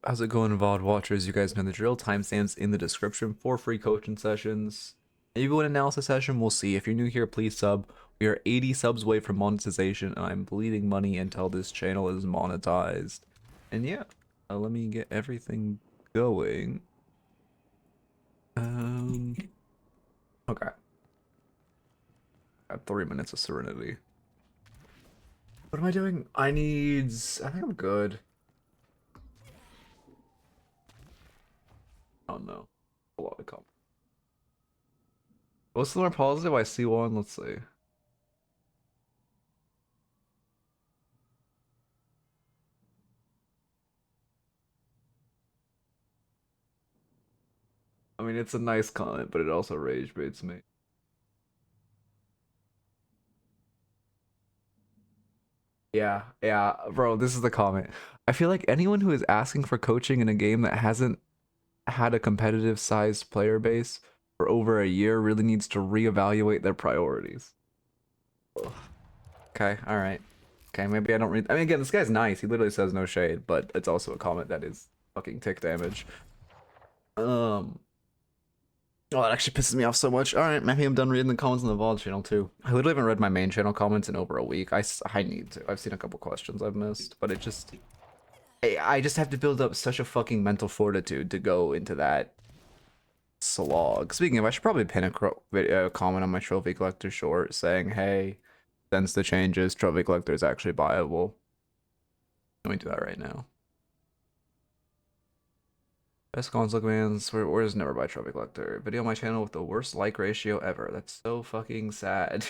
how's it going, VOD watchers? You guys know the drill. Timestamps in the description for free coaching sessions. If you want an analysis session, we'll see. If you're new here, please sub. We are 80 subs away from monetization, and I'm bleeding money until this channel is monetized. And yeah, let me get everything going. Okay. Got 3 minutes of serenity. What am I doing? I think I'm good. Oh no. A lot of comments. What's the more positive? I see one. Let's see. I mean, it's a nice comment, but it also rage baits me. Yeah, bro, this is the comment. I feel like anyone who is asking for coaching in a game that hasn't had a competitive sized player base for over a year really needs to reevaluate their priorities. Ugh. Okay, alright. Okay, maybe I don't read. I mean, again, this guy's nice. He literally says no shade, but it's also a comment that is fucking tick damage. Oh, that actually pisses me off so much. Alright, maybe I'm done reading the comments on the VOD channel too. I literally haven't read my main channel comments in over a week. I need to. I've seen a couple questions I've missed, but it just... I just have to build up such a fucking mental fortitude to go into that slog. Speaking of, I should probably pin a comment on my Trophy Collector short saying, hey, since the changes, Trophy Collector is actually viable. Let me do that right now. Best console commands, where's never buy Trophy Collector? Video on my channel with the worst like ratio ever. That's so fucking sad.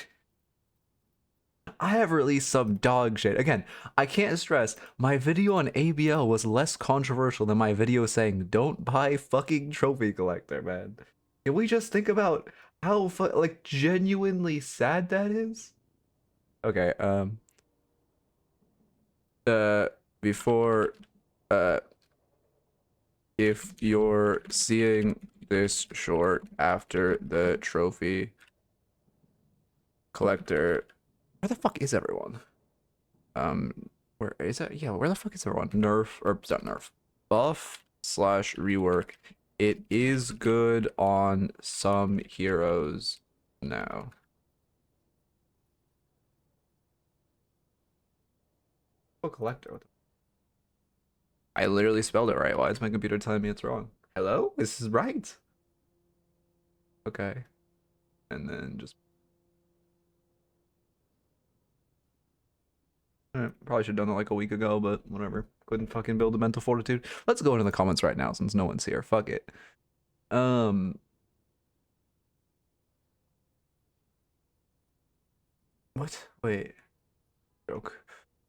I have released some dog shit. Again, I can't stress, my video on ABL was less controversial than my video saying don't buy fucking Trophy Collector, man. Can we just think about how like genuinely sad that is? Okay, before if you're seeing this short after the Trophy Collector, where the fuck is everyone? Where is it? Yeah, where the fuck is everyone? Nerf, or it's not nerf. Buff slash rework. It is good on some heroes now. Oh, collector. I literally spelled it right. Why is my computer telling me it's wrong? Hello? This is right. Okay. And then just... probably should have done it like a week ago, but whatever. Couldn't fucking build a mental fortitude. Let's go into the comments right now since no one's here. Fuck it. What? Wait. Joke.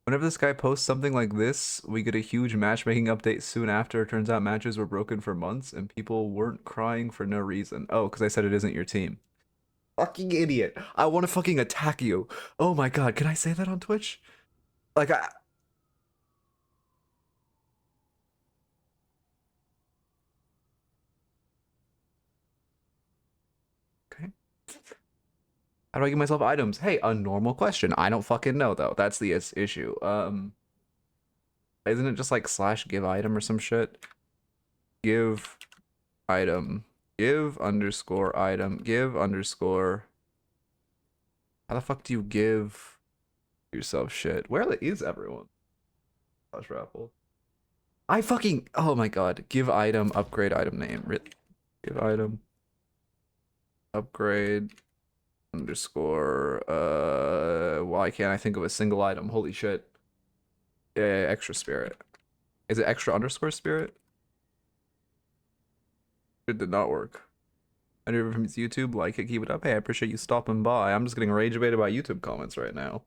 Whenever this guy posts something like this, we get a huge matchmaking update soon after. It turns out matches were broken for months and people weren't crying for no reason. Oh, because I said it isn't your team. Fucking idiot. I want to fucking attack you. Oh my god, can I say that on Twitch? Like, okay. How do I give myself items? Hey, a normal question. I don't fucking know, though. That's the issue. Isn't it just like slash give item or some shit? Give item. Give underscore item. Give underscore. How the fuck do you give yourself shit? Where is everyone? Slash raffle. I fucking... Oh my god. Give item. Upgrade item name. Give item. Upgrade. Underscore. Why can't I think of a single item? Holy shit. Yeah, extra spirit. Is it extra underscore spirit? It did not work. I never from YouTube, like it, keep it up. Hey, I appreciate you stopping by. I'm just getting rage baited by YouTube comments right now.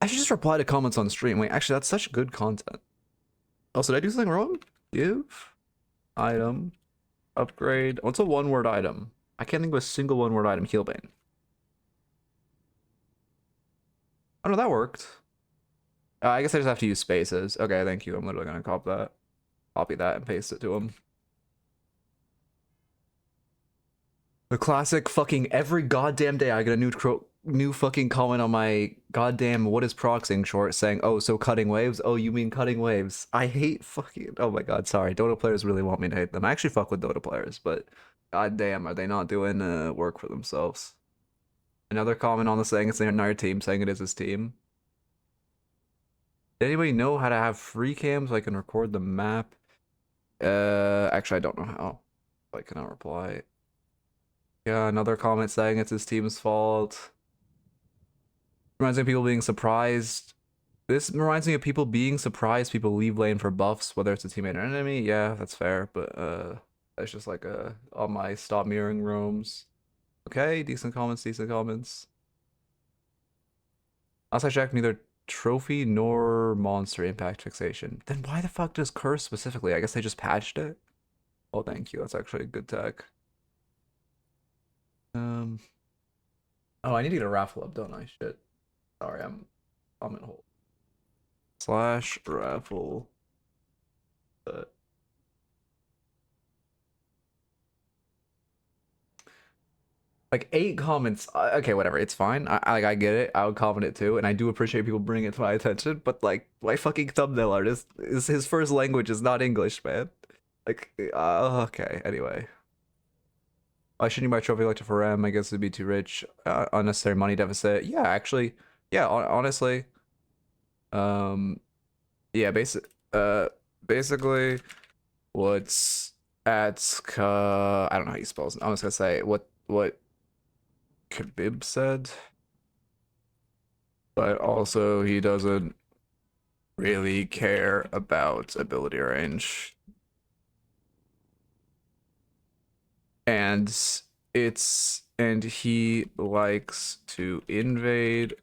I should just reply to comments on stream. Wait, actually, that's such good content. Also, did I do something wrong? Give item upgrade. What's a one-word item? I can't think of a single one-word item. Healbane. Oh no, that worked. I guess I just have to use spaces. Okay, thank you. I'm literally gonna copy that and paste it to him. The classic fucking every goddamn day I get a new new fucking comment on my goddamn what is proxying short saying, oh, so cutting waves? Oh, you mean cutting waves? I hate fucking, oh my god, sorry. Dota players really want me to hate them. I actually fuck with Dota players, but goddamn, are they not doing work for themselves? Another comment on the saying it's another team saying it is his team. Did anybody know how to have free cam so I can record the map? Actually, I don't know how. I cannot reply. Yeah, another comment saying it's his team's fault. Reminds me of people being surprised. This reminds me of people being surprised people leave lane for buffs, whether it's a teammate or enemy. Yeah, that's fair, but that's just like on my stop mirroring roams. Okay, decent comments, decent comments. Last I checked, neither trophy nor monster impact fixation. Then why the fuck does curse specifically? I guess they just patched it. Oh, thank you. That's actually a good tech. Oh, I need to get a raffle up, don't I? Shit. Sorry, I'm in hold. Slash raffle. Like 8 comments. Okay, whatever. It's fine. I get it. I would comment it too, and I do appreciate people bringing it to my attention. But like, my fucking thumbnail artist is his first language is not English, man. Like, okay. Anyway, why shouldn't you buy trophy collector for M? I guess it'd be too rich. Unnecessary money deficit. Yeah, actually, yeah. Honestly, yeah. Basically, what's at I don't know how you spell it. I'm just gonna say what Khabib said, but also he doesn't really care about ability range. And he likes to invade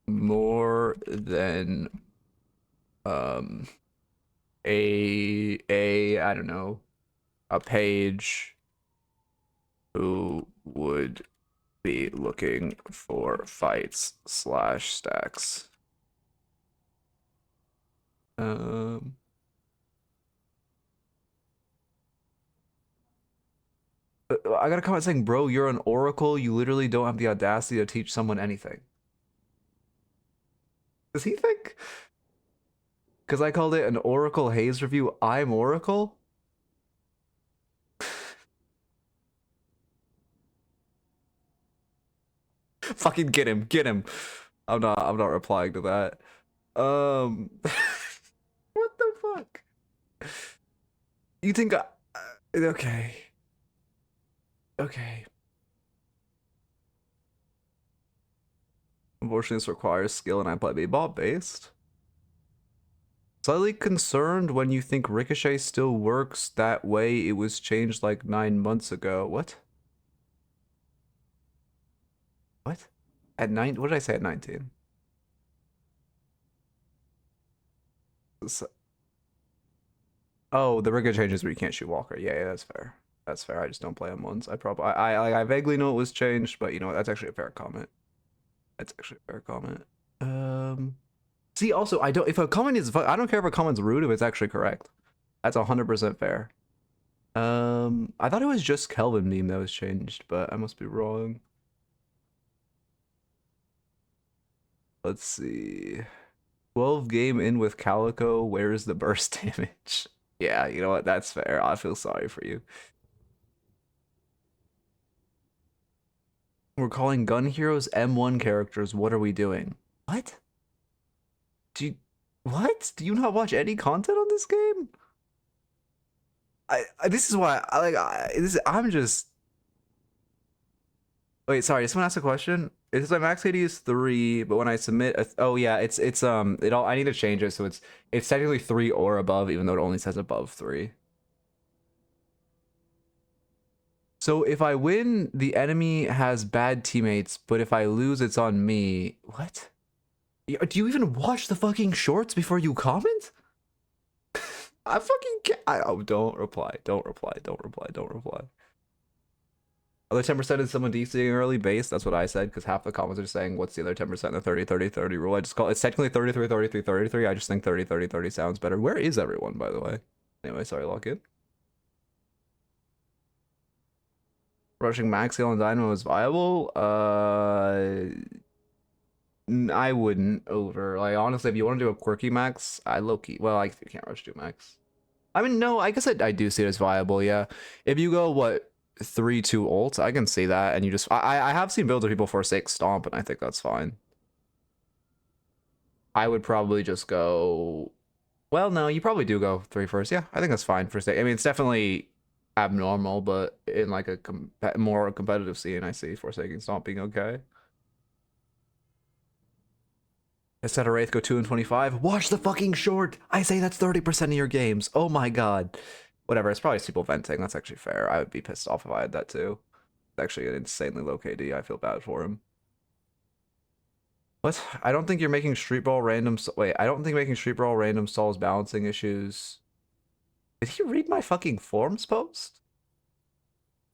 more than I don't know, a page who would be looking for fights / stacks. I got a comment saying, bro, you're an oracle. You literally don't have the audacity to teach someone anything. Does he think? Because I called it an Oracle Haze review, I'm Oracle? Fucking get him, get him. I'm not replying to that. What the fuck? You think okay. Okay. Unfortunately, this requires skill and I play bot based. Slightly concerned when you think Ricochet still works that way. It was changed like 9 months ago. What? What? At 9? What did I say at 19? Oh, the Ricochet changes where you can't shoot Walker. Yeah, that's fair. That's fair. I just don't play him once. I vaguely know it was changed, but you know what? That's actually a fair comment. That's actually a fair comment. See, also, I don't. If a comment is, I don't care if a comment's rude if it's actually correct. That's 100% fair. I thought it was just Kelvin meme that was changed, but I must be wrong. Let's see. 12 game in with Calico. Where's the burst damage? Yeah, you know what? That's fair. I feel sorry for you. We're calling gun heroes M1 characters. What are we doing? What? What? Do you not watch any content on this game? This is why I'm just. Wait, sorry. Did someone ask a question? It's my max KD is 3, but when I submit, oh yeah, I need to change it so it's technically 3 or above, even though it only says above 3. So if I win, the enemy has bad teammates, but if I lose, it's on me. What? Do you even watch the fucking shorts before you comment? I fucking can't. Oh, don't reply. Don't reply. Don't reply. Don't reply. Other 10% is someone DCing early base. That's what I said, because half the comments are saying, what's the other 10%? The 30, 30, 30 rule. I just call it's technically 33, 33, 33. I just think 30, 30, 30 sounds better. Where is everyone, by the way? Anyway, sorry, lock in. Rushing max heal on Dynamo is viable? I wouldn't over. Like, honestly, if you want to do a quirky max, I low-key. Well, I can't rush do max. I mean, no, I guess I do see it as viable, yeah. If you go, what, 3-2 ult, I can see that, and you just... I have seen builds where people forsake Stomp, and I think that's fine. I would probably just go... Well, no, you probably do go 3 first. Yeah, I think that's fine for stake. I mean, it's definitely abnormal, but in like a more competitive scene, I see Forsaking Stomp being okay. Instead of Wraith, go 2 and 25. Watch the fucking short! I say that's 30% of your games. Oh my god. Whatever, it's probably people venting. That's actually fair. I would be pissed off if I had that too. It's actually an insanely low KD. I feel bad for him. What? I don't think you're making Street Brawl random... Wait, I don't think making Street Brawl random solves balancing issues. Did he read my fucking forums post?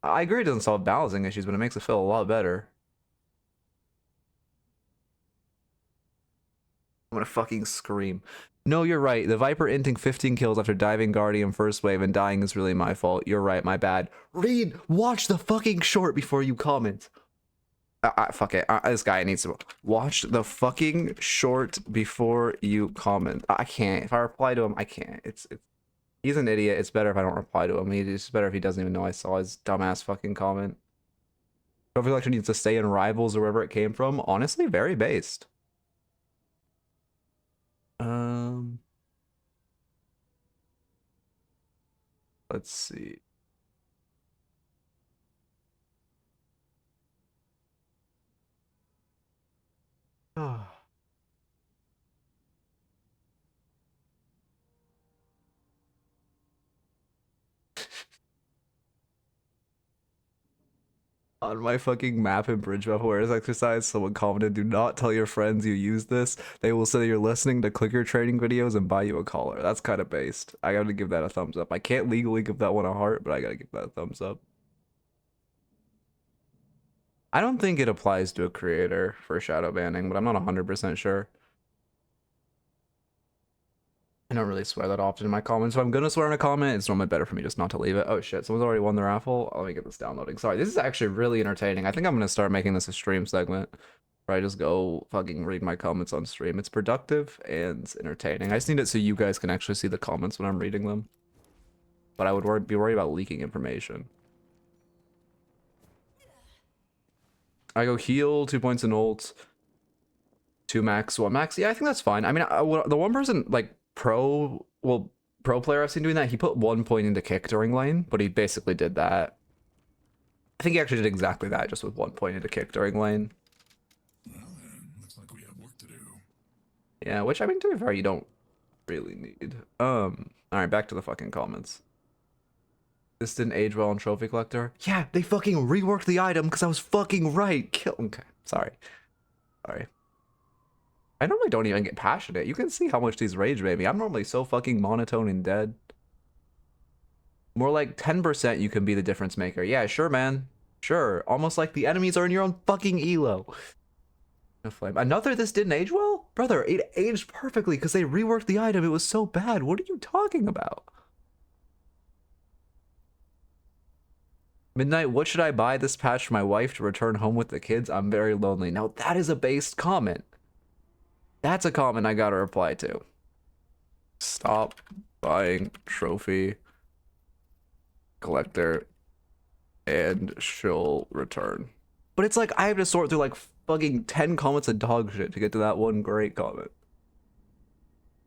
I agree it doesn't solve balancing issues, but it makes it feel a lot better. I'm gonna fucking scream. No, you're right. The Viper inting 15 kills after diving Guardian first wave and dying is really my fault. You're right, my bad. Read, watch the fucking short before you comment. Fuck it. This guy needs to watch the fucking short before you comment. I can't. If I reply to him, I can't. He's an idiot. It's better if I don't reply to him. It's better if he doesn't even know I saw his dumbass fucking comment. Trophy collection needs to stay in Rivals or wherever it came from. Honestly, very based. Let's see. On my fucking map in Bridge Buff Awareness exercise, someone commented, do not tell your friends you use this. They will say you're listening to clicker training videos and buy you a collar. That's kind of based. I gotta give that a thumbs up. I can't legally give that one a heart, but I gotta give that a thumbs up. I don't think it applies to a creator for shadow banning, but I'm not 100% sure. I don't really swear that often in my comments. If I'm gonna swear in a comment, it's normally better for me just not to leave it. Oh shit, someone's already won the raffle. Let me get this downloading. Sorry, this is actually really entertaining. I think I'm gonna start making this a stream segment where I just go fucking read my comments on stream. It's productive and entertaining. I just need it so you guys can actually see the comments when I'm reading them. But I would be worried about leaking information. I go heal, 2 points in ult, 2 max, 1 max. Yeah, I think that's fine. I mean, the one person, like, pro player I've seen doing that, he put 1 point into kick during lane, but he basically did that. I think he actually did exactly that, just with 1 point into kick during lane. Well then, looks like we have work to do. Yeah, which, I mean, to be fair, you don't really need. Alright, back to the fucking comments. This didn't age well on Trophy Collector. Yeah, they fucking reworked the item because I was fucking right. Okay, sorry. I normally don't even get passionate. You can see how much these rage bait me. I'm normally so fucking monotone and dead. More like 10% you can be the difference maker. Yeah, sure, man. Sure. Almost like the enemies are in your own fucking elo. No flame. Another this didn't age well? Brother, it aged perfectly because they reworked the item. It was so bad. What are you talking about? Midknight, what should I buy this patch for my wife to return home with the kids? I'm very lonely. Now that is a based comment. That's a comment I gotta reply to. Stop buying Trophy Collector and she'll return. But it's like I have to sort through like fucking 10 comments of dog shit to get to that one great comment.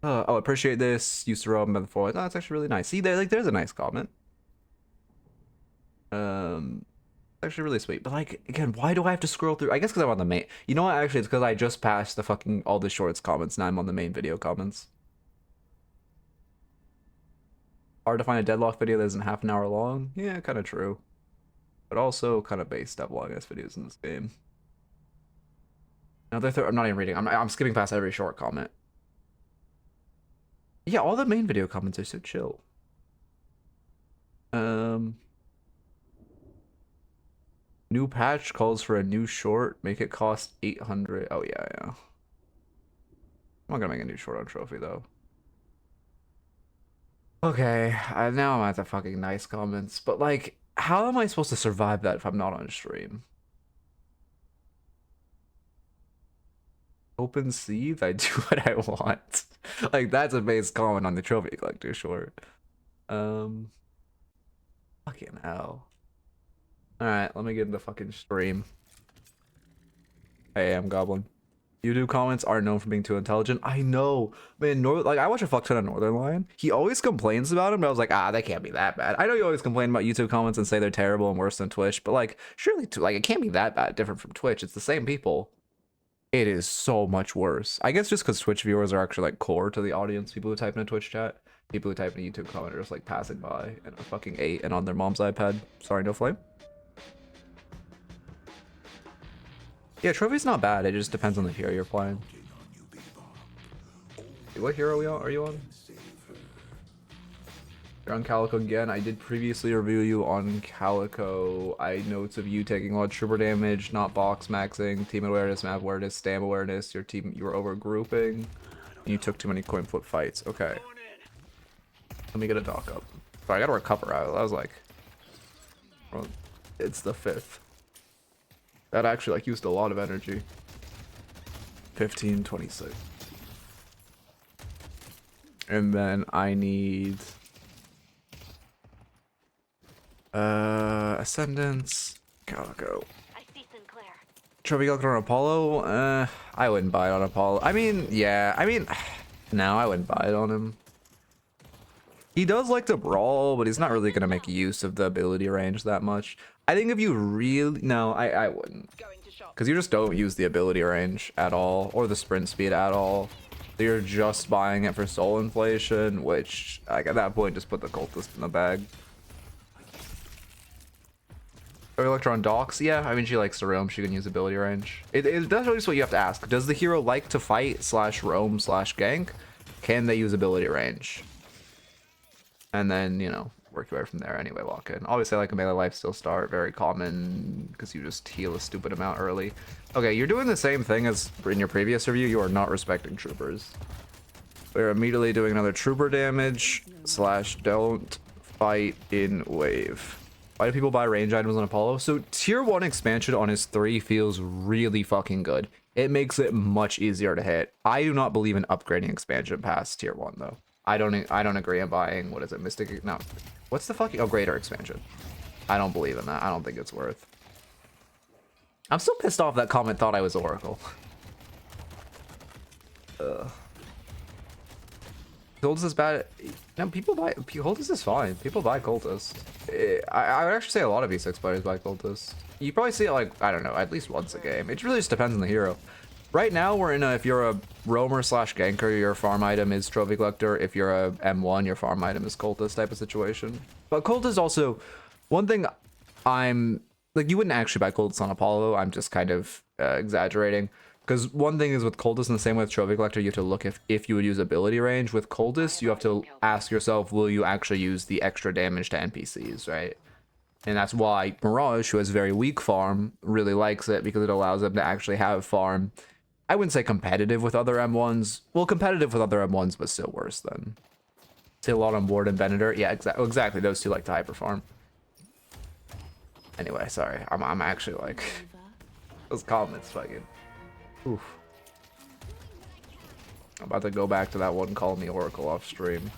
Oh, appreciate this. Used to roam before. Oh, that's actually really nice. See, there's a nice comment. Actually really sweet. But like, again, why do I have to scroll through? I guess because I'm on the main. You know what? Actually, it's because I just passed the fucking all the shorts comments. Now I'm on the main video comments. Hard to find a Deadlock video that isn't half an hour long. Yeah, kind of true. But also kind of based up long ass videos in this game. No, I'm not even reading. I'm skipping past every short comment. Yeah, all the main video comments are so chill. New patch calls for a new short. Make it cost 800. Oh yeah. I'm not gonna make a new short on Trophy though. Okay, now I'm at the fucking nice comments, but like, How am I supposed to survive that if I'm not on stream? Open seeds, I do what I want. Like, that's a base comment on the trophy collector, sure. Fucking hell. Alright, let me get into fucking stream. Hey, I'm Goblin. YouTube comments are known for being too intelligent. I know, man. Like, I watch a fuck ton of Northern Lion. He always complains about him, but I was like, they can't be that bad. I know you always complain about YouTube comments and say they're terrible and worse than Twitch, but like, surely, like, it can't be that bad. Different from Twitch. It's the same people. It is so much worse. I guess just because Twitch viewers are actually like core to the audience. People who type in a Twitch chat, people who type in a YouTube comment are just like passing by and a fucking 8 and on their mom's iPad. Sorry, no flame. Yeah, trophy's not bad. It just depends on the hero you're playing. What hero are you on? You're on Calico again. I did previously review you on Calico. I notes of you taking a lot of trooper damage, not box maxing, team awareness, map awareness, stam awareness. Your team, you were over grouping, and you took too many coin flip fights. Okay. Let me get a dock up. Sorry, I gotta recover. I was like, well, it's the 5th. That actually like used a lot of energy. 1526. And then I need Ascendants Calico. I see Sinclair. Trophy Calico on Apollo? I wouldn't buy it on Apollo. I mean, yeah, no, I wouldn't buy it on him. He does like to brawl, but he's not really gonna make use of the ability range that much. I think if you really, no, I wouldn't. Because you just don't use the ability range at all, or the sprint speed at all. So you're just buying it for soul inflation, which, like, at that point, just put the cultist in the bag. Electron docks, yeah, I mean, she likes to roam, she can use ability range. That's really just what you have to ask. Does the hero like to fight / roam / gank? Can they use ability range? And then, you know, work your way from there. Anyway, walk in. Obviously, like a melee lifesteal start, very common because you just heal a stupid amount early. Okay, you're doing the same thing as in your previous review. You are not respecting troopers. We're immediately doing another trooper damage / don't fight in wave. Why do people buy range items on Apollo? So tier 1 expansion on his 3 feels really fucking good. It makes it much easier to hit. I do not believe in upgrading expansion past tier 1 though. I don't agree on buying, what is it, Mystic? No. What's the fucking, oh, greater expansion. I don't believe in that. I don't think it's worth. I'm still pissed off that comment thought I was Oracle. Cultist is bad. No, people buy, Cultist is fine. People buy Cultist. I would actually say a lot of V6 players buy Cultist. You probably see it like, I don't know, at least once a game. It really just depends on the hero. Right now, we're in a, if you're a roamer / ganker, your farm item is Trophy Collector. If you're a M1, your farm item is Cultist type of situation. But Cultist also, one thing I'm, like, you wouldn't actually buy Cultist on Apollo. I'm just kind of exaggerating. Because one thing is with Cultist, in the same way with Trophy Collector, you have to look if you would use ability range. With Cultist, you have to ask yourself, will you actually use the extra damage to NPCs, right? And that's why Mirage, who has very weak farm, really likes it, because it allows them to actually have farm. I wouldn't say competitive with other M1s. Well, competitive with other M1s, but still worse than. Say a lot on Ward and Venator. Yeah, exactly. Those two like to hyper farm. Anyway, sorry. I'm actually like those comments fucking. Oof. I'm about to go back to that one call me Oracle off stream.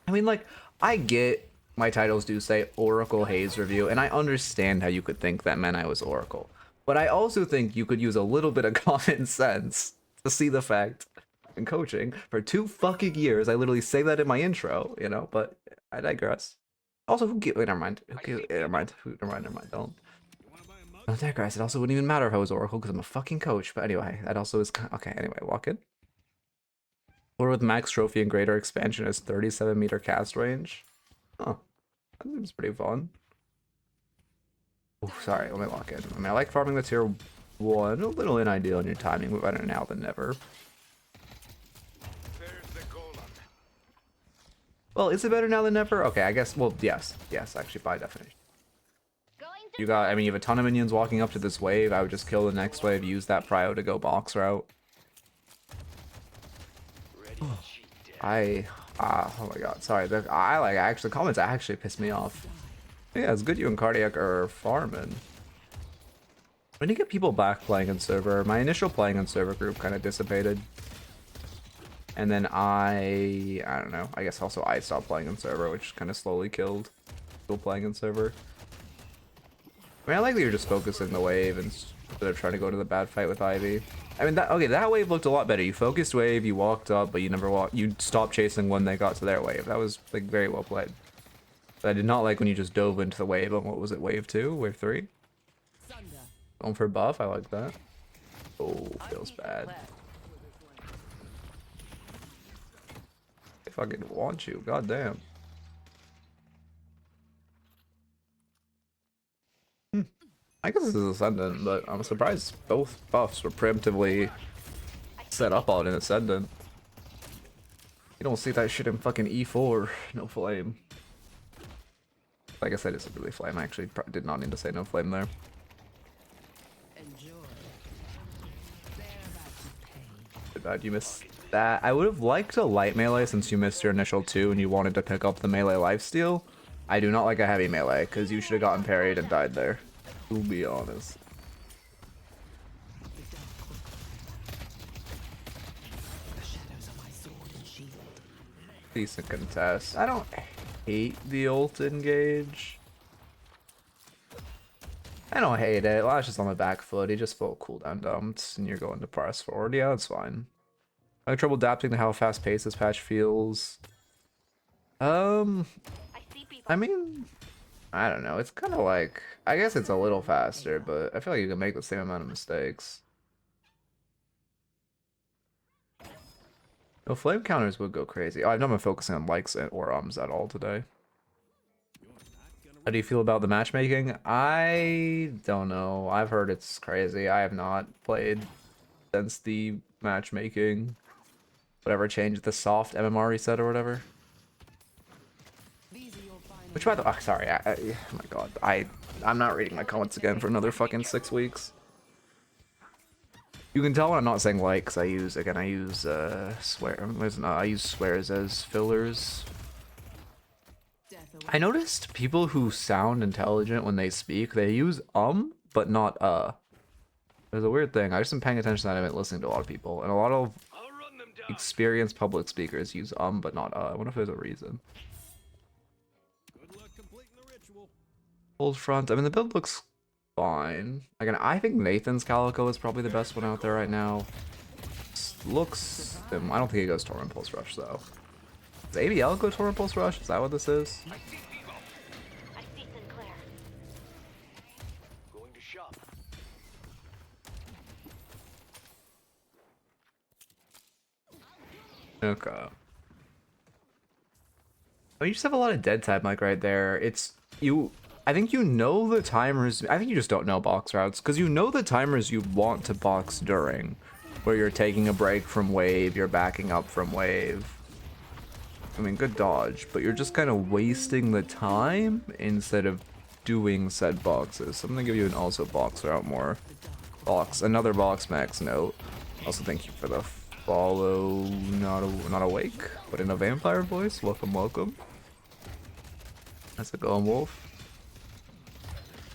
I mean, like, I get my titles do say Oracle Haze review, and I understand how you could think that meant I was Oracle. But I also think you could use a little bit of common sense to see the fact in coaching for 2 fucking years. I literally say that in my intro, you know, but I digress. Also, who gives, never mind. Never mind. Don't digress. It also wouldn't even matter if I was Oracle because I'm a fucking coach. But anyway, that also is, okay, anyway, walk in. Or with max trophy and greater expansion has 37-meter cast range. Huh. That seems pretty fun. Oh, sorry, let me lock in. I mean, I like farming the tier 1. A little unideal in your timing, but better now than never. Well, is it better now than never? Okay, I guess, well, yes. Yes, actually, by definition. You got, I mean, you have a ton of minions walking up to this wave. I would just kill the next wave, use that prio to go box route. Oh my god, sorry. Comments actually piss me off. Yeah, it's good you and Cardiac are farming. When you get people back playing in server, my initial playing in server group kind of dissipated. And then I don't know, I guess also I stopped playing in server, which kind of slowly killed people playing in server. I mean, I like that you're just focusing the wave instead of trying to go to the bad fight with Ivy. I mean, that wave looked a lot better. You focused wave, you walked up, but you stopped chasing when they got to their wave. That was like very well played. But I did not like when you just dove into the wave on, what was it, wave 2, wave 3? Going for buff, I like that. Oh, feels bad. They fucking want you, goddamn. I guess this is Ascendant, but I'm surprised both buffs were preemptively set up on an Ascendant. You don't see that shit in fucking E4, no flame. I guess I just really flame. I actually did not need to say no flame there. Too bad you missed that. I would have liked a light melee since you missed your initial 2 and you wanted to pick up the melee lifesteal. I do not like a heavy melee because you should have gotten parried and died there. To be honest. Decent contest. I don't hate the ult engage. I don't hate it. Lash is on the back foot. He just full cooldown dumped and you're going to press forward. Yeah, that's fine. I have trouble adapting to how fast paced this patch feels. I mean, I don't know. It's kind of like, I guess it's a little faster, but I feel like you can make the same amount of mistakes. No, flame counters would go crazy. Oh, I've not been focusing on likes or ums at all today. How do you feel about the matchmaking? I don't know. I've heard it's crazy. I have not played since the matchmaking. Whatever changed the soft MMR reset or whatever. Which by the way, sorry, oh my god, I'm not reading my comments again for another fucking 6 weeks. You can tell when I'm not saying like, cause I use I use swears as fillers. I noticed people who sound intelligent when they speak, they use but not There's a weird thing. I just been paying attention to that. I've been listening to a lot of people, and a lot of experienced public speakers use but not I wonder if there's a reason. Hold front. I mean, the build looks fine. Again, I think Nathan's Calico is probably the best one out there right now. Looks. I don't think he goes Torrent Pulse Rush though. Does ABL go Torrent Pulse Rush? Is that what this is? Okay. Oh, you just have a lot of dead type like right there. It's you. I think you know the timers. I think you just don't know box routes because you know the timers you want to box during, where you're taking a break from wave, you're backing up from wave. I mean, good dodge, but you're just kind of wasting the time instead of doing said boxes. So I'm gonna give you an also box route more. Another box max note. Also, thank you for the follow. Not awake, but in a vampire voice. Welcome, welcome. How's it going, Wolf?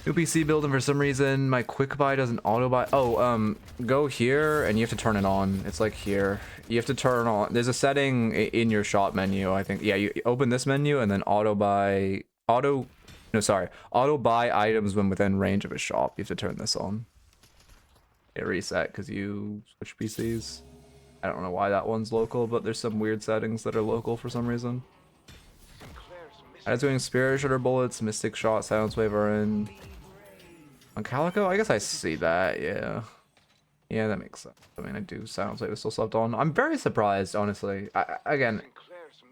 New PC building for some reason. My quick buy doesn't auto buy. Oh, go here and you have to turn it on. It's like here. You have to turn on. There's a setting in your shop menu, I think. Yeah, you open this menu and then auto buy items when within range of a shop. You have to turn this on. It reset because you switch PCs. I don't know why that one's local, but there's some weird settings that are local for some reason. I was doing Spirit Shooter Bullets, Mystic Shot, Silence Wave are in. On Calico? I guess I see that, yeah. Yeah, that makes sense. I mean, I do Silence Wave is still slept on. I'm very surprised, honestly. Again,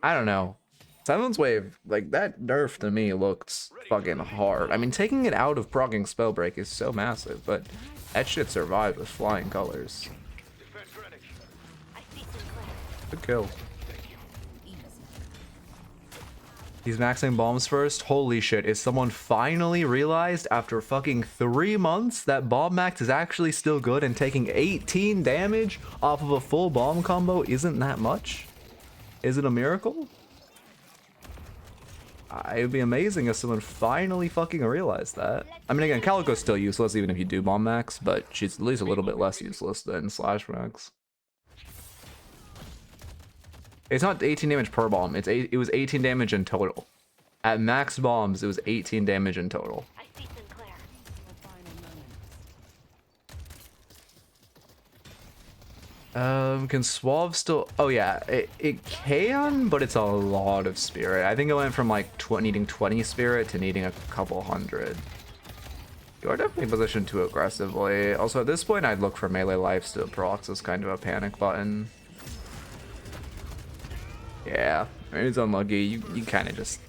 I don't know. Silence Wave, like, that nerf to me looked fucking hard. I mean, taking it out of proccing Spellbreak is so massive, but that shit survived with flying colors. Good kill. He's maxing bombs first. Holy shit, is someone finally realized after fucking 3 months that bomb max is actually still good and taking 18 damage off of a full bomb combo isn't that much? Is it a miracle? it would be amazing if someone finally fucking realized that. I mean, again, Calico's still useless even if you do bomb max, but she's at least a little bit less useless than slash max. It's not 18 damage per bomb. It was 18 damage in total. At max bombs, it was 18 damage in total. Can Suave still... Oh yeah, it can, but it's a lot of spirit. I think it went from like needing 20 spirit to needing a couple hundred. You are definitely positioned too aggressively. Also, at this point, I'd look for melee life to procs as kind of a panic button. Yeah, I mean, it's unlucky. You kind of just...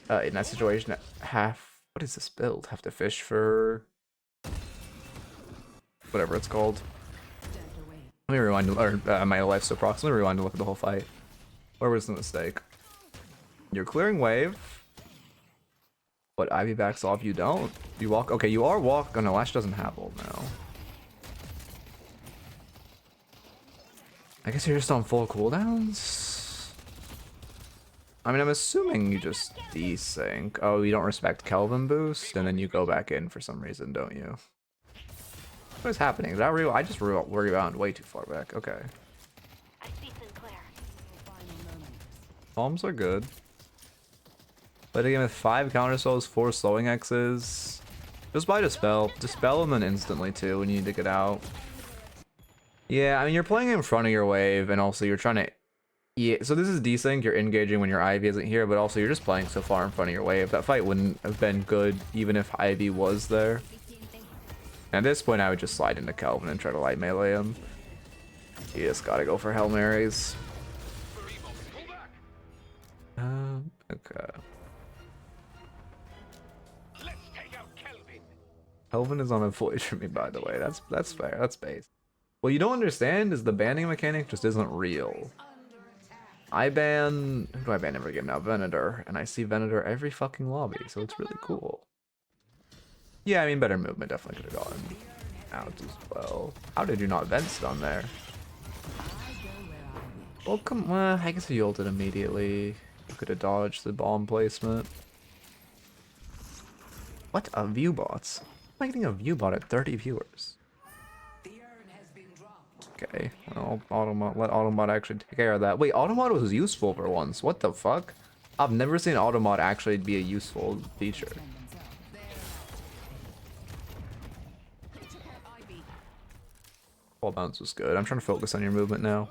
in that situation, what is this build? Have to fish for... whatever it's called. Let me rewind, or my life's so prox. Let me rewind to look at the whole fight. Where was the mistake? You're clearing wave, but Ivy backs off. You don't. You walk. Okay, you are walk. Oh no, Lash doesn't have ult now. I guess you're just on full cooldowns. I mean, I'm assuming you just desync. Oh, you don't respect Kelvin boost, and then you go back in for some reason, don't you? What is happening? Did I just rebound way too far back. Okay. Bombs are good. But again, with 5 counter spells, 4 slowing X's. Just buy Dispel. Dispel them then instantly too when you need to get out. Yeah, I mean, you're playing in front of your wave, and also you're trying to... Yeah, so this is desync. You're engaging when your Ivy isn't here, but also you're just playing so far in front of your wave. That fight wouldn't have been good even if Ivy was there. At this point, I would just slide into Kelvin and try to light melee him. You just gotta go for Hail Marys. Okay. Kelvin is on a voyage for me, by the way. That's fair. That's base. What you don't understand is the banning mechanic just isn't real. I ban... Who do I ban every game now? Venator. And I see Venator every fucking lobby, so it's really cool. Yeah, I mean, better movement definitely could have gotten out as well. How did you not vent stun there? Well, come on. I guess if you ulted immediately, you could have dodged the bomb placement. What? A view bots? How am I getting a view bot at 30 viewers? Okay, well, let Automod actually take care of that. Wait, Automod was useful for once. What the fuck? I've never seen Automod actually be a useful feature. Wall bounce was good. I'm trying to focus on your movement now.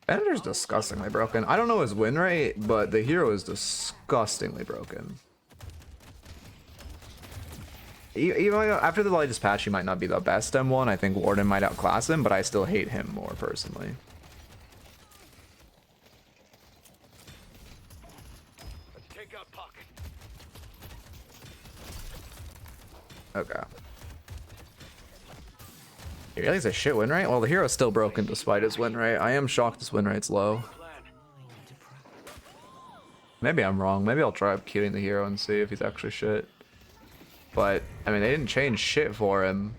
Venator's disgustingly broken. I don't know his win rate, but the hero is disgustingly broken. Even after the latest patch, he might not be the best M1. I think Warden might outclass him, but I still hate him more personally. Okay. He really has a shit win rate? Well, the hero's still broken despite his win rate. I am shocked his win rate's low. Maybe I'm wrong. Maybe I'll try queuing the hero and see if he's actually shit. But, I mean, they didn't change shit for him.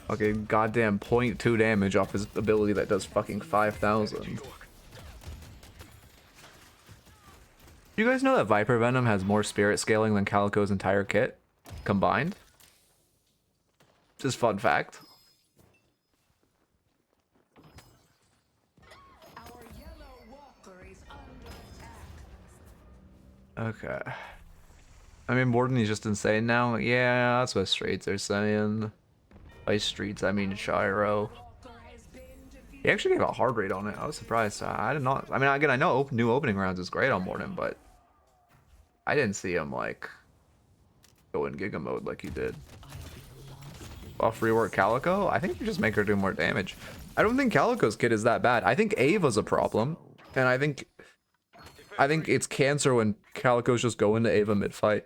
Okay, goddamn 0.2 damage off his ability that does fucking 5,000. Do you guys know that Viper Venom has more spirit scaling than Calico's entire kit combined? Just fun fact. Okay. I mean, Warden is just insane now. Yeah, that's what streets are saying. By streets, I mean Shiro. He actually gave a hard rate on it. I was surprised. I did not. I mean, again, I know new opening rounds is great on Warden, but I didn't see him like go in Giga mode like he did. Buff rework Calico? I think you just make her do more damage. I don't think Calico's kit is that bad. I think Ava's a problem, and I think it's cancer when Calico's just go into Ava mid-fight.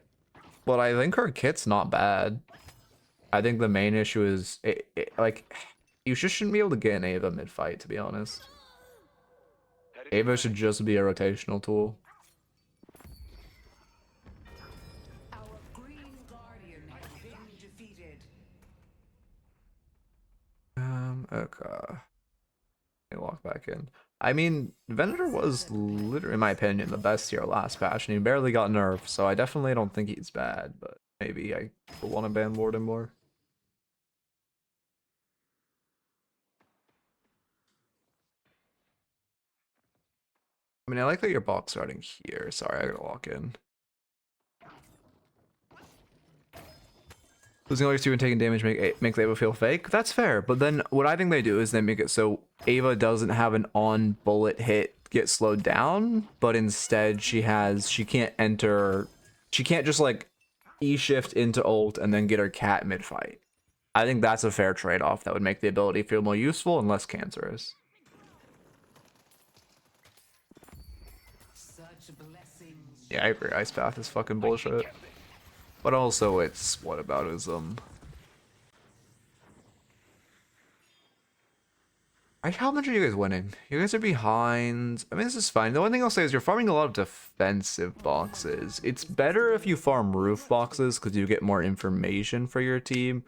But I think her kit's not bad. I think the main issue is, like, you just shouldn't be able to get an Ava mid-fight, to be honest. Ava should just be a rotational tool. Okay. Let me walk back in. I mean, Venator was literally, in my opinion, the best here last patch, and he barely got nerfed, so I definitely don't think he's bad, but maybe I want to ban Lord him more. I mean, I like that your box starting here. Sorry, I gotta walk in. Losing all your two and taking damage makes Ava feel fake. That's fair, but then what I think they do is they make it so Ava doesn't have an on-bullet hit get slowed down, but instead she can't just like E-shift into ult and then get her cat mid-fight. I think that's a fair trade-off that would make the ability feel more useful and less cancerous. Yeah, I agree. Ice Path is fucking bullshit. But also, it's whataboutism. How much are you guys winning? You guys are behind. I mean, this is fine. The one thing I'll say is you're farming a lot of defensive boxes. It's better if you farm roof boxes because you get more information for your team.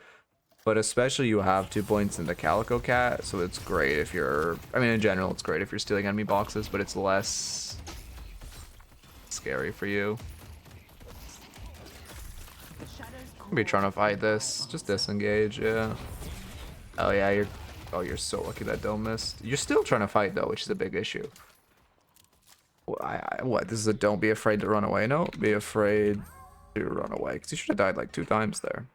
But especially you have 2 points in the Calico Cat, so it's great if you're... I mean, in general, it's great if you're stealing enemy boxes, but it's less scary for you. Be trying to fight this. Just disengage, yeah. Oh yeah, you're so lucky that dome missed. You're still trying to fight though, which is a big issue. What? This is a don't be afraid to run away. No, be afraid to run away. Because you should have died like 2 times there.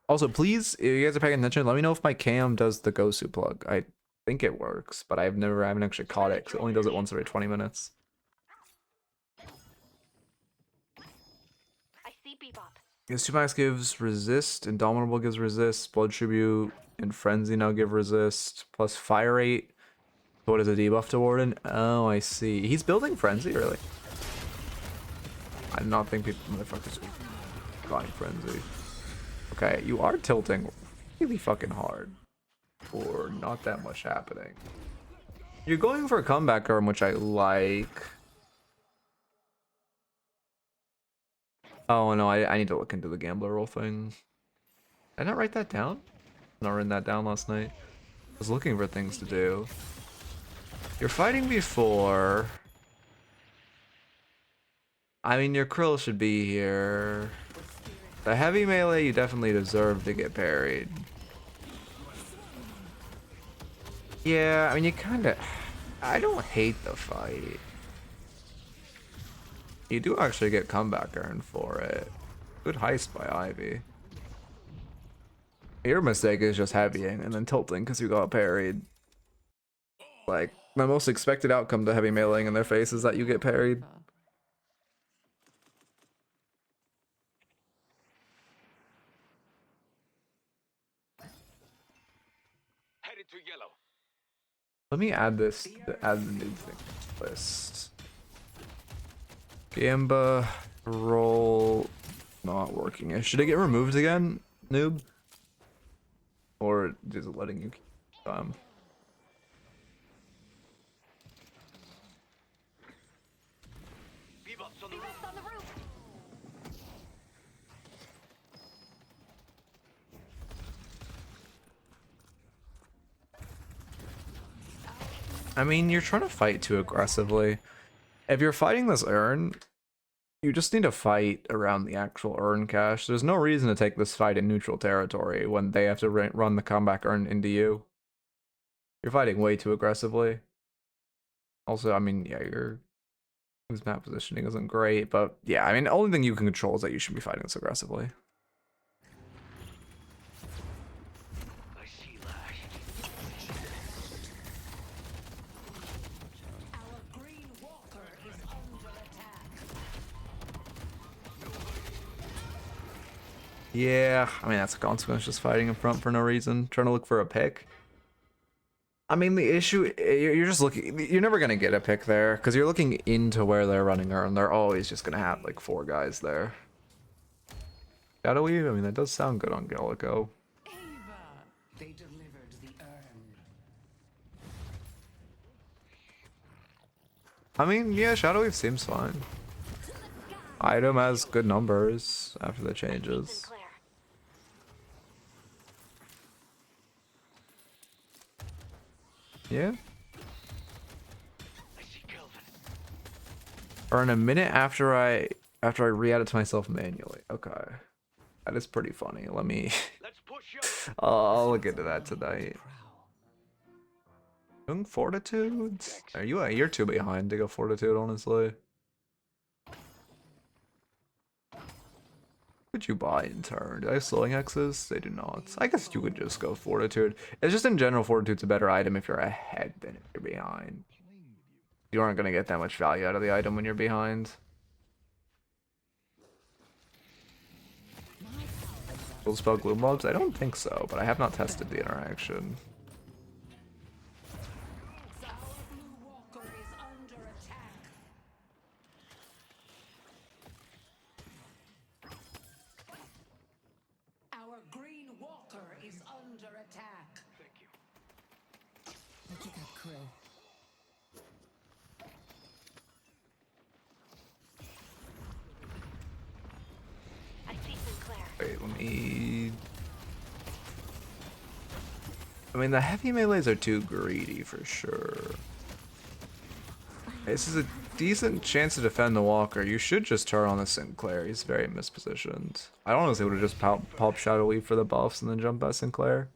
Also, please, if you guys are paying attention, let me know if my cam does the Gosu plug. I think it works, but I haven't actually caught it because it only does it once every 20 minutes. I see Bebop. Yes, 2 max gives resist, Indomitable gives resist, Blood Tribute and Frenzy now give resist, plus Fire Rate. What is a debuff to Warden? Oh, I see. He's building Frenzy, really? I did not think people motherfuckers were buying Frenzy. Okay, you are tilting really fucking hard for not that much happening. You're going for a comeback arm, which I like. Oh no, I need to look into the gambler roll thing. Did I not write that down? Not written that down last night. I was looking for things to do. You're fighting before. I mean, your Krill should be here. The heavy melee, you definitely deserve to get parried. Yeah, I mean, you kind of... I don't hate the fight. You do actually get comeback earn for it. Good heist by Ivy. Your mistake is just heavying and then tilting because you got parried. Like, my most expected outcome to heavy meleeing in their face is that you get parried. Headed to yellow. Let me add this, add the new thing list. Gamba roll not working. Should it get removed again, noob? Or is it letting you keep Bebop's on the roof. Bebop's on the roof. I mean, you're trying to fight too aggressively. If you're fighting this urn, you just need to fight around the actual urn cache. There's no reason to take this fight in neutral territory when they have to run the comeback urn into you. You're fighting way too aggressively. Also, I mean, yeah, your map positioning isn't great, but yeah, I mean, the only thing you can control is that you should be fighting this aggressively. I see Lash. Our green walker is under attack. Yeah, I mean, that's a consequence, just fighting in front for no reason, trying to look for a pick. I mean, the issue, you're just looking, you're never going to get a pick there, because you're looking into where they're running her, and they're always just going to have, like, 4 guys there. Shadow Weave? I mean, that does sound good on Calico. Ava, they delivered the urn. I mean, yeah, Shadow Weave seems fine. Item has good numbers after the changes. Sinclair. Yeah. Earn a minute after I re-add it to myself manually. Okay. That is pretty funny. Let me Let's push up. I'll look into that tonight. Young Fortitude? You're too behind to go Fortitude, honestly. Could you buy in turn? Do I have slowing X's? They do not. I guess you could just go Fortitude. It's just in general, Fortitude's a better item if you're ahead than if you're behind. You aren't going to get that much value out of the item when you're behind. Will spell Gloom Mobs? I don't think so, but I have not tested the interaction. Our blue walker is under attack. Our green walker is under attack. Thank you. Look at that crow. I see Sinclair. Wait, let me... I mean, the heavy melees are too greedy for sure. This is a decent chance to defend the Walker. You should just turn on the Sinclair. He's very mispositioned. I honestly would have just pop Shadow Weave for the buffs and then jump at Sinclair.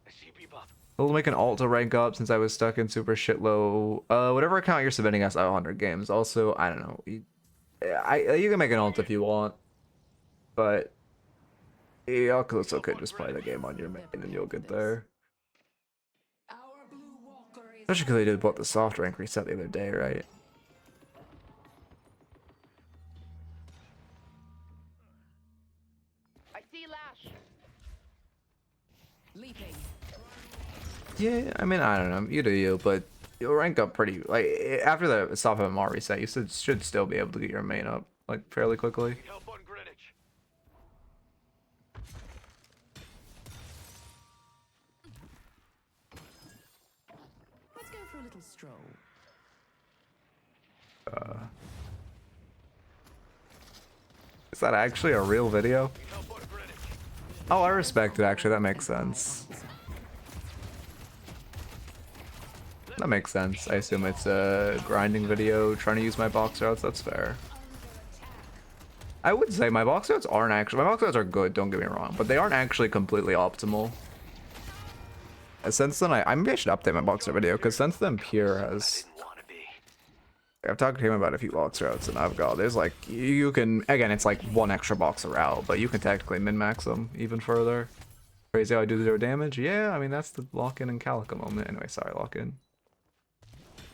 I see buff. I'll make an alt to rank up since I was stuck in super shit low. Whatever account you're submitting us 100 games. Also, I don't know. You can make an alt if you want, but yeah, it's okay. Just play the game on your main and you'll get there. Our blue walker is Especially because they did what the soft rank reset the other day, right? I see Lash. Leaping. Yeah, I mean, I don't know. You do you, but you'll rank up pretty, like, after the soft MMR reset, you should still be able to get your main up, like, fairly quickly. Need help on Greenwich. Let's go for a little stroll. Is that actually a real video? Need help on Greenwich. Oh, I respect it, actually. That makes sense. That makes sense. I assume it's a grinding video trying to use my box routes. That's fair. I would say my box routes aren't actually... My box routes are good, don't get me wrong, but they aren't actually completely optimal. Since then, maybe I should update my box route video, because since then, Pure has... Didn't want to be. I've talked to him about a few box routes, and I've got... There's like... You can... Again, it's like one extra box route, but you can technically min-max them even further. Crazy how I do 0 damage? Yeah, I mean, that's the lock-in and Calico moment. Anyway, sorry, lock-in.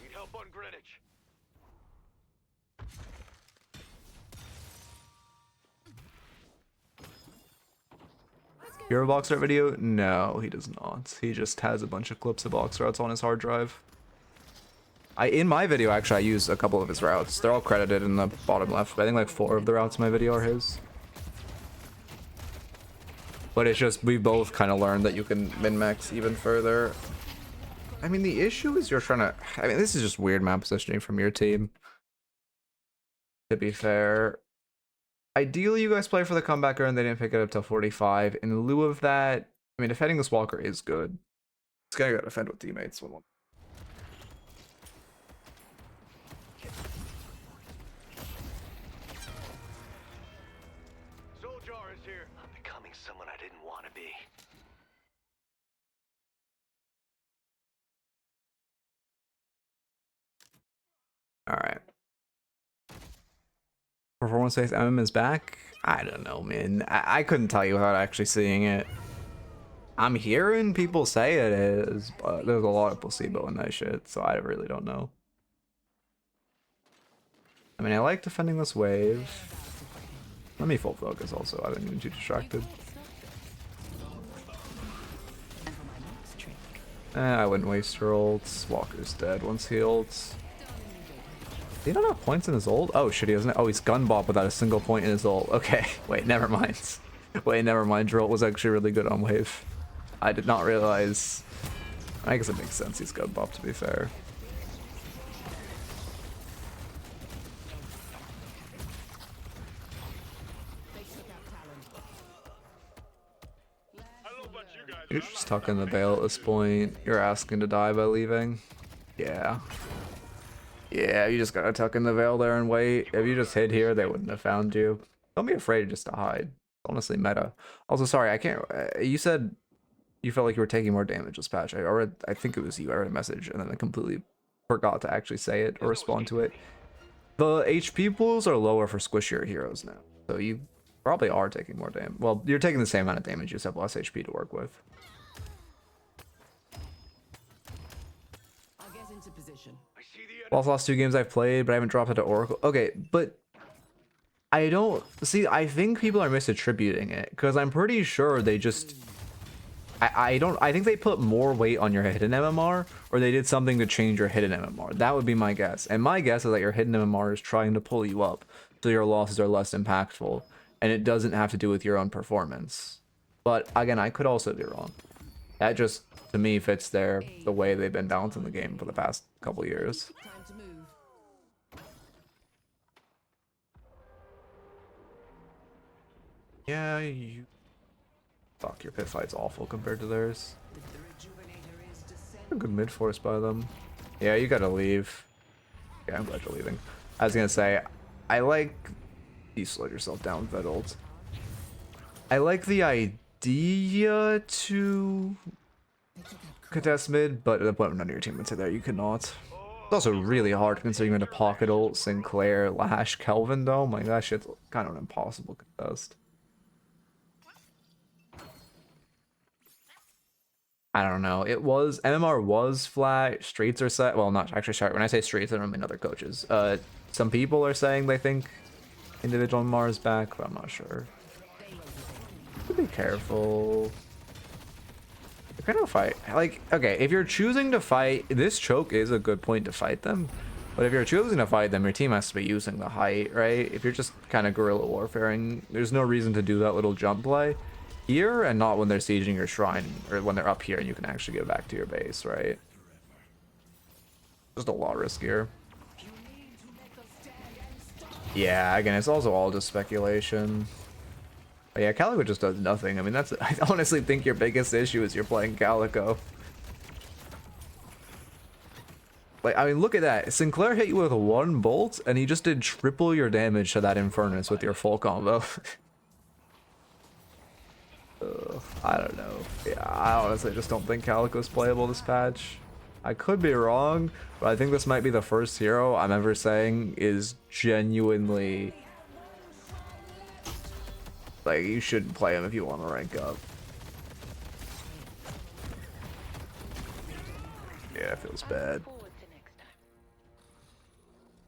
Need help on Greenwich. Your box route video? No, he does not. He just has a bunch of clips of box routes on his hard drive. In my video, actually, I use a couple of his routes. They're all credited in the bottom left. I think like 4 of the routes in my video are his. But it's just, we both kind of learned that you can min-max even further. I mean, the issue is you're trying to... I mean, this is just weird map positioning from your team. To be fair. Ideally, you guys play for the comebacker and they didn't pick it up till 45. In lieu of that, I mean, defending this Walker is good. It's gonna go defend with teammates. Soldier is here. I'm becoming someone I didn't want to be. Alright. Performance-based MM is back? I don't know, man. I couldn't tell you without actually seeing it. I'm hearing people say it is, but there's a lot of placebo in that shit, so I really don't know. I mean, I like defending this wave. Let me full focus also, I've been getting too distracted. And for my next trick. I wouldn't waste your ults. Walker's dead once he ults. He don't have points in his ult? Oh shit, he doesn't. Oh, he's gun bop without a single point in his ult. Okay, wait, never mind. Wait, never mind. Your ult was actually really good on wave. I did not realize. I guess it makes sense. He's gun bop, to be fair. You're just tucking the veil at this point. You're asking to die by leaving. Yeah. Yeah, you just gotta tuck in the veil there and wait. If you just hid here, they wouldn't have found you. Don't be afraid just to hide. Honestly, meta. Also, sorry, I can't. You said you felt like you were taking more damage this patch. I think it was you. I read a message and then I completely forgot to actually say it or respond to it. The HP pools are lower for squishier heroes now, so you probably are taking more damage. Well, you're taking the same amount of damage. You just have less HP to work with. I'll get into position. I see the enemy. Well, the last 2 games I've played, but I haven't dropped it to Oracle. Okay, but I don't see. I think people are misattributing it because I'm pretty sure they just. I think they put more weight on your hidden MMR, or they did something to change your hidden MMR. That would be my guess. And my guess is that your hidden MMR is trying to pull you up, so your losses are less impactful, and it doesn't have to do with your own performance. But again, I could also be wrong. That just, to me, fits the way they've been balancing the game for the past couple years. Time to move. Yeah, you. Fuck, your pit fight's awful compared to theirs. The rejuvenator is A good mid force by them. Yeah, you gotta leave. Yeah, I'm glad you're leaving. I was gonna say, I like. You slowed yourself down, Vettled. I like the idea to contest mid, but at the point when none of your teammates are there, you cannot. It's also really hard considering you had to pocket ult Sinclair, Lash, Kelvin though. My gosh, it's kind of an impossible contest. I don't know. It was MMR was flat. Streets are set. Well, not actually. Sorry, when I say streets, I don't mean other coaches. Some people are saying they think individual MMR is back, but I'm not sure. Be careful. You're gonna fight. Like, okay, if you're choosing to fight, this choke is a good point to fight them. But if you're choosing to fight them, your team has to be using the height, right? If you're just kind of guerrilla warfaring, there's no reason to do that little jump play here, and not when they're sieging your shrine, or when they're up here and you can actually get back to your base, right? Just a lot riskier. Yeah, again, it's also all just speculation. But yeah, Calico just does nothing. I mean, that's. I honestly think your biggest issue is you're playing Calico. Like, I mean, look at that. Sinclair hit you with 1 bolt, and he just did triple your damage to that Infernus with your full combo. I don't know. Yeah, I honestly just don't think Calico's playable this patch. I could be wrong, but I think this might be the first hero I'm ever saying is genuinely... Like, you shouldn't play him if you want to rank up. Yeah, it feels bad. Forward to next time.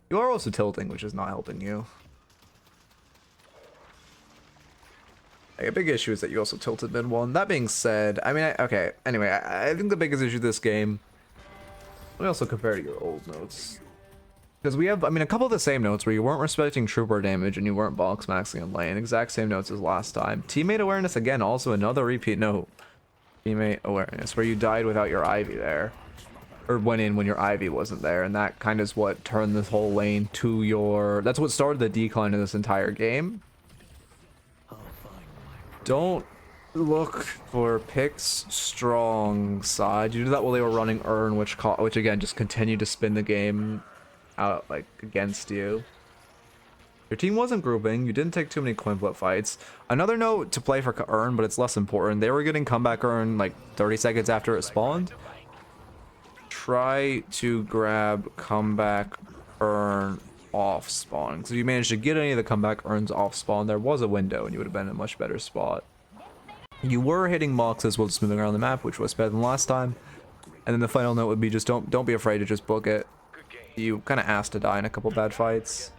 You are also tilting, which is not helping you. Like, a big issue is that you also tilted mid 1. That being said, I mean, okay, anyway, I think the biggest issue this game... Let me also compare to your old notes. Because we have, I mean, a couple of the same notes where you weren't respecting trooper damage and you weren't box maxing in lane. Exact same notes as last time. Teammate awareness, again, also another repeat note. Teammate awareness, where you died without your Ivy there. Or went in when your Ivy wasn't there. And that kind of is what turned this whole lane to your... That's what started the decline of this entire game. Don't look for picks strong side. You did that while they were running Urn, which again just continued to spin the game out like against you. Your team wasn't grouping. You didn't take too many coin flip fights. Another note to play for Urn, but it's less important. They were getting comeback Urn like 30 seconds after it spawned. Try to grab comeback Urn off spawn, because if you managed to get any of the comeback Urns off spawn, there was a window and you would have been in a much better spot. You were hitting mocks as well as moving around the map, which was better than last time. And then the final note would be just don't be afraid to just book it. You kind of asked to die in a couple bad fights.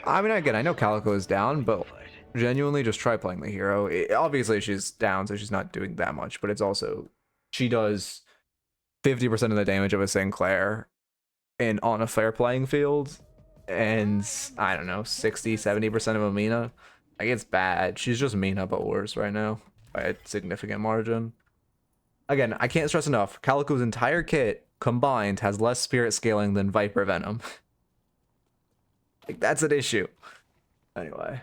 I mean, again, I know Calico is down, but genuinely just try playing the hero. Obviously she's down, so she's not doing that much, but it's also, she does 50% of the damage of a Sinclair on a fair playing field, and I don't know, 60-70% of a Mina. Like, it's bad. She's just Mina but worse right now by a significant margin. Again, I can't stress enough, Calico's entire kit combined has less spirit scaling than Viper Venom. Like, that's an issue. Anyway,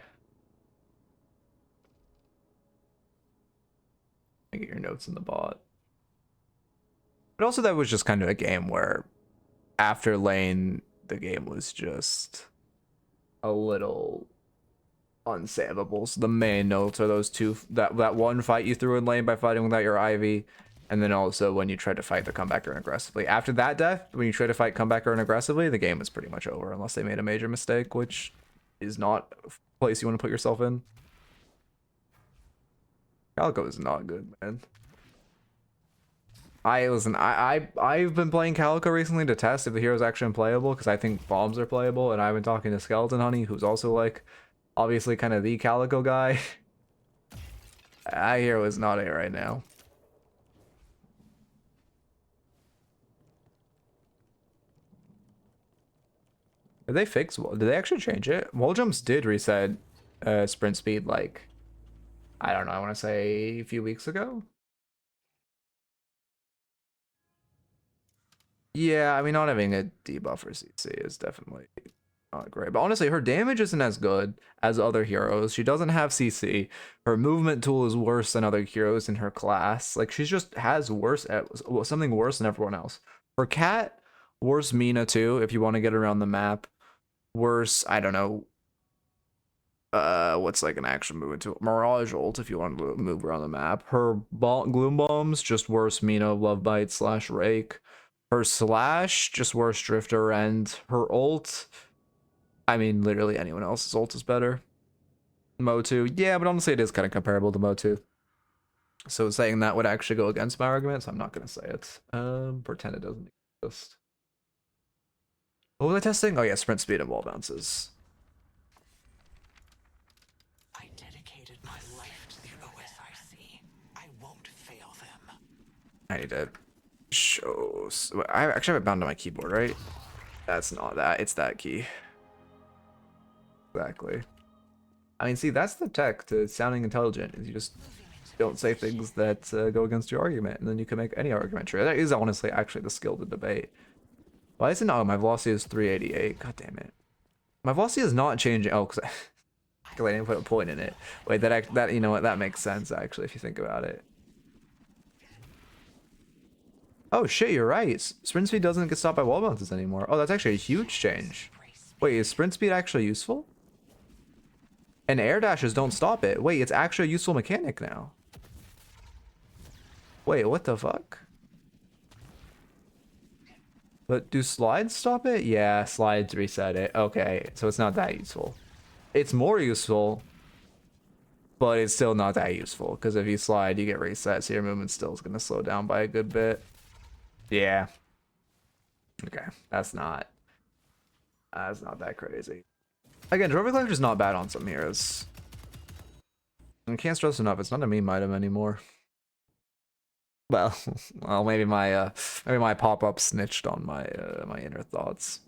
I get your notes in the bot. But also that was just kind of a game where after lane, the game was just a little unsavable. So the main notes are those two, that one fight you threw in lane by fighting without your Ivy, and then also when you tried to fight the comebacker aggressively. After that death, when you try to fight comebacker and aggressively, the game was pretty much over unless they made a major mistake, which is not a place you want to put yourself in. Calico is not good, man. I've been playing Calico recently to test if the hero's actually playable, because I think bombs are playable, and I've been talking to Skeleton Honey, who's also like obviously kind of the Calico guy. Hero is not it right now. Did they fix? Did they actually change it? Wall jumps did reset sprint speed, like, I don't know, I want to say a few weeks ago. Yeah, I mean, not having a debuff for CC is definitely not great. But honestly, her damage isn't as good as other heroes. She doesn't have CC. Her movement tool is worse than other heroes in her class. Like, she just has something worse than everyone else. Her cat, worse Mina too, if you want to get around the map. Worse, I don't know. What's like an action movement tool? Mirage ult if you want to move around the map. Her gloom bombs, just worse Mina, love bite / rake. Her slash, just worse drifter, and her ult, I mean, literally anyone else's ult is better. Motu, yeah, but honestly, it is kind of comparable to Motu. So saying that would actually go against my argument, so I'm not going to say it. Pretend it doesn't exist. What was I testing? Oh yeah, sprint speed and wall bounces. I dedicated my life to the OSIC. I won't fail them. I need to show. I actually have it bound to my keyboard, right? That's not that. It's that key. Exactly. I mean, see, that's the tech to sounding intelligent. Is you just don't say things that go against your argument, and then you can make any argument true. That is honestly actually the skill to debate. Why is it not? My velocity is 388. God damn it. My velocity is not changing. Oh, because I didn't put a point in it. Wait, that you know what? That makes sense actually if you think about it. Oh shit, you're right. Sprint speed doesn't get stopped by wall bounces anymore. Oh, that's actually a huge change. Wait, is sprint speed actually useful? And air dashes don't stop it. Wait, it's actually a useful mechanic now. Wait, what the fuck? But do slides stop it? Yeah, slides reset it. Okay, so it's not that useful. It's more useful, but it's still not that useful, because if you slide, you get reset, so your movement still is going to slow down by a good bit. Yeah. Okay, that's not that crazy. Again, trophy collector's not bad on some heroes. I can't stress enough, it's not a meme item anymore. Well, maybe my pop-up snitched on my my inner thoughts.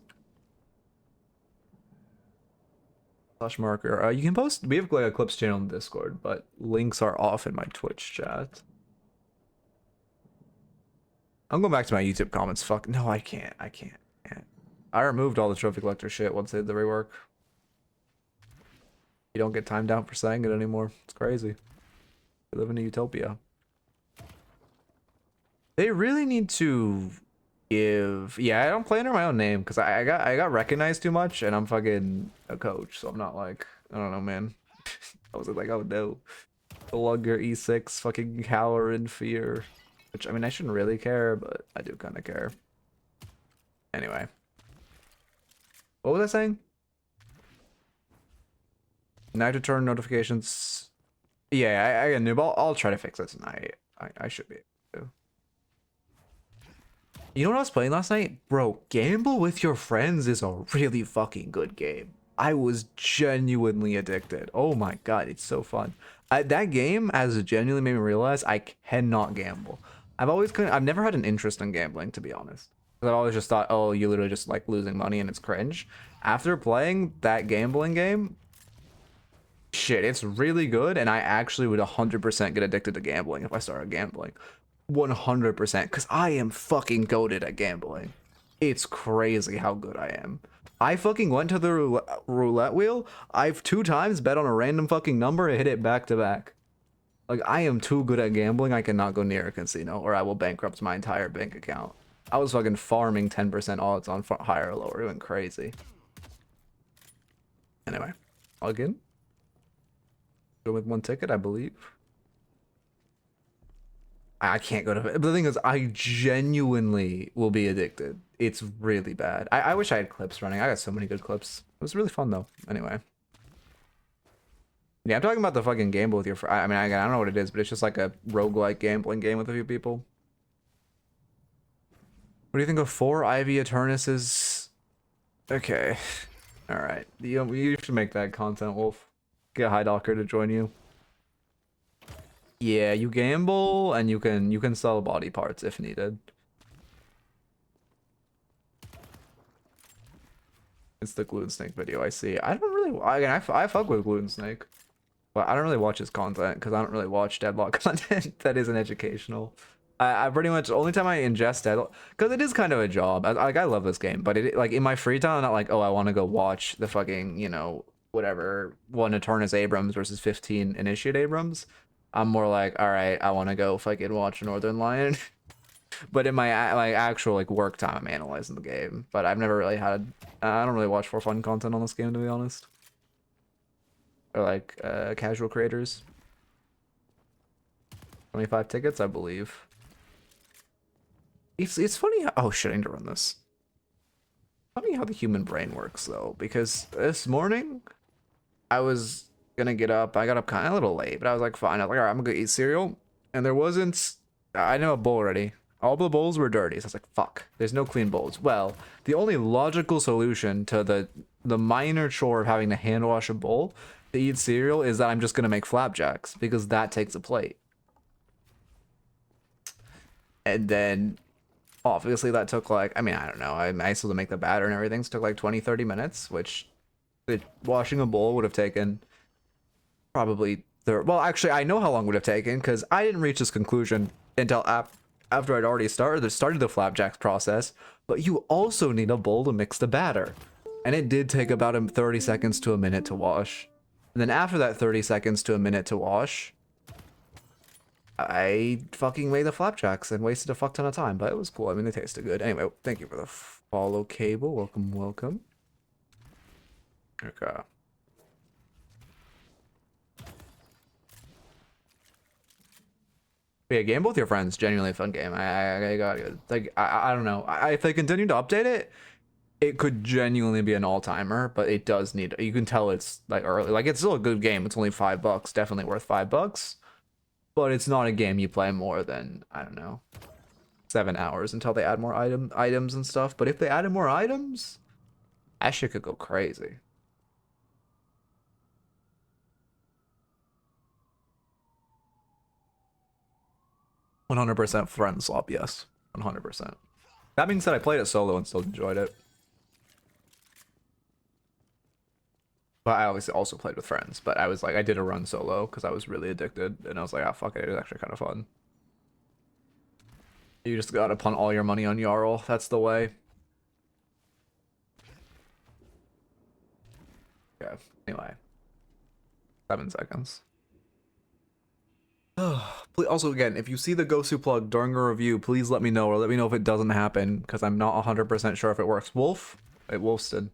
Slash marker. You can post. We have like a clips channel in Discord, but links are off in my Twitch chat. I'm going back to my YouTube comments. Fuck no, I can't. I removed all the trophy collector shit once they did the rework. You don't get timed out for saying it anymore. It's crazy. We live in a utopia. They really need to give. Yeah, I don't play under my own name because I got recognized too much, and I'm fucking a coach, so I'm not like, I don't know, man. I was like, oh no, Lugger E6 fucking cower in fear, which I mean I shouldn't really care, but I do kind of care. Anyway, what was I saying? Night to turn notifications. Yeah, I got noob. I'll try to fix this tonight. I should be able to. You know what I was playing last night? Bro, Gamble with Your Friends is a really fucking good game. I was genuinely addicted. Oh my god, it's so fun. That game has genuinely made me realize I cannot gamble. I've never had an interest in gambling, to be honest. I've always just thought, oh, you literally just like losing money and it's cringe. After playing that gambling game, shit, it's really good, and I actually would 100% get addicted to gambling if I started gambling. 100%, because I am fucking goated at gambling. It's crazy how good I am. I fucking went to the roulette wheel. I've 2 times bet on a random fucking number and hit it back to back. Like, I am too good at gambling, I cannot go near a casino, or I will bankrupt my entire bank account. I was fucking farming 10% odds on higher or lower. It went crazy. Anyway, log in. Go with 1 ticket, I believe. I can't go to bed. But the thing is, I genuinely will be addicted. It's really bad. I wish I had clips running. I got so many good clips. It was really fun, though. Anyway. Yeah, I'm talking about the fucking gamble with your friend. I mean, I don't know what it is, but it's just like a roguelike gambling game with a few people. What do you think of 4 Ivy Eternuses? Okay. Alright. You should make that content, Wolf. Get High Docker to join you. Yeah, you gamble and you can sell body parts if needed. It's the Gluten Snake video I see. I don't really I fuck with Gluten Snake. But I don't really watch his content because I don't really watch Deadlock content that isn't educational. I pretty much only time I ingest Deadlock because it is kind of a job. I love this game, but it like in my free time I'm not like, oh, I want to go watch the fucking, you know, whatever, one Eternus Abrams versus 15 Initiate Abrams. I'm more like, all right, I want to go fucking watch Northern Lion. But in my like actual like work time, I'm analyzing the game. But I've never really had. I don't really watch for fun content on this game, to be honest. Or like casual creators. 25 tickets, I believe. It's funny how, oh shit, I need to run this. Funny how the human brain works though, because this morning I was gonna get up. I got up kind of a little late, but I was like, fine. I was like, all right, I'm gonna eat cereal, and there wasn't. I know a bowl already. All the bowls were dirty, so I was like, fuck. There's no clean bowls. Well, the only logical solution to the minor chore of having to hand wash a bowl to eat cereal is that I'm just gonna make flapjacks because that takes a plate. And then obviously that took like, I mean, I don't know. I still to make the batter and everything. So it took like 20-30 minutes, which washing a bowl would have taken probably well, actually, I know how long it would have taken because I didn't reach this conclusion until after I'd already started the flapjacks process. But you also need a bowl to mix the batter. And it did take about 30 seconds to a minute to wash. And then after that 30 seconds to a minute to wash, I fucking made the flapjacks and wasted a fuck ton of time, but it was cool. I mean, they tasted good. Anyway, thank you for the follow, Cable. Welcome, welcome. Okay. Yeah, gamble with your friends. Genuinely a fun game. I got it. Like, I don't know. If they continue to update it, it could genuinely be an all-timer, but it does need. You can tell it's like early. Like, it's still a good game. It's only $5. Definitely worth $5. But it's not a game you play more than, I don't know, 7 hours until they add more items and stuff. But if they added more items, that shit could go crazy. %, friend swap, yes. 100%. That being said, I played it solo and still enjoyed it. But I obviously also played with friends. But I was like, I did a run solo because I was really addicted. And I was like, ah, fuck it. It was actually kind of fun. You just gotta punt all your money on Jarl. That's the way. Okay. Anyway. 7 seconds. Also, again, if you see the Gosu plug during a review, please let me know. Or let me know if it doesn't happen. Because I'm not 100% sure if it works. Wolf? Wait, Wolfston.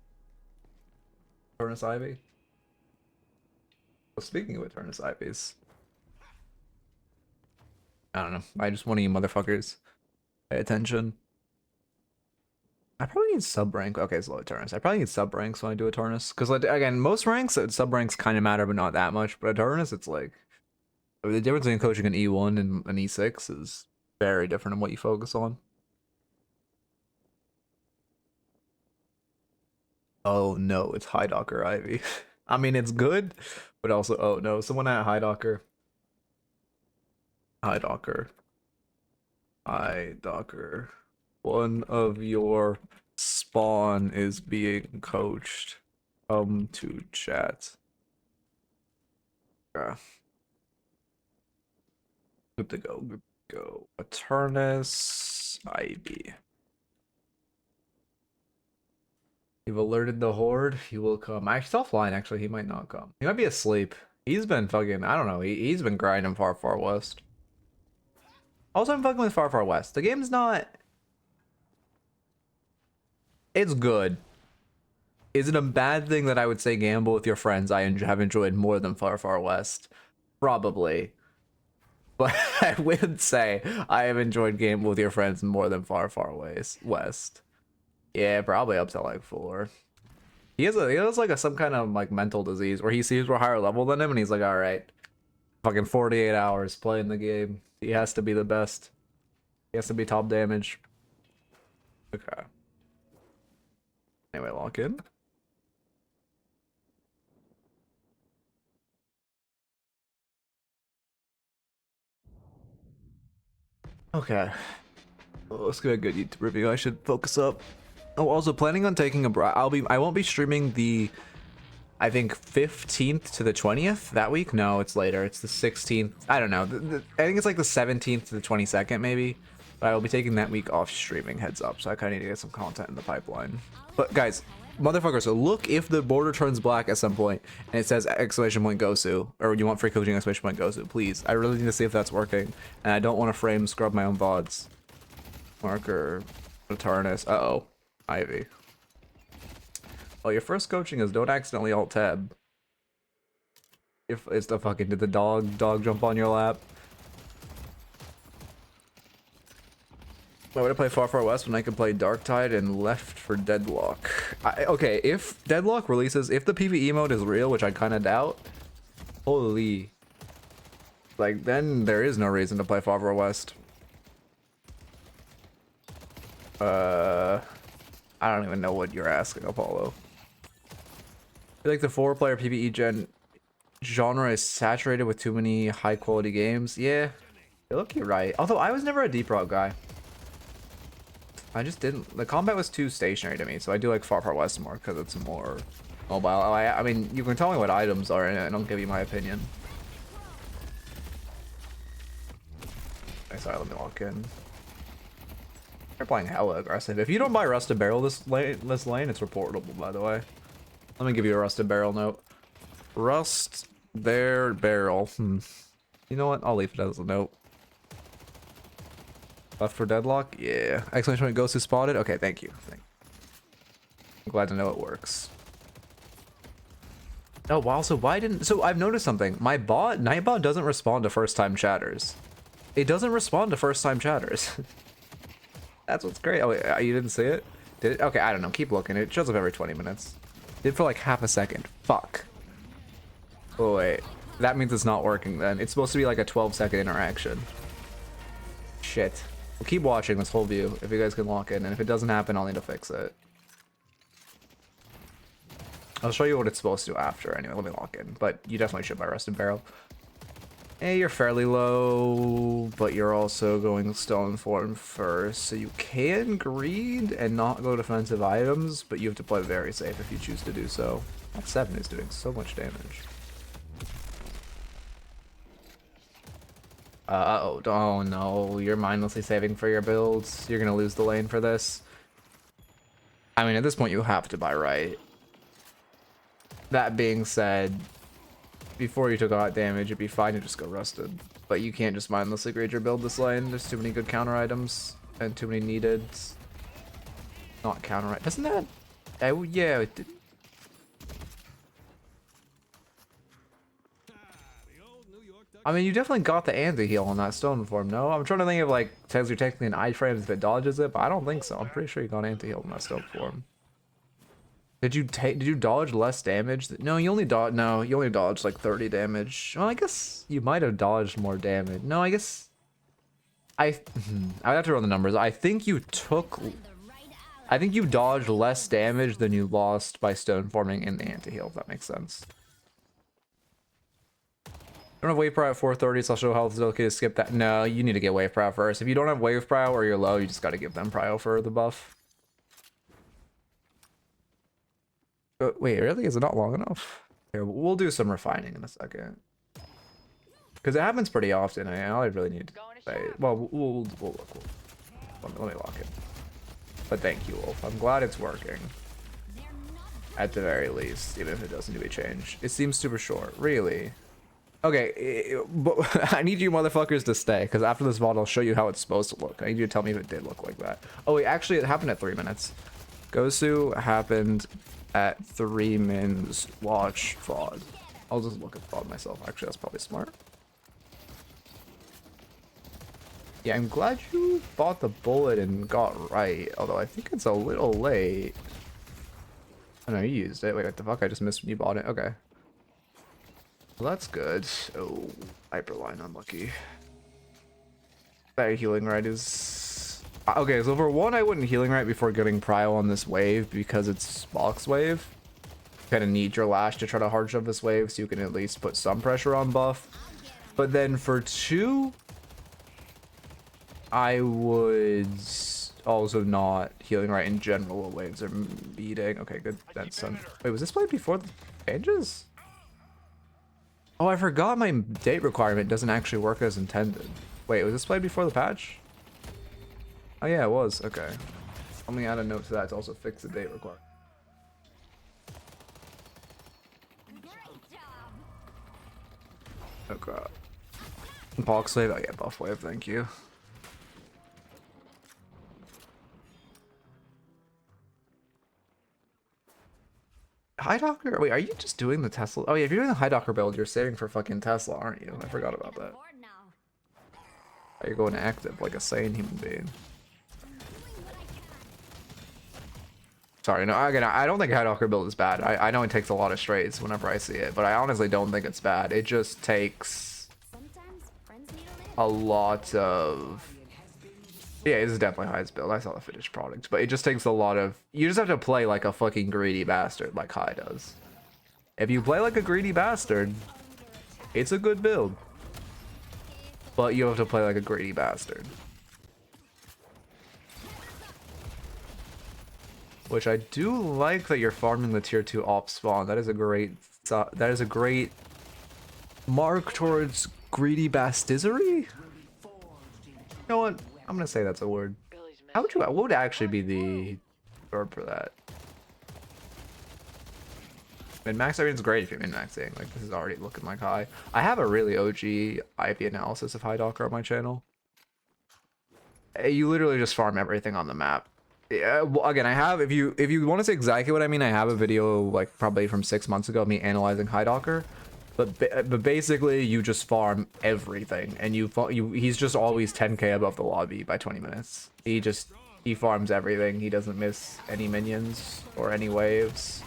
Eternus Ivy. Well, speaking of Eternus Ivies, I don't know. I just want you motherfuckers pay attention. I probably need sub rank. Okay, it's low Eternus. I probably need sub ranks when I do Eternus, because like again, most ranks sub ranks kind of matter, but not that much. But Eternus, it's like the difference between coaching an E1 and an E6 is very different in what you focus on. Oh no, it's High Docker Ivy. I mean, it's good, but also, oh no, someone at High Docker. High Docker. High Docker. One of your spawn is being coached. Come to chat. Yeah. Good to go, good to go. Eternus Ivy. You've alerted the horde. He will come. He's offline, actually. He might not come. He might be asleep. He's been fucking, I don't know. He's been grinding Far West. Also, I'm fucking with Far West. The game's not It's good. Is it a bad thing that I would say gamble with your friends I have enjoyed more than Far Far West? Probably. But I would say I have enjoyed gamble with your friends more than Far Far West. Yeah, probably up to like 4. He has like some kind of like mental disease where he sees we're higher level than him and he's like, all right, fucking 48 hours playing the game. He has to be the best. He has to be top damage. Okay. Anyway, lock in. Okay. Oh, let's get a good YouTube review. I should focus up. Oh, also planning on taking a break. I won't be streaming the, I think 15th to the 20th that week. No, it's later. It's the 16th. I don't know. I think it's like the 17th to the 22nd maybe. But I will be taking that week off streaming, heads up. So I kind of need to get some content in the pipeline. But guys, motherfuckers, so look if the border turns black at some point and it says exclamation point Gosu, or you want free coaching exclamation point Gosu, please. I really need to see if that's working. And I don't want to frame scrub my own VODs. Marker, Eternus. Uh-oh. Ivy. Oh, your first coaching is don't accidentally alt tab. If it's the fucking did the dog jump on your lap? Why would I play Far Far West when I could play Darktide and Left for Deadlock? Okay, if Deadlock releases, if the PvE mode is real, which I kind of doubt, holy, like then there is no reason to play Far Far West. I don't even know what you're asking, Apollo. I feel like the 4-player PvE genre is saturated with too many high-quality games. Yeah, you're right. Although I was never a deep route guy. I just didn't. The combat was too stationary to me, so I do like Far Far West more because it's more mobile. I mean, you can tell me what items are in it, and I'll give you my opinion. Okay, sorry, let me lock in. They're playing hella aggressive. If you don't buy Rusted Barrel this lane, it's reportable, by the way. Let me give you a Rusted Barrel note. Rust their barrel. You know what? I'll leave it as a note. Left for Deadlock? Yeah. Exclamation point Ghost is spotted? Okay, thank you. I'm glad to know it works. Oh, wow. So why didn't... So I've noticed something. My bot, Nightbot, doesn't respond to first-time chatters. It doesn't respond to first-time chatters. That's what's great. Oh, wait, you didn't see it? Did it? Okay, I don't know. Keep looking. It shows up every 20 minutes. Did for like half a second. Fuck. Oh, wait. That means it's not working then. It's supposed to be like a 12-second interaction. Shit. We'll keep watching this whole view if you guys can lock in. And if it doesn't happen, I'll need to fix it. I'll show you what it's supposed to do after. Anyway, let me lock in. But you definitely should buy Rusted Barrel. Hey, you're fairly low, but you're also going Stone Form first, so you can greed and not go defensive items, but you have to play very safe if you choose to do so. That 7 is doing so much damage. Uh-oh, oh no, you're mindlessly saving for your builds. You're gonna lose the lane for this. I mean, at this point, you have to buy right. That being said, before you took a lot damage, it'd be fine to just go Rusted. But you can't just mindlessly grade your build this lane. There's too many good counter items and too many needed. Not counter. Doesn't that? Oh yeah. It did. I mean, you definitely got the anti-heal on that stone form, no? I'm trying to think of like, tells you technically an iframes if it dodges it, but I don't think so. I'm pretty sure you got anti-heal on that stone form. Did you dodge less damage? No, you only dodged like 30 damage. Well, I guess you might have dodged more damage. No, I guess I would have to run the numbers. I think you dodged less damage than you lost by stone forming in the anti-heal, if that makes sense. I don't have wave prow at 430, so I'll show how it's okay to skip that. No, you need to get wave prow first. If you don't have wave prow or you're low, you just got to give them prio for the buff. Wait, really? Is it not long enough? Here, we'll do some refining in a second. Because it happens pretty often. All I really need to say... Well, we'll look. Let me lock it. But thank you, Wolf. I'm glad it's working. At the very least, even if it doesn't need to be changed. It seems super short. Really? Okay, but I need you motherfuckers to stay. Because after this VOD, I'll show you how it's supposed to look. I need you to tell me if it did look like that. Oh, wait, actually, it happened at 3 minutes. Gosu happened at 3 mins. Watch VOD. I'll just look at VOD myself. Actually, that's probably smart. Yeah, I'm glad you bought the bullet and got right. Although I think it's a little late. Oh no, you used it. Wait, what the fuck? I just missed when you bought it. Okay. Well, that's good. Oh, Hyperline, unlucky. That healing right is... Okay, so for one, I wouldn't healing right before getting prio on this wave because it's box wave. You kind of need your lash to try to hard shove this wave so you can at least put some pressure on buff. But then for 2, I would also not healing right in general while waves are beating. Okay, good. That's wait, was this played before the changes? Oh, I forgot my date requirement doesn't actually work as intended. Wait, was this played before the patch? Oh yeah, it was. Okay. Let me add a note to that to also fix the date requirement. Oh god. Box wave? Oh yeah, buff wave, thank you. High Docker? Wait, are you just doing the Tesla? Oh yeah, if you're doing the High Docker build, you're saving for fucking Tesla, aren't you? I forgot about that. You're going active like a sane human being. Sorry, no, again, I don't think High Docker build is bad. I know it takes a lot of straights whenever I see it, but I honestly don't think it's bad. It just takes a lot of... Yeah, this is definitely highest build. I saw the finished product, but it just takes a lot of... You just have to play like a fucking greedy bastard, like High does. If you play like a greedy bastard, it's a good build. But you have to play like a greedy bastard. Which I do like that you're farming the tier 2 op spawn. That is a great mark towards greedy bastizery. You know what? I'm gonna say that's a word. How would you? What would actually be the verb for that? Min-max everything's great if you're min-maxing. Like, this is already looking like high. I have a really OG IP analysis of High Docker on my channel. You literally just farm everything on the map. Yeah, well, again, I have, if you want to say exactly what I mean, I have a video like probably from 6 months ago of me analyzing High Docker. But basically, you just farm everything, and he's just always 10k above the lobby by 20 minutes. He farms everything. He doesn't miss any minions or any waves.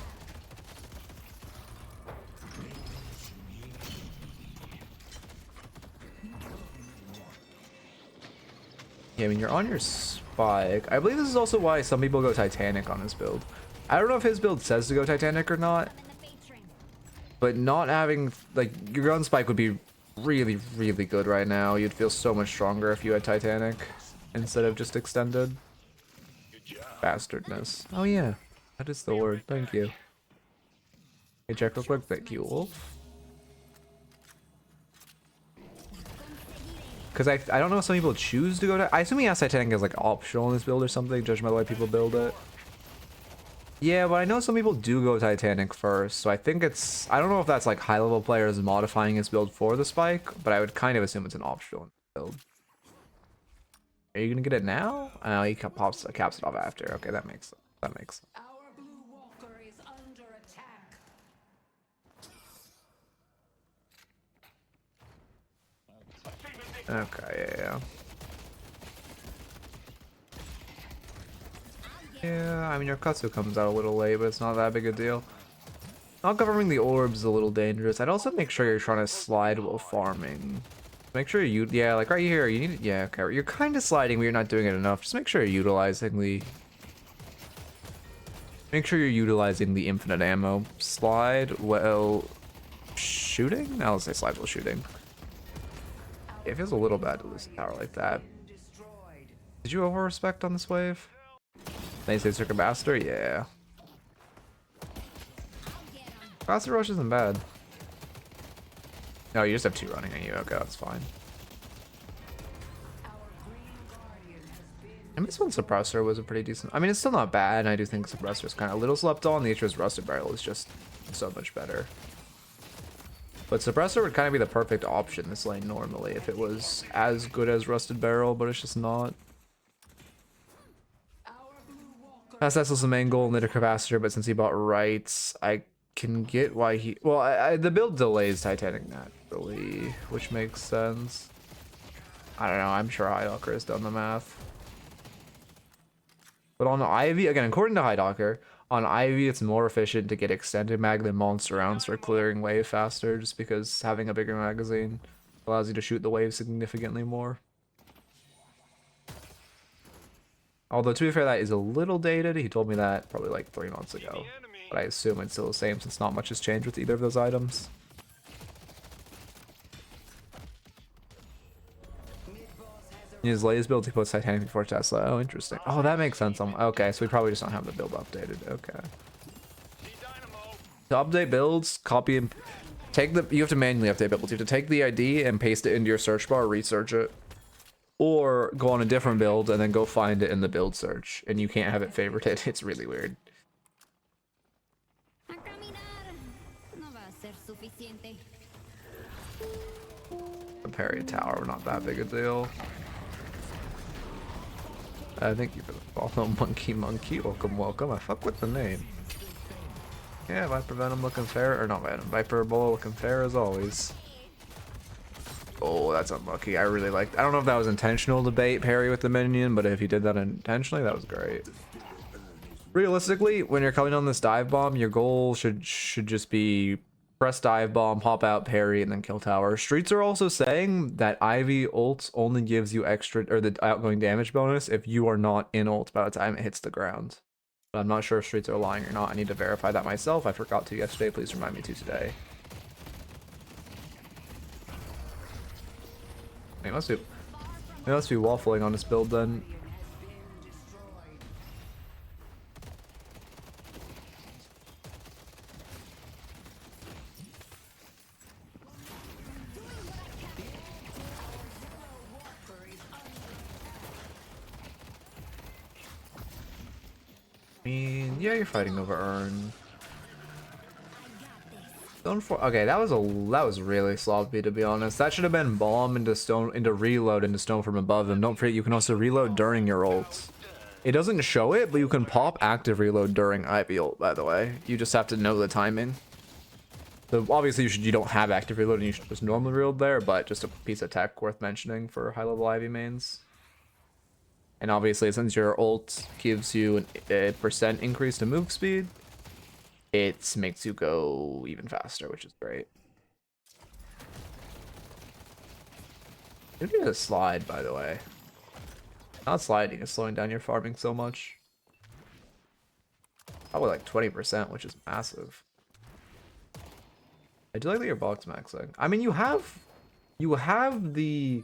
Yeah, I mean, you're on your spike. I believe this is also why some people go Titanic on his build. I don't know if his build says to go Titanic or not. But not having, like, your gun spike would be really, really good right now. You'd feel so much stronger if you had Titanic instead of just extended. Bastardness. Oh yeah, that is the word. Thank you. Hey, check real quick. Thank you, Wolf. Because I don't know if some people choose to go to... I assume he has Titanic as, like, optional in this build or something, judging by the way people build it. Yeah, but I know some people do go Titanic first, so I think it's... I don't know if that's like high-level players modifying his build for the spike, but I would kind of assume it's an optional build. Are you gonna get it now? Oh, he caps it off after. Okay, that makes sense. Our blue walker is under attack. Okay, yeah. Yeah, I mean, your Katsu comes out a little late, but it's not that big a deal. Not covering the orbs is a little dangerous. I'd also make sure you're trying to slide while farming. Make sure you, yeah, like right here, you need, yeah, okay, you're kind of sliding, but you're not doing it enough. Just make sure you're utilizing the, infinite ammo slide while shooting? No, let's say slide while shooting. Yeah, it feels a little bad to lose the tower like that. Did you over-respect on this wave? They say Circuit Master? Yeah. Master Rush isn't bad. No, you just have 2 running at you. Okay, that's fine. And this one Suppressor was a pretty decent... I mean, it's still not bad, and I do think Suppressor is kind of a little slept on. The Eternus Rusted Barrel is just so much better. But Suppressor would kind of be the perfect option this lane normally if it was as good as Rusted Barrel, but it's just not. That's also the main goal, knitter capacitor, but since he bought rights, I can get why he... Well, the build delays Titanic naturally, which makes sense. I don't know, I'm sure Highdocker has done the math. But on Ivy, again, according to Highdocker, on Ivy it's more efficient to get extended mag than monster rounds for clearing wave faster, just because having a bigger magazine allows you to shoot the wave significantly more. Although, to be fair, that is a little dated. He told me that probably like 3 months ago. But I assume it's still the same since not much has changed with either of those items. His latest build, he puts Titanic before Tesla. Oh, interesting. Oh, that makes sense. Okay, so we probably just don't have the build updated. Okay. To update builds, copy and take the... You have to manually update builds. You have to take the ID and paste it into your search bar, research it. Or go on a different build and then go find it in the build search. And you can't have it favorited. It's really weird. Parry a tower, not that big a deal. Thank you for the follow, Monkey. Welcome, welcome. I fuck with the name. Yeah, Viper Venom looking fair. Or not Venom. Viper Bull looking fair as always. Oh, that's unlucky. I really liked... I don't know if that was intentional to bait parry with the minion, but if he did that intentionally, that was great. Realistically, when you're coming on this dive bomb, your goal should just be press dive bomb, pop out, parry, and then kill tower. Streets are also saying that Ivy ult only gives you extra, or the outgoing damage bonus if you are not in ult by the time it hits the ground. But I'm not sure if Streets are lying or not. I need to verify that myself. I forgot to yesterday. Please remind me to today. He must be waffling on this build then. I mean, yeah, you're fighting over Urn. Stone for okay, that was really sloppy, to be honest. That should have been bomb into reload into stone from above. And don't forget, you can also reload during your ult. It doesn't show it, but you can pop active reload during Ivy ult, by the way. You just have to know the timing. So obviously you don't have active reload and you should just normally reload there, but just a piece of tech worth mentioning for high level Ivy mains. And obviously, since your ult gives you a % increase to move speed, it makes you go even faster, which is great. You need to slide, by the way. Not sliding is slowing down your farming so much. Probably like 20%, which is massive. I do like that you're box maxing. I mean, you have the...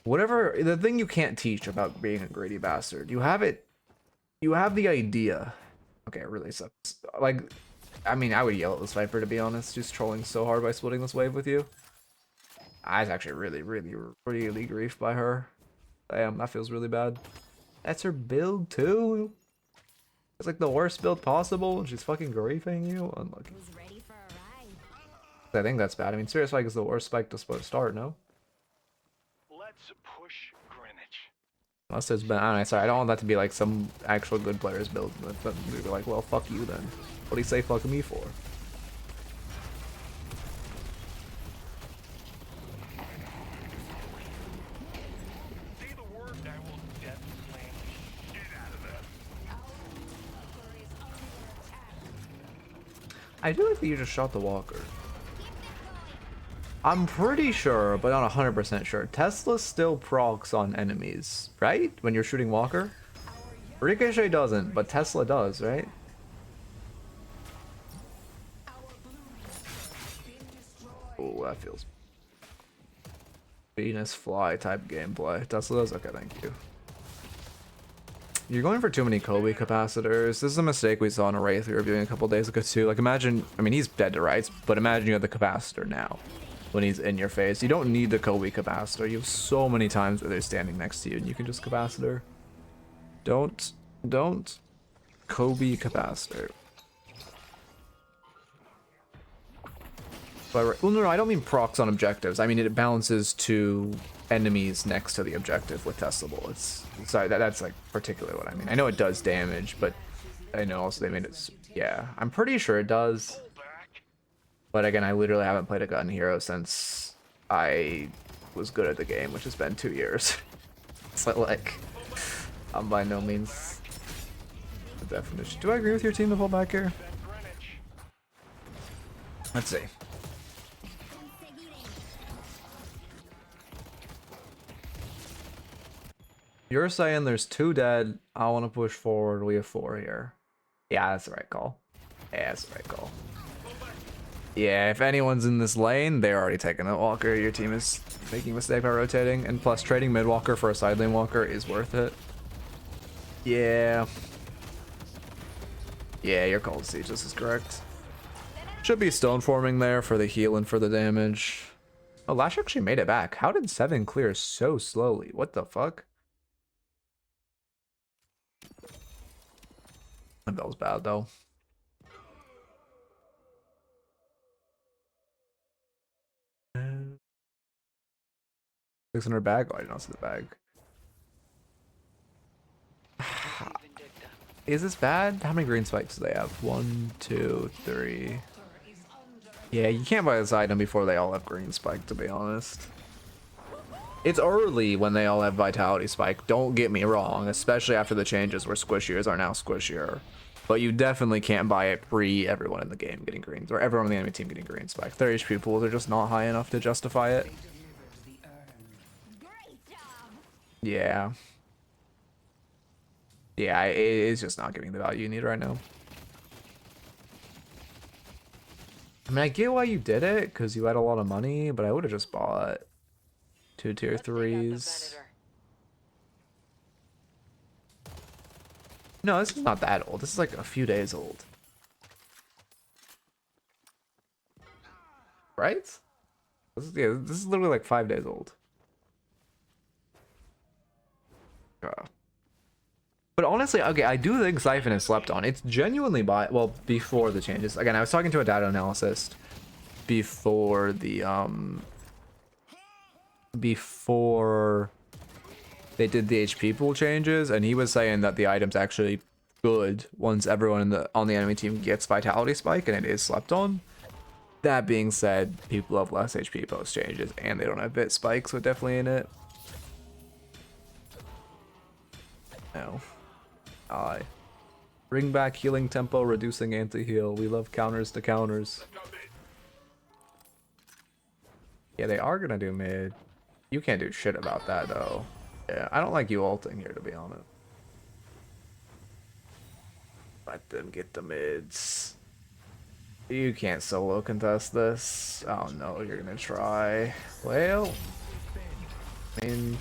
Whatever, the thing you can't teach about being a greedy bastard. You have it. You have the idea. Okay, it really sucks. Like, I mean, I would yell at this Viper, to be honest. Just trolling so hard by splitting this wave with you. I was actually really griefed by her. Damn, that feels really bad. That's her build, too? It's like the worst build possible, and she's fucking griefing you? Unlucky. I think that's bad. I mean, Serious Spike is the worst spike to start, no? Unless there's been, I don't know, sorry, I don't want that to be like some actual good player's build, but we'd be like, well, fuck you then. What do you say fuck me for? I do like that you just shot the walker. I'm pretty sure, but not 100% sure. Tesla still procs on enemies, right? When you're shooting Walker? Ricochet doesn't, but Tesla does, right? Oh, that feels... Venus Fly type gameplay. Tesla does? Okay, thank you. You're going for too many Kobe capacitors. This is a mistake we saw in a Wraith we were reviewing a couple days ago too. Like imagine, I mean he's dead to rights, but imagine you have the capacitor now. When he's in your face. You don't need the Kobe capacitor. You have so many times where they're standing next to you and you can just capacitor. Don't Kobe capacitor. But well, no, I don't mean procs on objectives. I mean it balances to enemies next to the objective with testable. It's sorry, that's like particularly what I mean. I know it does damage, but I know also they made it. Yeah, I'm pretty sure it does. But again, I literally haven't played a gun hero since I was good at the game, which has been 2 years. So like, I'm by no means the definition. Do I agree with your team to pull back here? Let's see. You're saying there's 2 dead. I want to push forward. We have 4 here. Yeah, that's the right call. Yeah, that's the right call. Yeah, if anyone's in this lane, they're already taking a walker. Your team is making a mistake by rotating. And plus, trading mid walker for a side lane walker is worth it. Yeah. Yeah, your call to siege. This is correct. Should be stone forming there for the heal and for the damage. Oh, Lash actually made it back. How did 7 clear so slowly? What the fuck? That was bad though. 600 bag? Oh, I did not see the bag. Is this bad? How many green spikes do they have? 1, 2, 3. Yeah, you can't buy this item before they all have green spike, to be honest. It's early when they all have vitality spike, don't get me wrong, especially after the changes where squishiers are now squishier. But you definitely can't buy it pre everyone in the game getting greens, or everyone on the enemy team getting green spike. Their HP pools are just not high enough to justify it. Yeah. Yeah, it's just not giving the value you need right now. I mean, I get why you did it, because you had a lot of money, but I would have just bought 2 tier 3s. No, this is not that old. This is like a few days old. Right? Yeah, this is literally like 5 days old. But honestly, okay, I do think Siphon is slept on. It's genuinely well, before the changes. Again, I was talking to a data analyst before the before they did the HP pool changes, and he was saying that the item's actually good once everyone on the enemy team gets vitality spike, and it is slept on. That being said, people have less HP post changes, and they don't have bit spikes, so definitely in it. No. Aye. Bring back healing tempo, reducing anti-heal. We love counters to counters. Yeah, they are gonna do mid. You can't do shit about that though. Yeah, I don't like you ulting here, to be honest. Let them get the mids. You can't solo contest this. Oh no, you're gonna try. Well, I mean,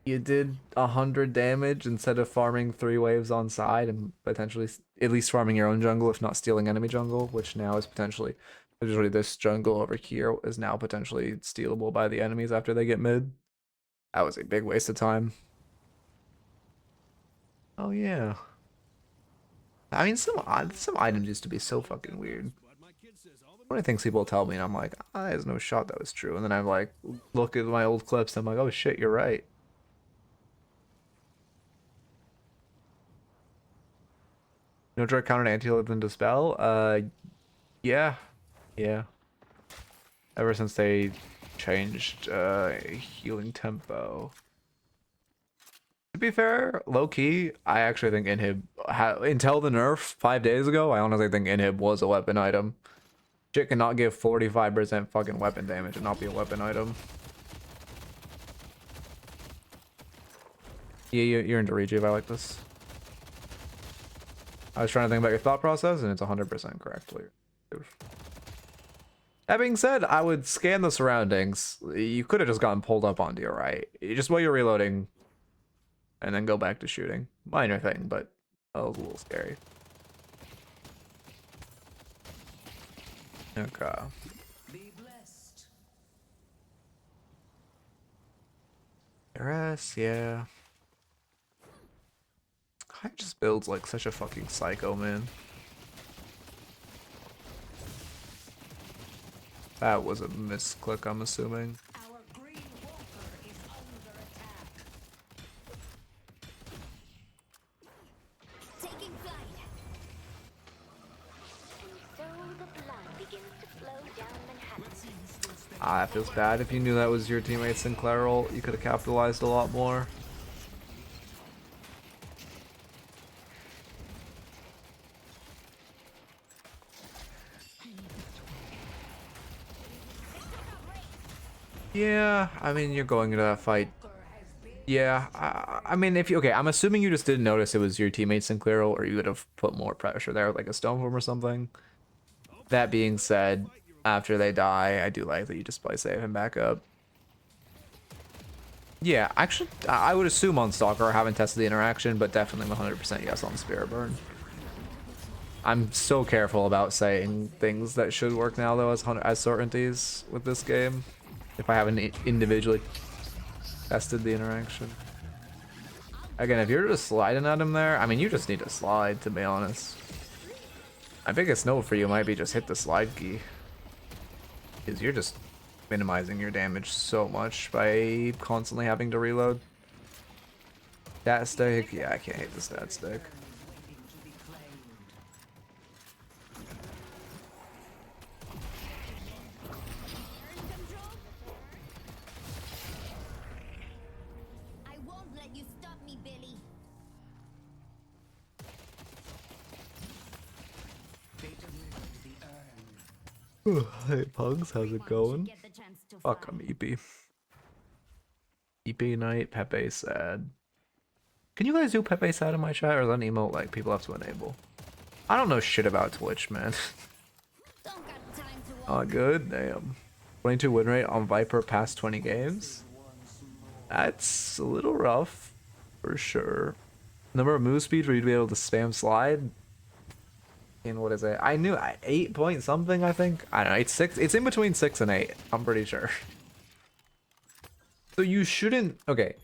you did 100 damage instead of farming 3 waves on side and potentially at least farming your own jungle, if not stealing enemy jungle, which now is potentially this jungle over here is now potentially stealable by the enemies after they get mid. That was a big waste of time. Oh yeah. I mean, some items used to be so fucking weird. One of the things people tell me, and I'm like, there's no shot that was true. And then I'm like, look at my old clips, and I'm like, oh shit, you're right. No direct counter to anti-heal than Dispel? Yeah. Yeah. Ever since they changed healing tempo. To be fair, low-key, I actually think Inhib, until the nerf 5 days ago, I honestly think Inhib was a weapon item. Shit cannot give 45% fucking weapon damage and not be a weapon item. Yeah, you're into Rage, I like this. I was trying to think about your thought process, and it's 100% correct. That being said, I would scan the surroundings. You could have just gotten pulled up onto your right. Just while you're reloading, and then go back to shooting. Minor thing, but that was a little scary. Okay. Be blessed. RS, yeah. Kai just builds like such a fucking psycho, man. That was a misclick, I'm assuming. Our green walker is under attack. Taking flight. And so the blood begins to flow down Manhattan. Ah, it feels bad. If you knew that was your teammate Sinclair ult, you could have capitalized a lot more. Yeah, I mean, you're going into that fight. Yeah, I mean, if you, okay, I'm assuming you just didn't notice it was your teammate Sinclair ult, or you would have put more pressure there, like a Stoneform or something. That being said, after they die, I do like that you just play save him back up. Yeah, actually, I would assume on Stalker. I haven't tested the interaction, but definitely 100% yes on Spirit Burn. I'm so careful about saying things that should work now, though, as certainties with this game. If I haven't individually tested the interaction. Again, if you're just sliding at him there, I mean, you just need to slide, to be honest. My biggest note for you might be just hit the slide key. Because you're just minimizing your damage so much by constantly having to reload. Stat stick? Yeah, I can't hate the stat stick. I won't let you stop me, Billy. Hey Pugs, how's it going? Get the chance to Fuck, fly. I'm EP. EP Knight, Pepe sad. Can you guys do Pepe sad in my chat, or is that an emote like people have to enable? I don't know shit about Twitch, man. Don't got time to Oh, good, damn. 22 win rate on Viper past 20 games. That's a little rough, for sure. Number of move speed for you to be able to spam slide. And what is it? I knew 8 point something, I think. I don't know, it's 6. It's in between 6 and 8. I'm pretty sure. So you shouldn't. Okay,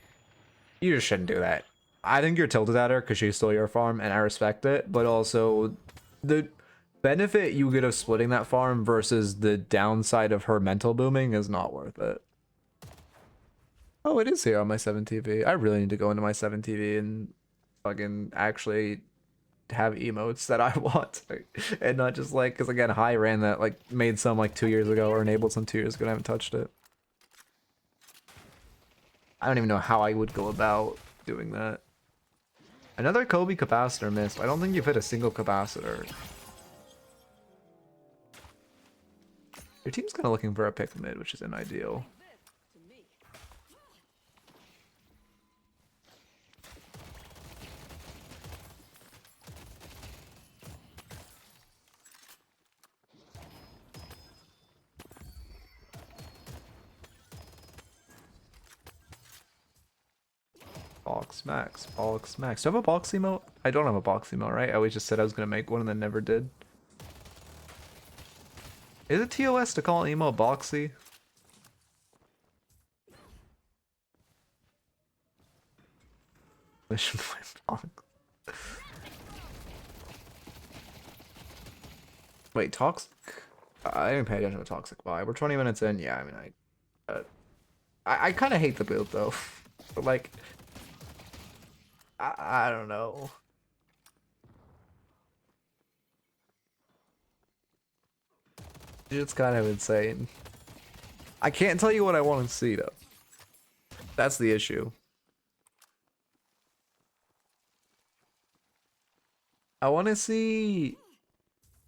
you just shouldn't do that. I think you're tilted at her because she stole your farm, and I respect it. But also, the benefit you get of splitting that farm versus the downside of her mental booming is not worth it. Oh, it is here on my 7TV. I really need to go into my 7TV and fucking actually have emotes that I want, and not just like, because again, High ran that, like made some like 2 years ago, or enabled some 2 years ago, and I haven't touched it. I don't even know how I would go about doing that. Another Kobe capacitor missed. I don't think you've hit a single capacitor. Your team's kind of looking for a pick mid, which isn't ideal. Box max, box max. Do I have a box emote? I don't have a box emote, right? I always just said I was gonna make one and then never did. Is it TOS to call emo boxy? Mission point box. Wait, toxic? I didn't pay attention to toxic buy. We're 20 minutes in. Yeah, I mean, I kind of hate the build though. But like, I don't know. It's kind of insane. I can't tell you what I want to see though. That's the issue. I want to see.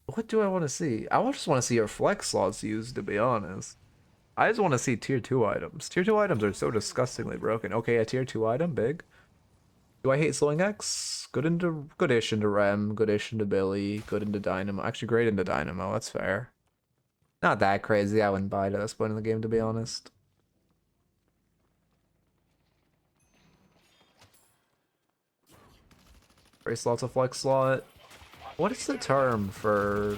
What do I want to see? I just want to see your flex slots used, to be honest. I just want to see tier 2 items. Tier 2 items are so disgustingly broken. Okay, a tier 2 item, big. Do I hate slowing X? Goodish into Rem, goodish into Billy, good into Dynamo. Actually, great into Dynamo, that's fair. Not that crazy, I wouldn't buy it at this point in the game, to be honest. Three slots of flex slot. What is the term for...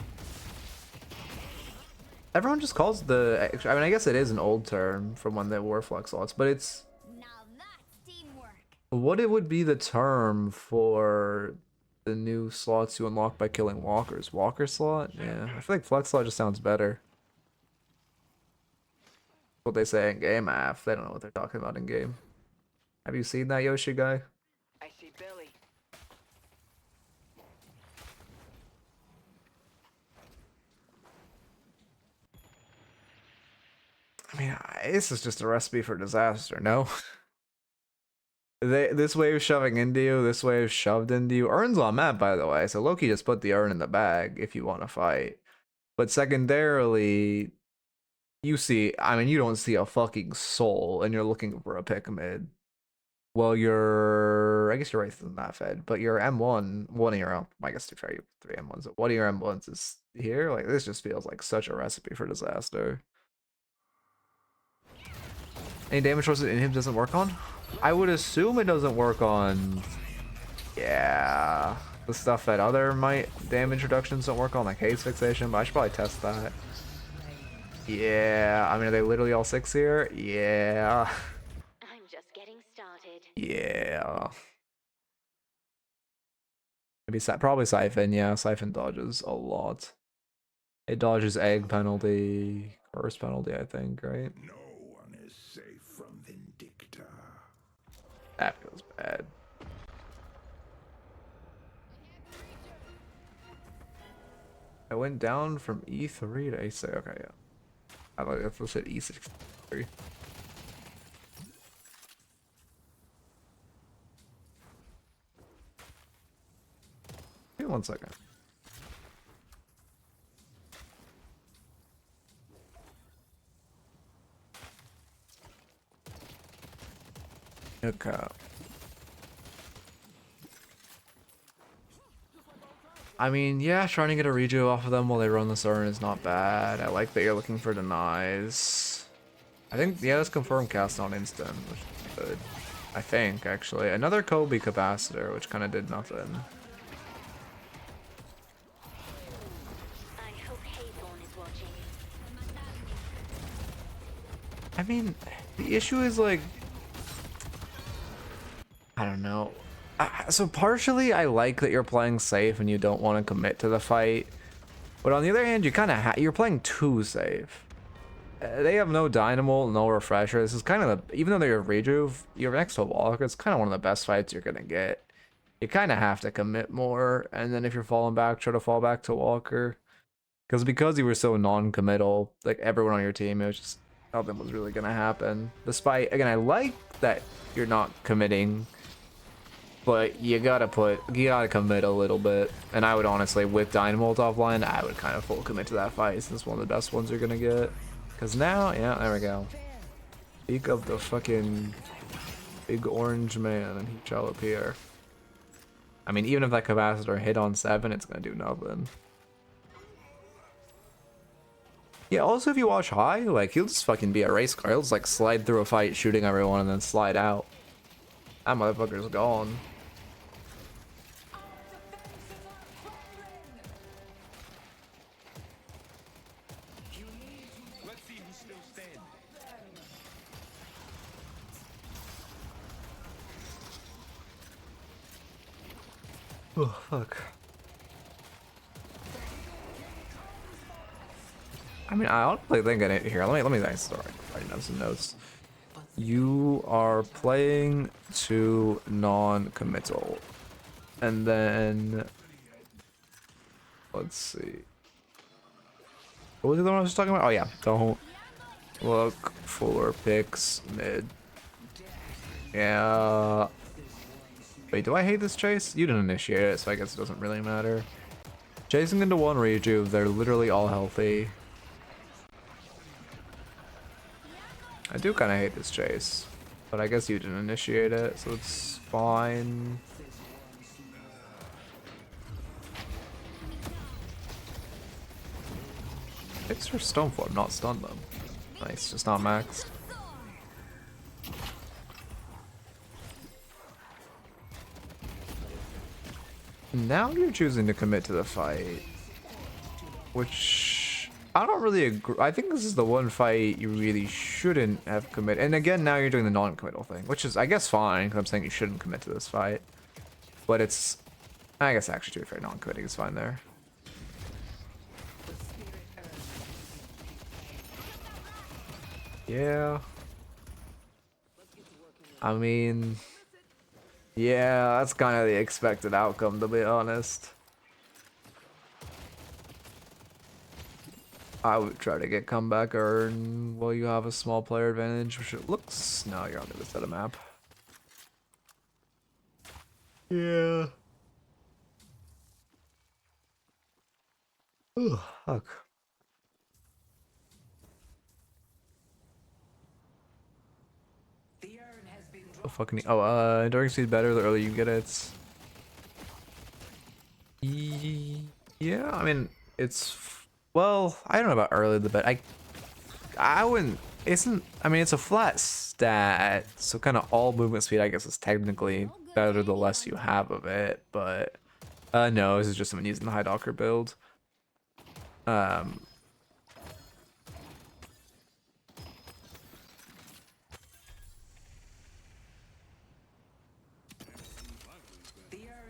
Everyone just calls the... I mean, I guess it is an old term from when there were flex slots, but it's... Now that's teamwork. What it would be the term for the new slots you unlock by killing walkers? Walker slot? Yeah, I feel like flex slot just sounds better. what they say in game. They don't know what they're talking about in game. Have you seen that Yoshi guy? I see Billy. I mean, this is just a recipe for disaster, no? This wave shoving into you, this wave shoved into you. Urn's on map, by the way, so Loki just put the urn in the bag if you want to fight. But secondarily, you see, I mean, you don't see a fucking soul, and you're looking for a pick mid. Well, I guess you're right, isn't that fed, but your M1, one of your, I guess to be fair, you have 3 M1s, but one of your M1s is here. Like, this just feels like such a recipe for disaster. Any damage sources in him doesn't work on? I would assume it doesn't work on, yeah, the stuff that other damage reductions don't work on, like haze fixation, but I should probably test that. Yeah, I mean, are they literally all 6 here? Yeah. I'm just getting started. Yeah. Maybe probably Siphon, yeah, Siphon dodges a lot. It dodges egg penalty, curse penalty, I think, right? No one is safe from Vindicta. That feels bad. I went down from E3 to A6. Okay, yeah. I thought I said E63. Give me 1 second. Okay. I mean, yeah, trying to get a redo off of them while they run the Urn is not bad. I like that you're looking for denies. I think, yeah, let's confirm cast on instant, which is good. I think, actually. Another Kobe capacitor, which kind of did nothing. I hope Haythorn is watching. I mean, the issue is like, I don't know. So partially, I like that you're playing safe and you don't want to commit to the fight, but on the other hand, you kind of you're playing too safe. They have no Dynamo, no Refresher. This is kind of even though they're Rejuve, you're next to a Walker. It's kind of one of the best fights you're gonna get. You kind of have to commit more, and then if you're falling back, try to fall back to Walker, because you were so non-committal, like everyone on your team, it was just nothing was really gonna happen. Despite, again, I like that you're not committing. But you gotta commit a little bit, and I would honestly, with Dynamo offline, I would kind of full commit to that fight since it's one of the best ones you're gonna get. Cause now, yeah, there we go. Speak of the fucking big orange man, and he shall appear. I mean, even if that capacitor hit on 7, it's gonna do nothing. Yeah, also if you watch high, like he'll just fucking be a race car. He'll just like slide through a fight, shooting everyone, and then slide out. That motherfucker's gone. Oh, fuck. I mean, I honestly think I need here. Let me start writing down some notes. You are playing too non-committal. And then let's see. What was the one I was talking about? Oh yeah, don't look for picks mid. Yeah. Wait, do I hate this chase? You didn't initiate it, so I guess it doesn't really matter. Chasing into 1 Rejuve, they're literally all healthy. I do kind of hate this chase, but I guess you didn't initiate it, so it's fine. Fix her stone form, not stun them. Nice, just not maxed. Now you're choosing to commit to the fight, which I don't really agree. I think this is the one fight you really shouldn't have committed. And again, now you're doing the non-committal thing, which is, I guess, fine, because I'm saying you shouldn't commit to this fight. But it's, I guess, actually, to be fair, non-committing is fine there. Yeah. I mean, yeah, that's kind of the expected outcome, to be honest. I would try to get comeback earn while you have a small player advantage, which it looks... No, you're on the other side of the map. Yeah. Ugh, fuck. The urn has been Oh, dropped. fucking... Oh, Dark Seed better the earlier you get it. Yeah, I mean, it's... Well, I don't know about early the bet. I wouldn't... Isn't... I mean, it's a flat stat, so kind of all movement speed, I guess, is technically better the less you have of it, but... no, this is just someone using the High Docker build. The urn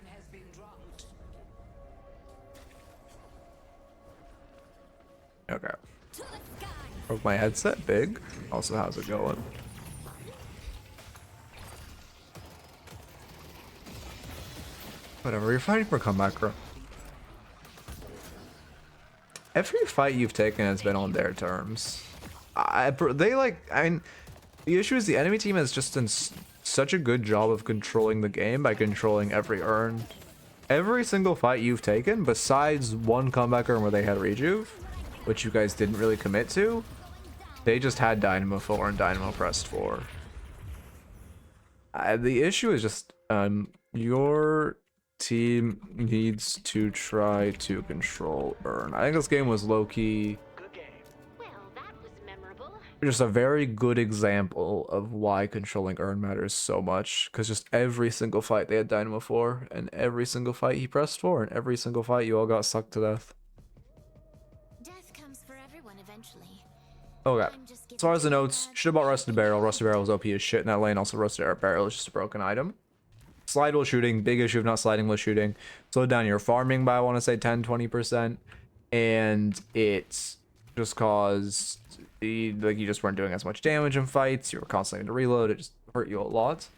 has been dropped. Okay. To the sky. Broke my headset big. Also, how's it going? Whatever, you're fighting for comeback, bro. Every fight you've taken has been on their terms. I mean, the issue is the enemy team has just done such a good job of controlling the game by controlling every urn. Every single fight you've taken, besides one comeback urn where they had rejuve, which you guys didn't really commit to, they just had Dynamo 4 and Dynamo Pressed 4. The issue is just, your team needs to try to control urn. I think this game was low-key Good game. Well, that was memorable. just a very good example of why controlling urn matters so much, because just every single fight they had Dynamo 4, and every single fight he pressed 4, and every single fight you all got sucked to death. Death comes for everyone eventually. Okay. I'm just As far as the getting notes, bad. should have bought Rusted Barrel. Rusted Barrel is OP as shit in that lane. Also, Rusted Barrel is just a broken item. Slide while shooting, big issue of not sliding while shooting. Slow down your farming by, I want to say, 10-20%. And it's just caused, like, you just weren't doing as much damage in fights. You were constantly having to reload. It just hurt you a lot.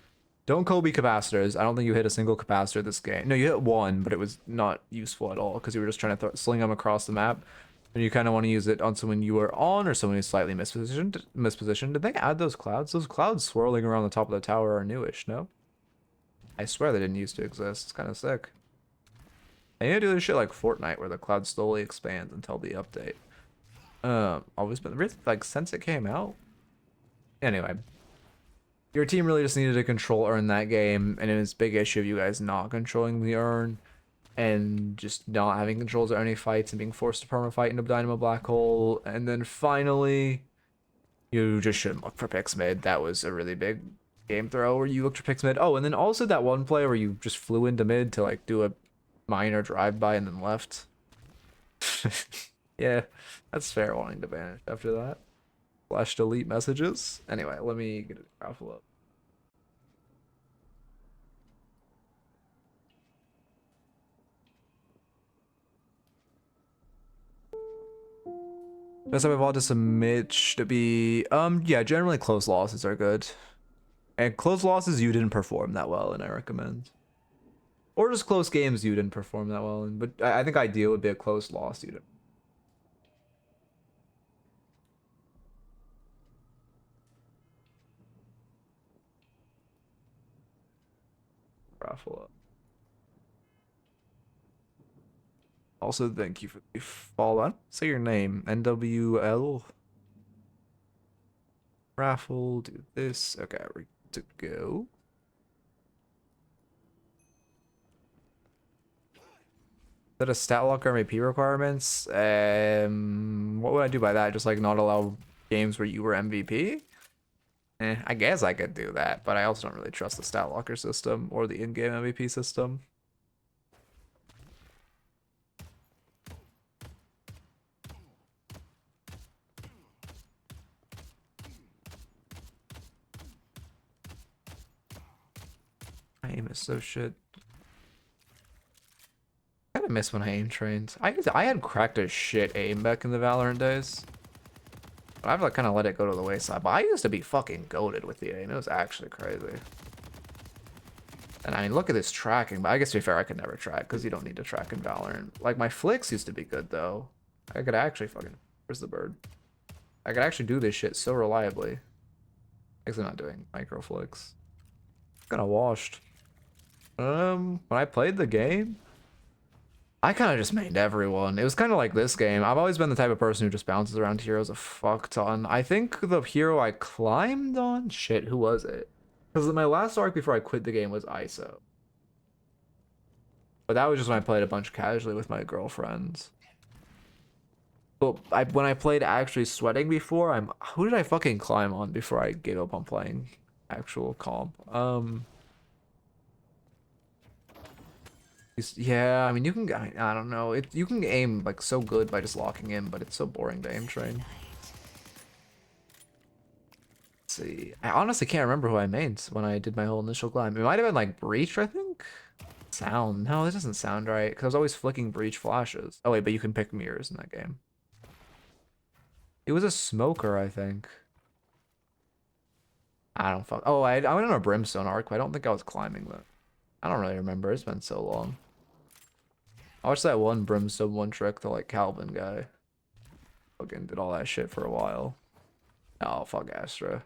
Don't Kobe capacitors. I don't think you hit a single capacitor this game. No, you hit one, but it was not useful at all because you were just trying to sling them across the map. And you kind of want to use it on someone you were on or someone who's slightly mispositioned. Did they add those clouds? Those clouds swirling around the top of the tower are newish, no? I swear they didn't used to exist. It's kind of sick. I need to do this shit like Fortnite where the cloud slowly expands until the update. Always been really, like, since it came out. Anyway, your team really just needed to control urn that game, and it was a big issue of you guys not controlling the urn and just not having controls of any fights and being forced to perma-fight into Dynamo Black Hole. And then finally, you just shouldn't look for picks mid. That was a really big game throw where you looked for picks mid. Oh, and then also that one play where you just flew into mid to like do a minor drive-by and then left. Yeah, that's fair wanting to vanish after that. Flash delete messages. Anyway, let me get a raffle up. Best time I've all to submit to be yeah, generally close losses are good. And close losses you didn't perform that well in, I recommend. Or just close games you didn't perform that well in. But I think ideal would be a close loss you didn't. Raffle up. Also, thank you for the follow. I don't say your name. NWL. Raffle. Do this. Okay, we're good to go. Is that a stat locker MVP requirements? What would I do by that? Just like not allow games where you were MVP? I guess I could do that, but I also don't really trust the stat locker system or the in-game MVP system. My aim is so shit. I kinda miss when I aim trained. I had cracked as shit aim back in the Valorant days. I've like kind of let it go to the wayside, but I used to be fucking goated with the aim. It was actually crazy. And I mean, look at this tracking, but I guess to be fair, I could never track because you don't need to track in Valorant. Like my flicks used to be good though. I could actually fucking, where's the bird? I could actually do this shit so reliably. I guess I'm not doing micro flicks. Kinda washed. When I played the game, I kind of just mained everyone. It was kind of like this game. I've always been the type of person who just bounces around heroes a fuck ton. I think the hero I climbed on, shit, who was it? Because my last arc before I quit the game was ISO. But that was just when I played a bunch casually with my girlfriends. But when I played actually sweating before, who did I fucking climb on before I gave up on playing actual comp? Yeah, I mean you can, I don't know, you can aim like so good by just locking in, but it's so boring to aim train. Let's see, I honestly can't remember who I mained when I did my whole initial climb. It might have been like Breach, I think. Sound, no, this doesn't sound right because I was always flicking Breach flashes. Oh wait, but you can pick mirrors in that game. It was a smoker, I think. I don't fuck. Oh, I went on a Brimstone arc, but I don't think I was climbing that. I don't really remember. It's been so long. I watched that one Brimstone one trick, the like Calvin guy. Fucking did all that shit for a while. Oh, fuck Astra.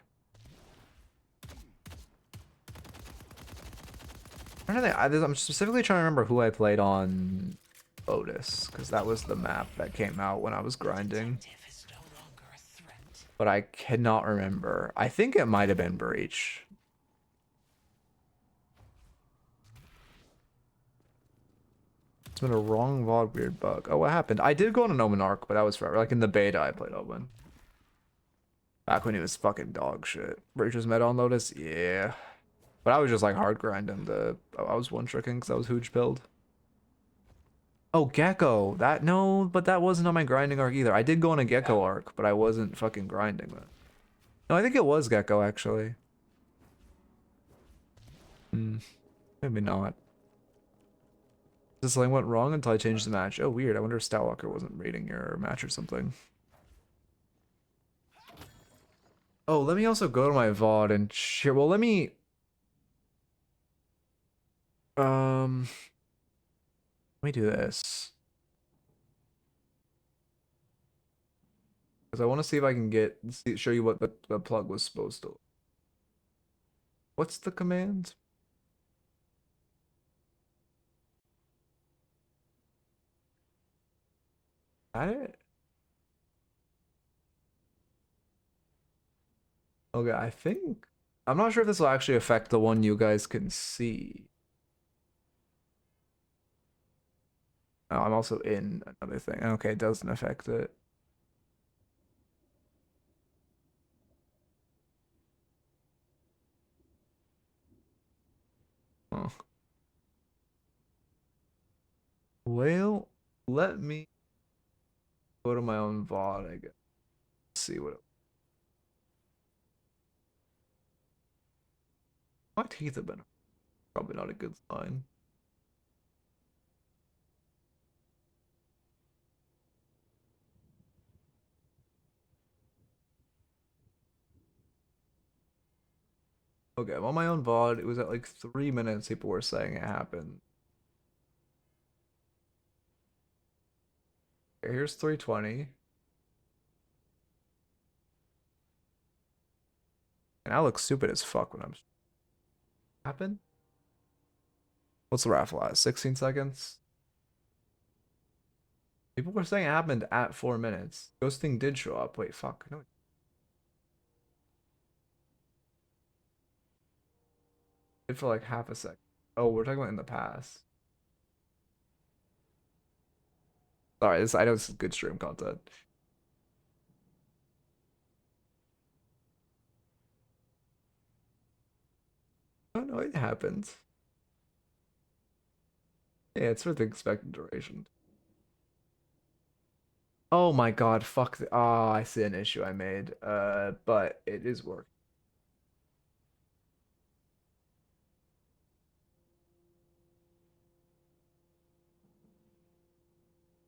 I'm specifically trying to remember who I played on Otis, because that was the map that came out when I was grinding. But I cannot remember. I think it might have been Breach. It's been a wrong VOD weird bug. Oh, what happened? I did go on an Omen arc, but that was forever. Like in the beta, I played Omen. Back when he was fucking dog shit. Breach was meta on Lotus? Yeah. But I was just like hard grinding I was one tricking because I was huge build. Oh, Gecko. No, but that wasn't on my grinding arc either. I did go on a Gecko arc, but I wasn't fucking grinding that. No, I think it was Gecko actually. Maybe not. This line went wrong until I changed the match. Oh, weird. I wonder if Statwalker wasn't rating your match or something. Oh, let me also go to my VOD and share. Well, let me. Let me do this. Because I want to see if I can show you what the plug was supposed to. What's the command? Got it? Okay, I think. I'm not sure if this will actually affect the one you guys can see. Oh, I'm also in another thing. Okay, it doesn't affect it. Oh. Well, let me go to my own VOD, I guess. See what my teeth have been. Probably not a good sign. Okay, I'm on my own VOD. It was at like 3 minutes. People were saying it happened. Okay, here's 3:20. And I look stupid as fuck when I'm happen. What's the raffle at? 16 seconds? People were saying it happened at 4 minutes. Ghosting did show up. Wait, fuck. No. It for like half a sec. Oh, we're talking about in the past. Sorry, I know this is good stream content. Oh no, it happened. Yeah, it's for the expected duration. Oh my god, fuck. Ah, I see an issue I made. But it is working.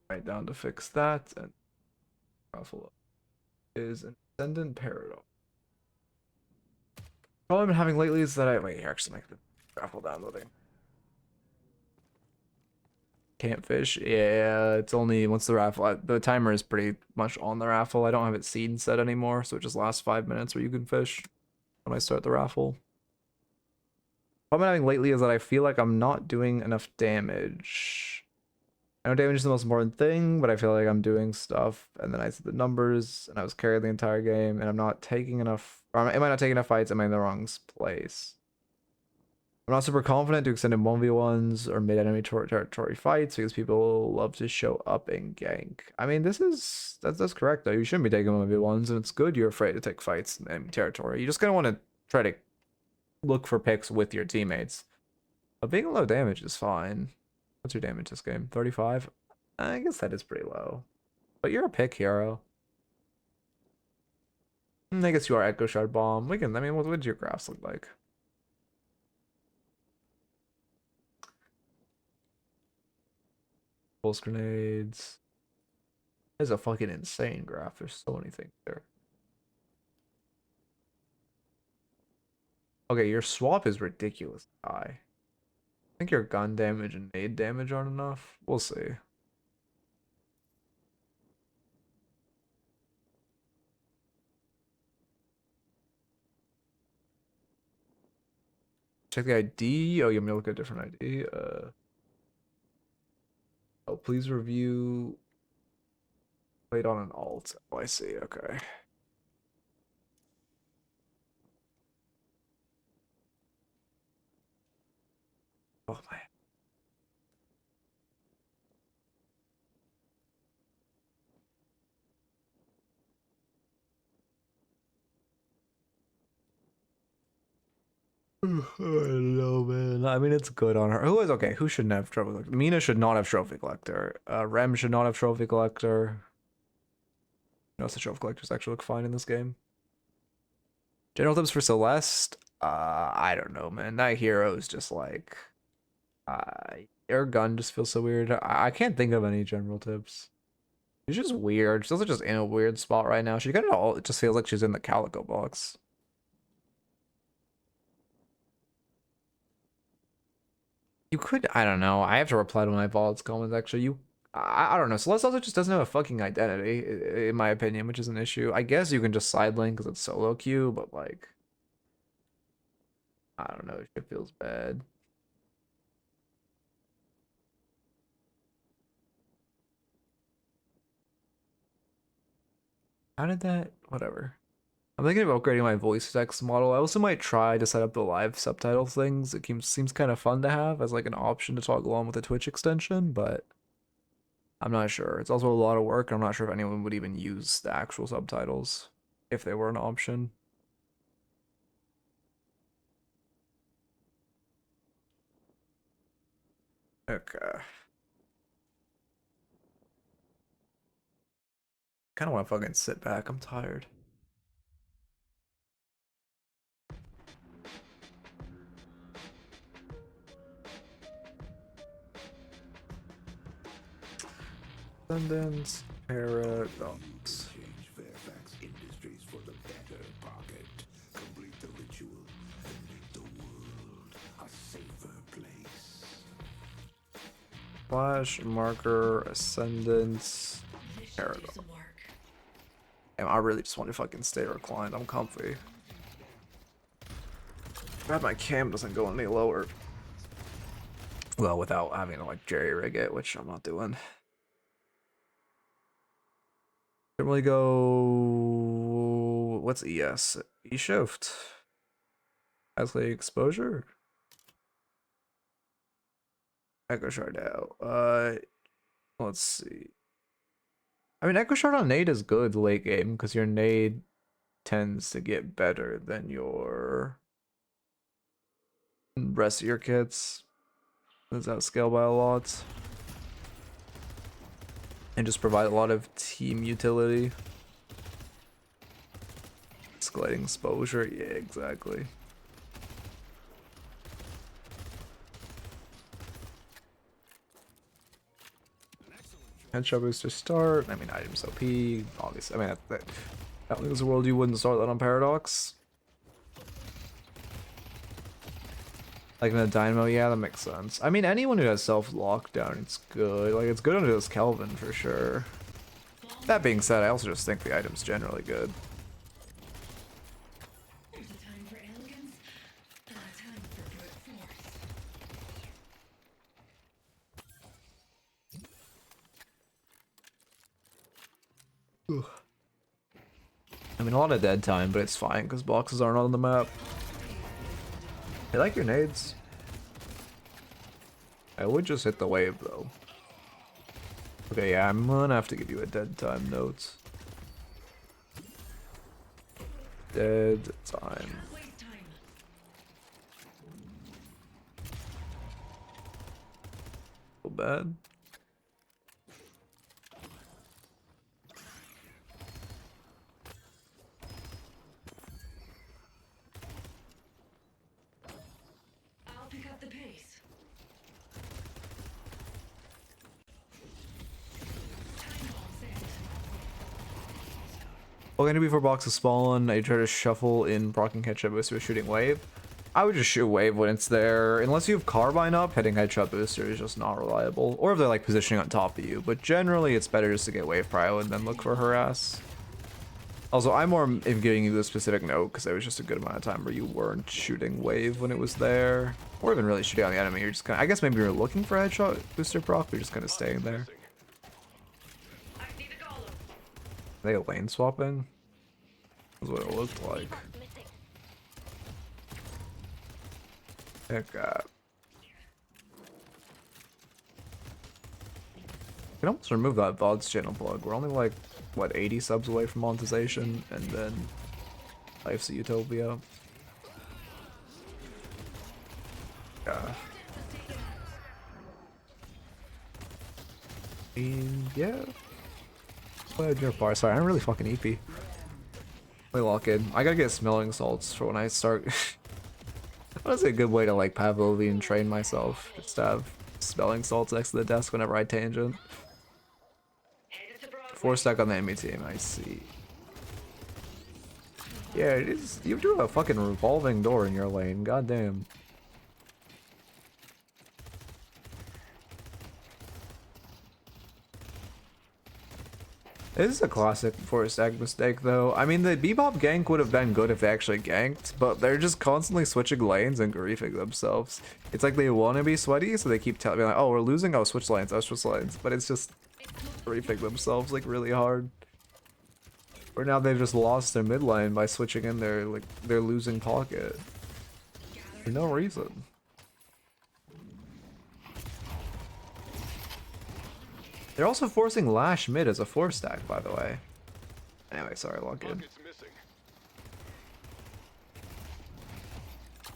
Right down to fix that and ruffle is Ascendant Paradox. Problem I've been having lately is that wait here, actually make the raffle downloading. Can't fish. Yeah, it's only once the raffle. The timer is pretty much on the raffle. I don't have it seed set anymore, so it just lasts 5 minutes where you can fish when I start the raffle. Problem I'm having lately is that I feel like I'm not doing enough damage. I know damage is the most important thing, but I feel like I'm doing stuff, and then I see the numbers, and I was carried the entire game, and I'm not taking enough. Or am I not taking enough fights? Am I in the wrong place? I'm not super confident to extend in 1v1s or mid-enemy territory fights because people love to show up and gank. I mean, that's correct though. You shouldn't be taking 1v1s, and it's good you're afraid to take fights in enemy territory. You just kind of want to try to look for picks with your teammates. But being low damage is fine. What's your damage this game? 35? I guess that is pretty low. But you're a pick hero. I guess you are Echo Shard Bomb. I mean, what do your graphs look like? Pulse grenades. There's a fucking insane graph. There's so many things there. Okay, your swap is ridiculous high. I think your gun damage and nade damage aren't enough. We'll see. Check the ID. Oh, you want me to look at a different ID? Oh, please review. Played on an alt. Oh, I see. Okay. Oh my. I don't know, man. I mean, it's good on her. Who is okay? Who shouldn't have trophy collector? Mina should not have trophy collector. Rem should not have trophy collector. No, the trophy collectors actually look fine in this game. General tips for Celeste. I don't know, man. That hero is just like, her gun just feels so weird. I can't think of any general tips. She's just weird. She's also just in a weird spot right now. She kind of all. It just feels like she's in the Calico box. You could, I don't know. I have to reply to my VOD's comments actually. I don't know. Celeste also just doesn't have a fucking identity, in my opinion, which is an issue. I guess you can just side lane because it's solo queue, but like, I don't know. It feels bad. How did that? Whatever. I'm thinking of upgrading my voice text model. I also might try to set up the live subtitle things. It seems kind of fun to have as like an option to toggle on with the Twitch extension, but I'm not sure. It's also a lot of work. I'm not sure if anyone would even use the actual subtitles if they were an option. Okay. Kind of want to fucking sit back. I'm tired. Ascendant Paradox. Change Fairfax Industries for the better pocket. Complete the ritual and make the world a safer place. Flash marker Ascendant Paradox. Damn, I really just want to fucking stay reclined. I'm comfy. Glad my cam doesn't go any lower. Well, without having to like jerry rig it, which I'm not doing. Can we go? What's ES? E shift. Escalating exposure. Echo shard out. Let's see. I mean, Echo shard on nade is good late game because your nade tends to get better than your rest of your kits. Does outscale by a lot. And just provide a lot of team utility. Escalating exposure, yeah, exactly. Headshot booster start. I mean, items OP, obviously. I mean, I don't think there's a world you wouldn't start that on Paradox. Like in a Dynamo, yeah, that makes sense. I mean, anyone who has self-lockdown, it's good. Like, it's good under this Kelvin for sure. That being said, I also just think the item's generally good. There's a time for elegance, a time for brute force. I mean, a lot of dead time, but it's fine because boxes aren't on the map. I like your nades. I would just hit the wave though. Okay, yeah, I'm gonna have to give you a dead time note. Dead time. Waste time. So bad. I'll pick up the pace. Time bomb set. Well, gonna before boxes spawn, I try to shuffle in blocking headshot booster with shooting wave. I would just shoot wave when it's there. Unless you have carbine up, hitting headshot booster is just not reliable. Or if they're like positioning on top of you. But generally it's better just to get wave prio and then look for harass. Also, I'm more in giving you the specific note because there was just a good amount of time where you weren't shooting wave when it was there. Or even really shooting on the enemy. You're just kind of, I guess maybe you're looking for headshot booster proc, but you're just kind of staying there. I need a golem. Are they lane swapping? That's what it looked like. Missing. Heck, you can almost remove that VODs channel plug. We're only like, what, 80 subs away from monetization, and then Life's a Utopia. Yeah. And yeah. Your bar. Sorry, I'm really fucking EP. Let me lock in. I gotta get smelling salts for when I start. What is a good way to like Pavlovian train myself? Just to have smelling salts next to the desk whenever I tangent. Headed to Broadway. 4 stack on the enemy team, I see. Yeah, it is. You do a fucking revolving door in your lane, goddamn. This is a classic 4 stack mistake though. I mean, the Bebop gank would have been good if they actually ganked, but they're just constantly switching lanes and griefing themselves. It's like they want to be sweaty, so they keep telling me like, oh, we're losing, I'll switch lanes, I'll switch lanes. But it's just griefing themselves like really hard. Or now they've just lost their mid lane by switching in their losing pocket. For no reason. They're also forcing Lash mid as a 4 stack, by the way. Anyway, sorry, log in.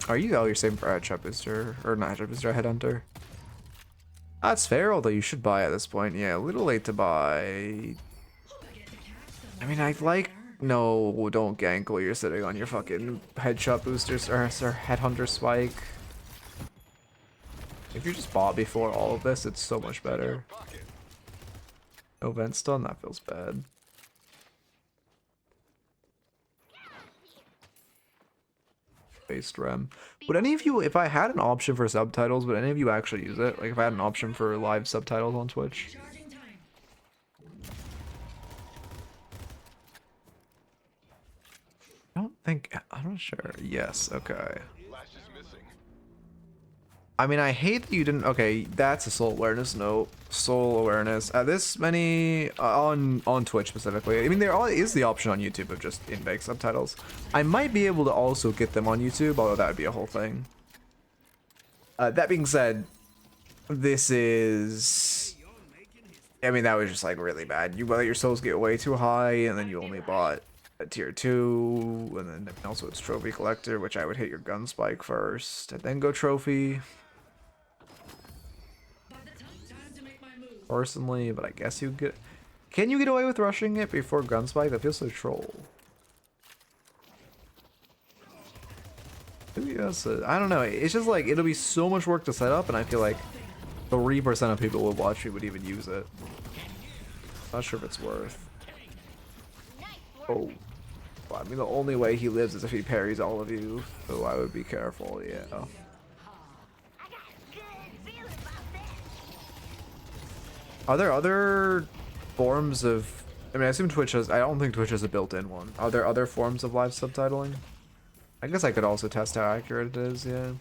Are you? Oh, you're saving for headshot booster, or not headshot booster, headhunter. That's fair, although you should buy at this point. Yeah, a little late to buy. I mean, I like. No, don't gank while you're sitting on your fucking headshot boosters or headhunter spike. If you just bought before all of this, it's so much better. No vent stun, that feels bad. Based rem. Would any of you, if I had an option for subtitles, would any of you actually use it? Like if I had an option for live subtitles on Twitch? Charging time. I don't think, I'm not sure. Yes, okay. I mean, I hate that you didn't. Okay, that's a soul awareness note. Soul awareness. This many on Twitch specifically. I mean, there is the option on YouTube of just in-bake subtitles. I might be able to also get them on YouTube, although that would be a whole thing. That being said, this is. I mean, that was just like really bad. You let your souls get way too high, and then you only bought a tier 2, and then also it's trophy collector, which I would hit your gun spike first, and then go trophy. Personally, but I guess you get. Can you get away with rushing it before gunspike? That feels so troll. Yes, I don't know. It's just like it'll be so much work to set up, and I feel like 3% of people would watch it would even use it. Not sure if it's worth. Oh, Well, I mean, the only way he lives is if he parries all of you, so I would be careful, yeah. I got a good feeling about that. Are there other forms of... I mean, I assume Twitch has... I don't think Twitch has a built-in one. Are there other forms of live subtitling? I guess I could also test how accurate it is, yeah.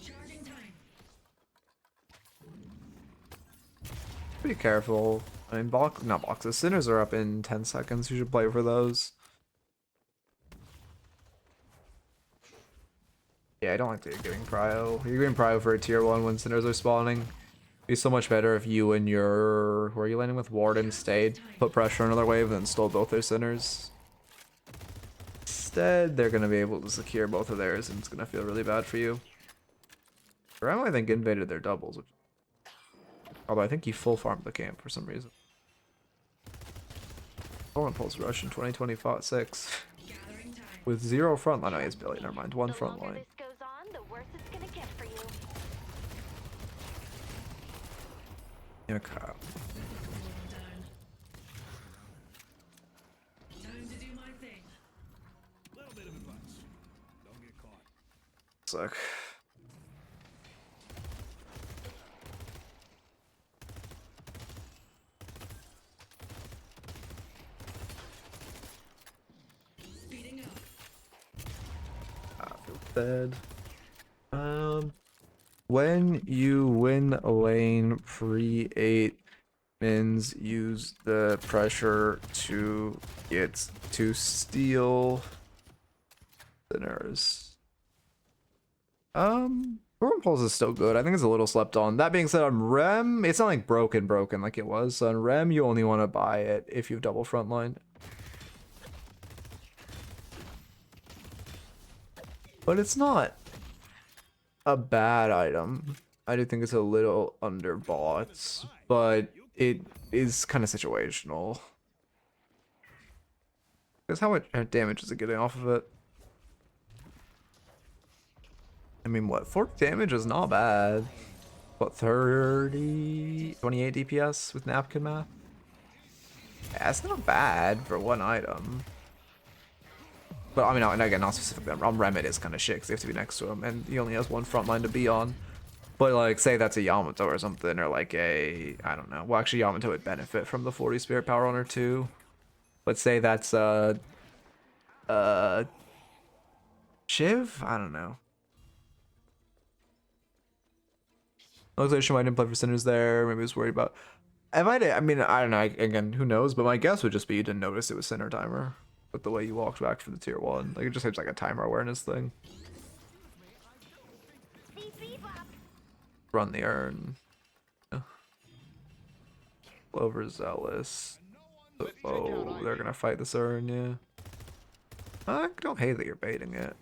Charging time. Be careful. I mean, not boxes. Sinners are up in 10 seconds. You should play for those. Yeah, I don't like giving prio. You're giving prio for a tier 1 when Sinners are spawning. It'd be so much better if you and your... Who are you landing with? Warden stayed, put pressure on another wave, and then stole both their Sinners. Instead, they're going to be able to secure both of theirs, and it's going to feel really bad for you. Ram, I think, invaded their doubles. Although I think he full farmed the camp for some reason. Foreign Pulse Rush in 2026. Gathering time. With 0 front line. Oh, he has Billy, never mind. 1 The front longer line. this goes on, the worse it's gonna get for you. Okay. Done. Time to do my thing. Little bit of advice. Don't get caught. Suck. Speeding up. I feel bad. When you win a lane pre-8 mins, use the pressure to get to steal Sinners. Foreign Pulse is still good. I think it's a little slept on. That being said, on Rem, it's not like broken like it was. So on Rem, you only want to buy it if you have double frontline. But it's not a bad item. I do think it's a little underbought, but it is kind of situational. Because how much damage is it getting off of it? I mean, what? 40 damage is not bad. What, 28 DPS with napkin math? Yeah, that's not bad for one item. But I mean, and again, not specifically on Rem, it is kind of shit because they have to be next to him, and he only has one front line to be on. But like, say that's a Yamato or something, or like a, I don't know. Well, actually, Yamato would benefit from the 40 Spirit Power on her too. But say that's Shiv? I don't know. Looks like Shemai didn't play for Sinners there. Maybe he was worried about. I mean, I don't know. Again, who knows? But my guess would just be you didn't notice it was Sinner timer. With the way you walked back from the tier 1. Like, it just seems like a timer awareness thing. Run the urn. Yeah. Overzealous. Oh, they're gonna fight this urn, yeah. I don't hate that you're baiting it.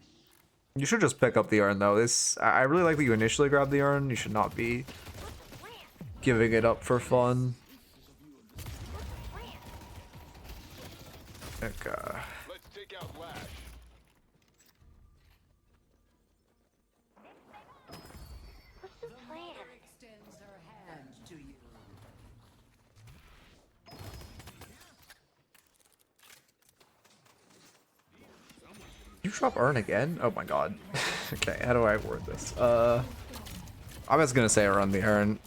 You should just pick up the urn though. I really like that you initially grabbed the urn. You should not be giving it up for fun. Okay. Let's take out Lash. What's the plan? Extends her hand to you. You drop urn again? Oh my god. Okay, how do I word this? I'm just gonna say run the urn.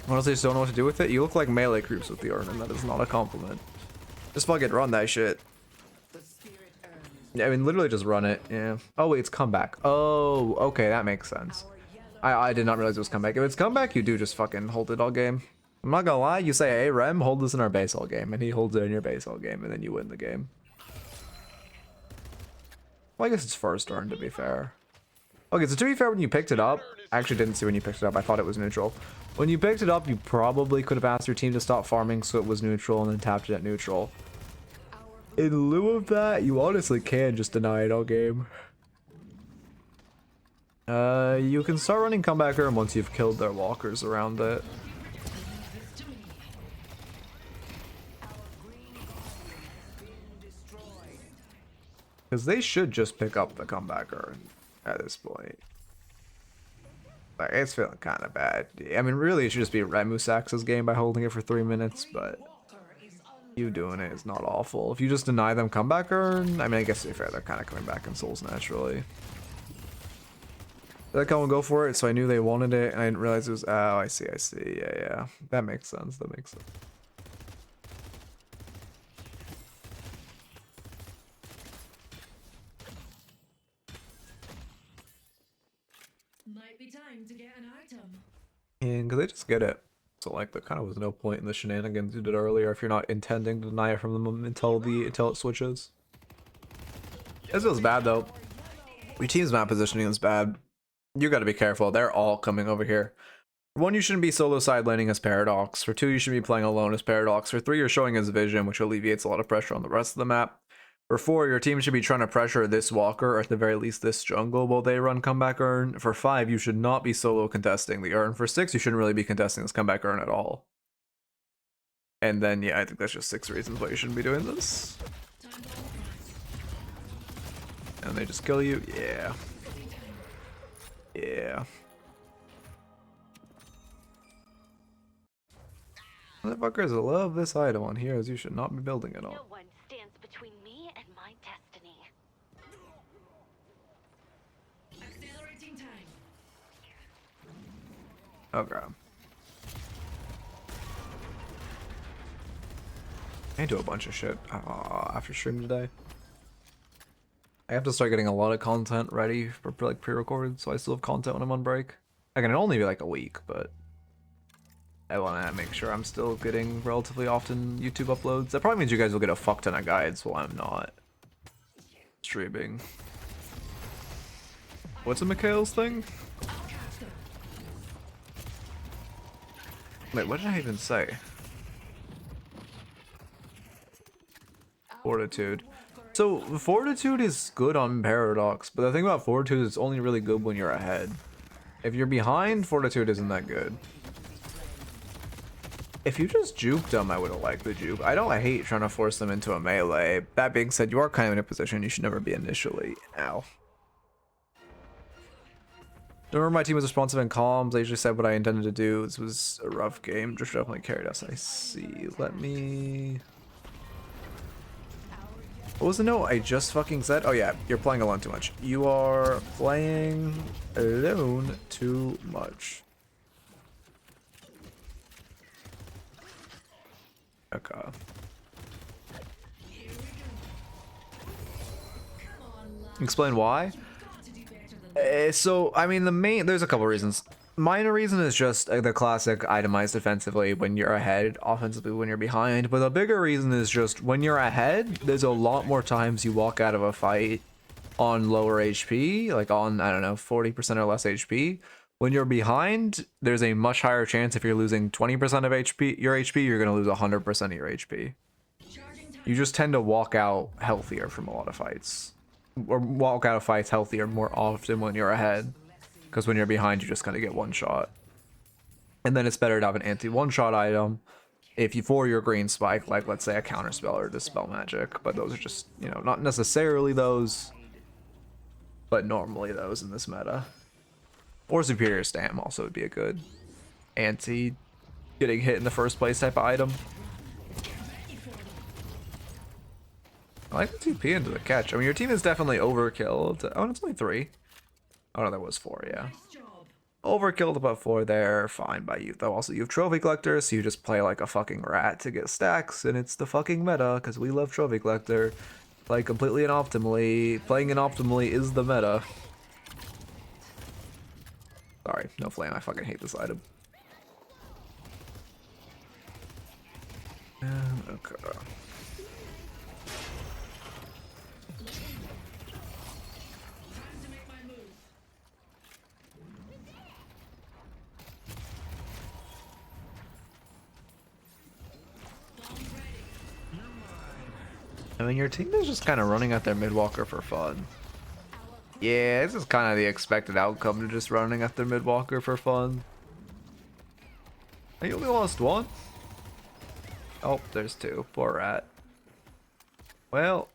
Honestly, just don't know what to do with it. You look like melee creeps with the urn, and that is not a compliment. Just fucking run that shit. The spirit urn is Yeah, I mean, literally just run it. Yeah. Oh wait, it's comeback. Oh, okay, that makes sense. I did not realize it was comeback. If it's comeback, you do just fucking hold it all game. I'm not gonna lie. You say, "Hey, Rem, hold this in our base all game," and he holds it in your base all game, and then you win the game. Well, I guess it's first turn, to be fair. Okay, so to be fair, when you picked it up, I actually didn't see when you picked it up. I thought it was neutral. When you picked it up, you probably could have asked your team to stop farming so it was neutral and then tapped it at neutral. In lieu of that, you honestly can just deny it all game. You can start running comeback urn once you've killed their walkers around it. Because they should just pick up the comeback urn at this point. Like, it's feeling kind of bad. I mean, really, it should just be Remu Sax's game by holding it for 3 minutes, but you doing it is not awful. If you just deny them comeback earn, I mean, I guess to be fair, they're kind of coming back in souls naturally. Did I come and go for it? So I knew they wanted it, and I didn't realize it was. Oh, I see. Yeah. That makes sense. That makes sense. Might be time to get an item. And because they just get it. So like there kind of was no point in the shenanigans you did earlier if you're not intending to deny it from them until it switches. This feels bad though. Your team's map positioning is bad. You got to be careful. They're all coming over here. For 1, you shouldn't be solo side laning as Paradox. For 2, you should be playing alone as Paradox. For 3, you're showing as Vision, which alleviates a lot of pressure on the rest of the map. For 4, your team should be trying to pressure this Walker, or at the very least this jungle, while they run comeback earn. For 5, you should not be solo contesting the earn. For 6, you shouldn't really be contesting this comeback earn at all. And then, yeah, I think that's just 6 reasons why you shouldn't be doing this. And they just kill you? Yeah. Yeah. Motherfuckers love this item on heroes. You should not be building it No Oh. on. one stands between me and my destiny. Accelerating time. Okay. I do a bunch of shit after stream today. I have to start getting a lot of content ready for like pre-recorded, so I still have content when I'm on break. I can only be like a week, but I want to make sure I'm still getting relatively often YouTube uploads. That probably means you guys will get a fuck ton of guides while I'm not streaming. What's a Mikhail's thing? Wait, what did I even say? Fortitude. So, Fortitude is good on Paradox, but the thing about Fortitude is it's only really good when you're ahead. If you're behind, Fortitude isn't that good. If you just juked them, I would have liked the juke. I hate trying to force them into a melee. That being said, you are kind of in a position you should never be initially. Ow. Remember my team was responsive and calm. They usually said what I intended to do. This was a rough game. Drift definitely carried us. I see. Let me... What was the note I just fucking said? Oh yeah, you're playing alone too much. You are playing alone too much. Okay. Explain why? So, I mean, there's a couple reasons. Minor reason is just the classic itemized defensively when you're ahead, offensively when you're behind. But the bigger reason is just when you're ahead, there's a lot more times you walk out of a fight on lower HP, like on, I don't know, 40% or less HP. When you're behind, there's a much higher chance if you're losing 20% of your HP, you're going to lose 100% of your HP. You just tend to walk out healthier from a lot of fights. Or walk out of fights healthier more often when you're ahead. Because when you're behind, you're just going to get one shot. And then it's better to have an anti-one-shot item if you for your green spike, like let's say a counterspell or dispel magic. But those are just, you know, not necessarily those, but normally those in this meta. Or Superior Stam also would be a good anti getting hit in the first place type of item. I like the TP into the catch. I mean, your team is definitely overkill. Oh, it's only 3. Oh, no, there was 4, yeah. Overkilled about 4 there. Fine by you, though. Also, you have Trophy Collector, so you just play like a fucking rat to get stacks, and it's the fucking meta, because we love Trophy Collector. Play completely and optimally. Playing inoptimally is the meta. Sorry, no flame. I fucking hate this item. Okay. I mean, your team is just kind of running at their mid-walker for fun. Yeah, this is kind of the expected outcome to just running at their mid-walker for fun. You only lost 1? Oh, there's 2. Poor rat. Well,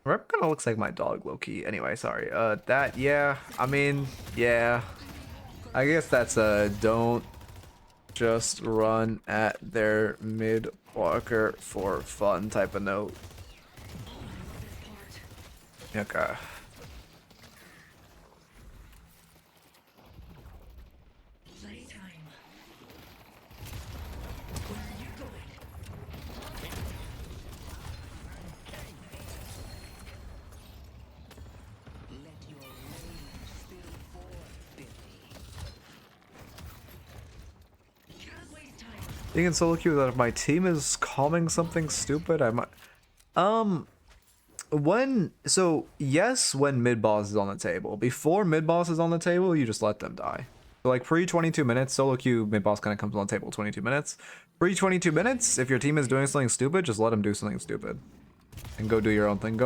rep kind of looks like my dog, low-key. Anyway, sorry. Yeah, I mean, yeah. I guess that's a don't just run at their mid walker for fun type of note. Okay. Playtime. Where are you going? Let your rage spill forth, Billy. Can't waste time. You can solo queue that if my team is calming something stupid, I might. Yes, when mid boss is on the table. Before mid boss is on the table, you just let them die. So like pre 22 minutes, solo queue mid boss kind of comes on the table 22 minutes. Pre 22 minutes, if your team is doing something stupid, just let them do something stupid. And go do your own thing.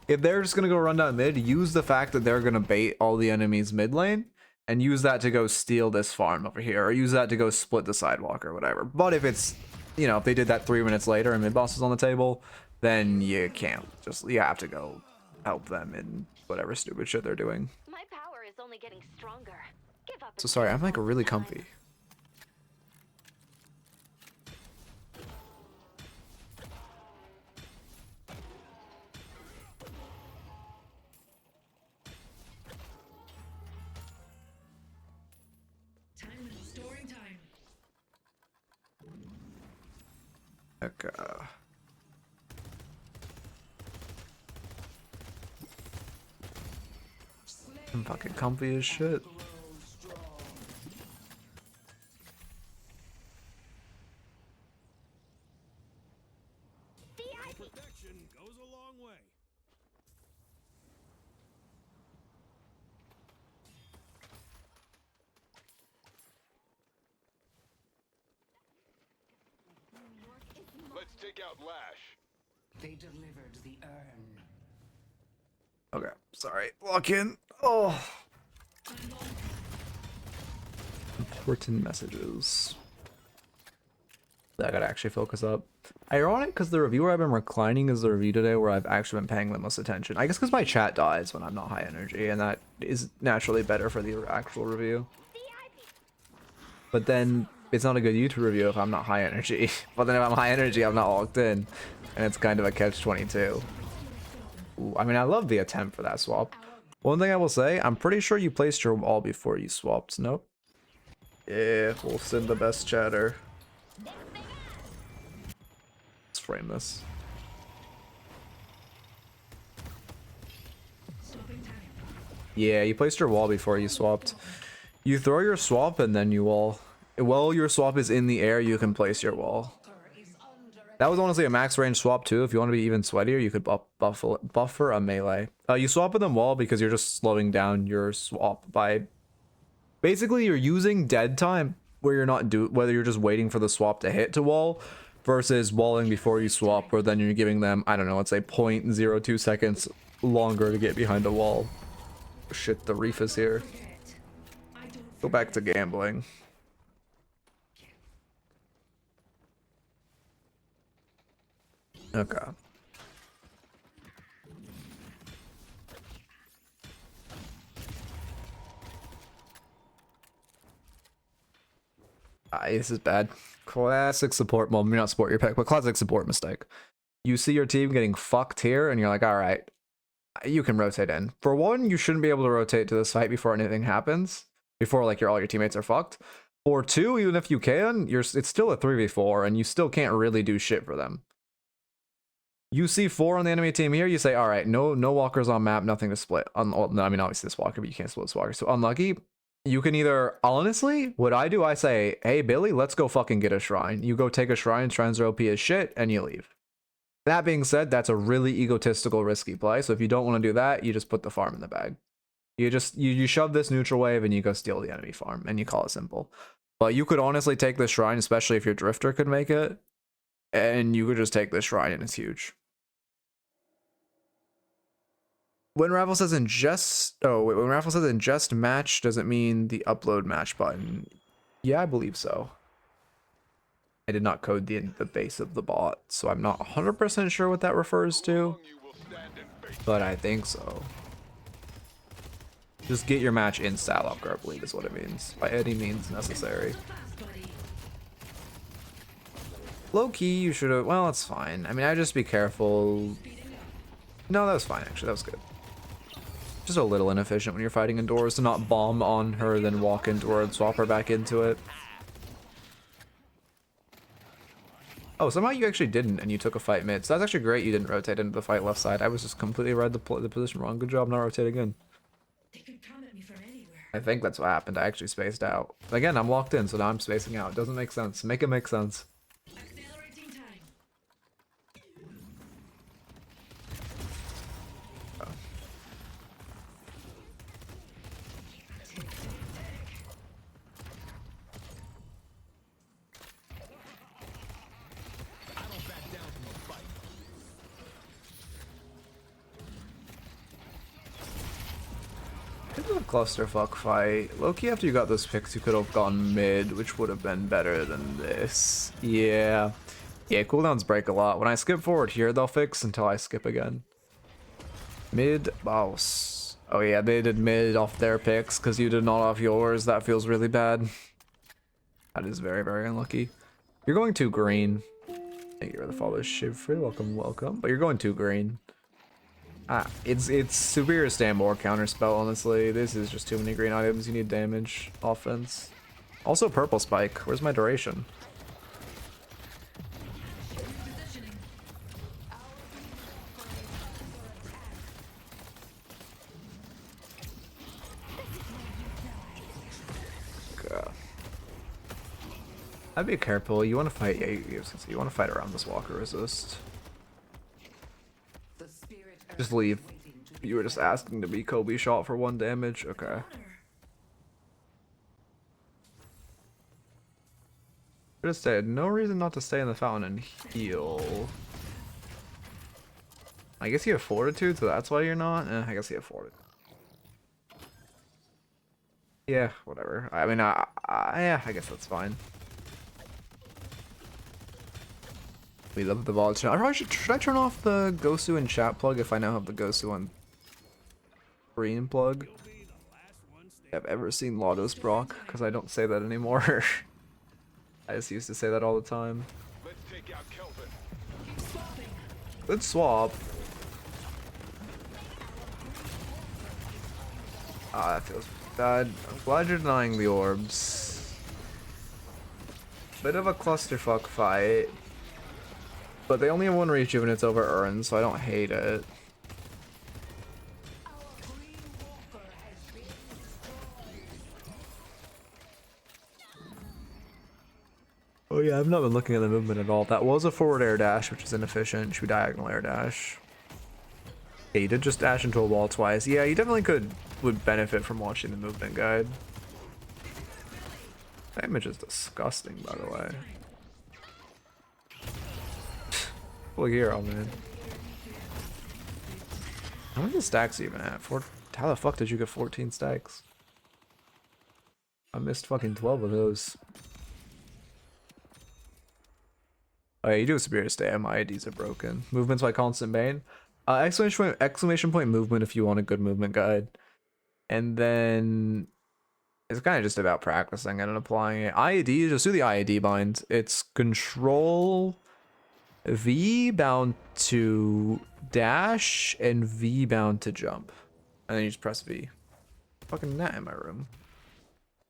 If they're just gonna go run down mid, use the fact that they're gonna bait all the enemies mid lane and use that to go steal this farm over here, or use that to go split the sidewalk or whatever. But if it's, you know, if they did that 3 minutes later and mid boss is on the table, then you can't. You have to go help them in whatever stupid shit they're doing. My power is only getting stronger. Give up. So sorry, I'm like really comfy. Time is storing time. Okay. I'm fucking comfy as shit. Protection goes a long way. Let's take out Lash. They delivered the urn. Okay, sorry. Lock in. Oh. Important messages. I gotta actually focus up. Ironic, because the reviewer I've been reclining is the review today where I've actually been paying the most attention. I guess because my chat dies when I'm not high energy, and that is naturally better for the actual review. But then it's not a good YouTube review if I'm not high energy. But then if I'm high energy, I'm not locked in, and it's kind of a catch-22. I mean, I love the attempt for that swap. One thing I will say, I'm pretty sure you placed your wall before you swapped. Nope. Yeah, we'll send the best chatter. Let's frame this. Stopping time. Yeah, you placed your wall before you swapped. You throw your swap and then you wall. While your swap is in the air, you can place your wall. That was honestly a max range swap too. If you want to be even sweatier, you could buffer a melee. You swap with them wall because you're just slowing down your swap by... Basically, you're using dead time where you're not whether you're just waiting for the swap to hit to wall versus walling before you swap, where then you're giving them, I don't know, let's say 0.02 seconds longer to get behind a wall. Shit, the reef is here. Go back to gambling. Okay. This is bad. Classic support. Well, maybe not support your pick, but classic support mistake. You see your team getting fucked here, and you're like, all right, you can rotate in. For one, you shouldn't be able to rotate to this fight before anything happens. Before like all your teammates are fucked. For two, even if you can, it's still a 3v4, and you still can't really do shit for them. You see 4 on the enemy team here, you say, all right, no walkers on map, nothing to split. No, I mean, obviously this walker, but you can't split this walker. So unlucky. You can either, honestly, what I do, I say, hey, Billy, let's go fucking get a shrine. You go take a shrine, shrines are OP as shit, and you leave. That being said, that's a really egotistical, risky play. So if you don't want to do that, you just put the farm in the bag. You shove this neutral wave and you go steal the enemy farm, and you call it simple. But you could honestly take this shrine, especially if your drifter could make it, and you could just take this shrine and it's huge. When Raffle says ingest, when Raffle says ingest match, does it mean the upload match button? Yeah, I believe so. I did not code the base of the bot, so I'm not 100% sure what that refers to, but I think so. Just get your match in style upgrade, I believe is what it means. By any means necessary. Low key, you should have. Well, it's fine. I mean, I'd just be careful. No, that was fine, actually. That was good. Just a little inefficient when you're fighting indoors to not bomb on her, then walk into her and swap her back into it. Oh, somehow you actually didn't, and you took a fight mid. So that's actually great you didn't rotate into the fight left side. I was just completely read the position wrong. Good job not rotating in. They could come at me from anywhere. I think that's what happened. I actually spaced out. Again, I'm locked in, so now I'm spacing out. It doesn't make sense. Make it make sense. Accelerating time. This is a clusterfuck fight. Loki, after you got those picks, you could have gone mid, which would have been better than this. Yeah. Yeah, cooldowns break a lot. When I skip forward here, they'll fix until I skip again. Mid boss. Oh yeah, they did mid off their picks because you did not off yours. That feels really bad. That is very, very unlucky. You're going too green. Thank you for the follow, Shivfree. Welcome, welcome. But you're going too green. It's superior stand or counterspell, honestly. This is just too many green items. You need damage, offense. Also purple spike. Where's my duration? God. I'd be careful. You want to fight? Yeah, you want to fight around this walker resist. Just leave. You were just asking to be Kobe shot for 1 damage. Okay. Just said no reason not to stay in the fountain and heal. I guess you have fortitude, so that's why you're not. I guess you have fortitude. Yeah, whatever. I mean, yeah, I guess that's fine. We love the ball. Should I turn off the Gosu and chat plug if I now have the Gosu on green plug? I've ever seen Lodos Brock, because I don't say that anymore. I just used to say that all the time. Let's swap. Ah, that feels bad. I'm glad you're denying the orbs. Bit of a clusterfuck fight. But they only have 1 rejuvenates over Urn, so I don't hate it. Oh yeah, I've not been looking at the movement at all. That was a forward air dash, which is inefficient. Should be diagonal air dash. Yeah, you did just dash into a wall twice. Yeah, you definitely would benefit from watching the movement guide. That image is disgusting, by the way. Full hero, man. How many stacks are you even at? How the fuck did you get 14 stacks? I missed fucking 12 of those. Oh yeah, you do a superior stay. My IDs are broken. Movements by constant bane. Exclamation point movement if you want a good movement guide. And then it's kind of just about practicing it and applying it. IED, just do the IED bind. It's control V bound to dash and V bound to jump. And then you just press V. Fucking gnat in my room.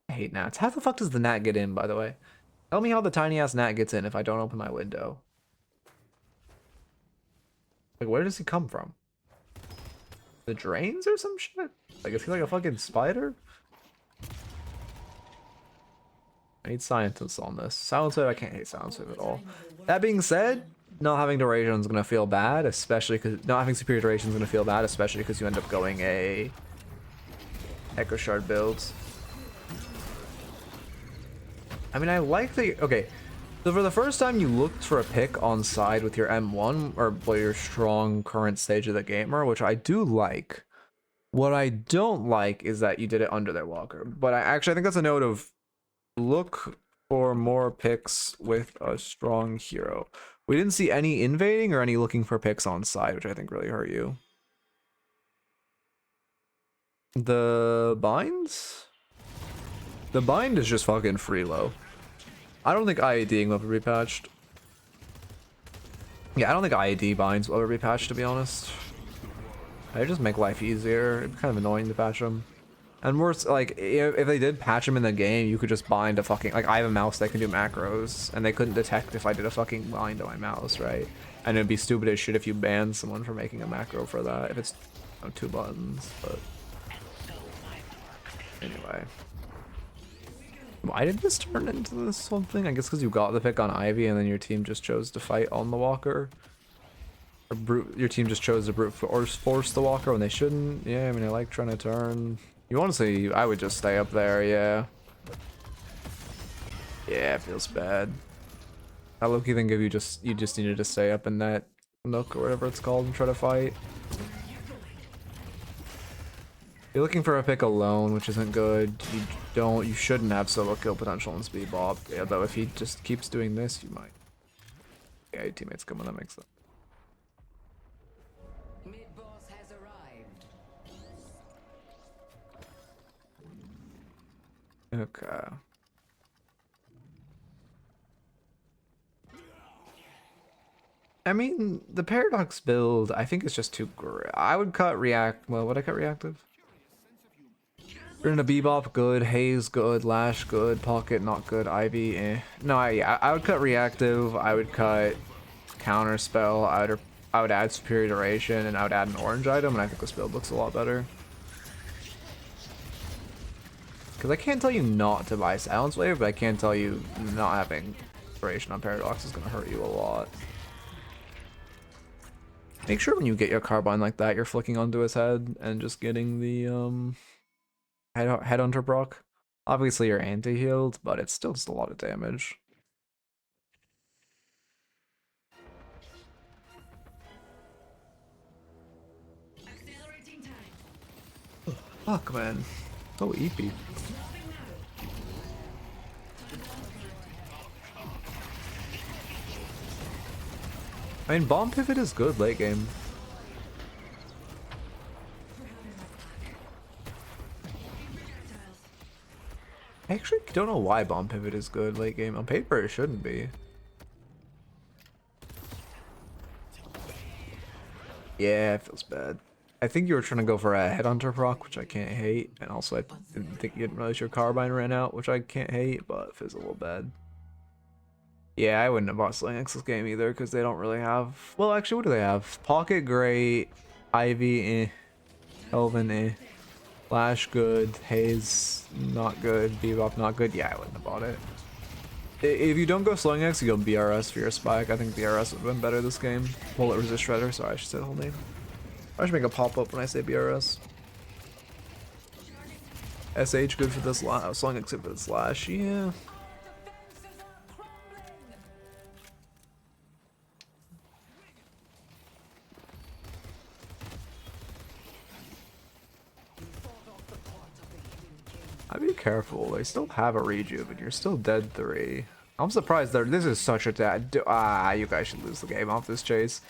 I hate gnats. How the fuck does the gnat get in, by the way? Tell me how the tiny ass gnat gets in if I don't open my window. Like, where does he come from? The drains or some shit? Like, is he like a fucking spider? I need scientists on this. Silence Wave, I can't hate Silence Wave at all. That being said, not having duration is gonna feel bad, especially because not having superior duration is gonna feel bad, especially because you end up going a Echo Shard build. I mean, I like the okay. So for the first time, you looked for a pick on side with your M1 or your strong current stage of the gamer, which I do like. What I don't like is that you did it under their walker. But I think that's a note of look for more picks with a strong hero. We didn't see any invading or any looking for picks on side, which I think really hurt you. The binds? The bind is just fucking free low. I don't think IADing will ever be patched. Yeah, I don't think IAD binds will ever be patched, to be honest. They just make life easier. It'd be kind of annoying to patch them. And worse, like, if they did patch them in the game, you could just bind a fucking... Like, I have a mouse that can do macros, and they couldn't detect if I did a fucking bind on my mouse, right? And it'd be stupid as shit if you banned someone for making a macro for that, if it's, you know, 2 buttons, but... Anyway. Why did this turn into this whole thing? I guess because you got the pick on Ivy, and then your team just chose to fight on the walker. Or your team just chose to brute force the walker when they shouldn't. Yeah, I mean, I like trying to turn... You honestly, I would just stay up there, yeah. Yeah, it feels bad. I low-key think if you just needed to stay up in that nook or whatever it's called and try to fight. You're looking for a pick alone, which isn't good. You shouldn't have solo kill potential in speed bop. Yeah, though if he just keeps doing this, you might. Yeah, your teammates come on, that makes sense. Mid-boss has arrived. Okay. I mean, the Paradox build, I think it's just too great. I would cut React. Well, would I cut Reactive? We're in a Bebop, good. Haze, good. Lash, good. Pocket, not good. Ivy, eh. No, yeah, I would cut Reactive. I would cut Counterspell. I would add Superior Duration, and I would add an orange item, and I think this build looks a lot better. Because I can't tell you not to buy Silence Wave, but I can tell you not having Duration on Paradox is going to hurt you a lot. Make sure when you get your Carbine like that, you're flicking onto his head and just getting the Headhunter proc. Obviously you're anti-healed, but it's still just a lot of damage. Accelerating time. Fuck, man. So EP. I mean, Bomb Pivot is good late game. I actually don't know why Bomb Pivot is good late game. On paper, it shouldn't be. Yeah, it feels bad. I think you were trying to go for a Headhunter proc, which I can't hate. And also, I didn't think you didn't realize your Carbine ran out, which I can't hate, but it feels a little bad. Yeah, I wouldn't have bought Sling X this game either, because they don't really have... Well, actually, what do they have? Pocket, great. Ivy, eh. Elvin, eh. Lash, good. Haze, not good. Bebop, not good. Yeah, I wouldn't have bought it. If you don't go Sling X, you go BRS for your Spike. I think BRS would have been better this game. Bullet Resist Shredder, sorry, I should say the whole name. I should make a pop-up when I say BRS. SH good for this Lash. Sling X good for this Lash, yeah. I'd be careful, they still have a rejuve and you're still dead 3. I'm surprised that this is such a you guys should lose the game off this chase.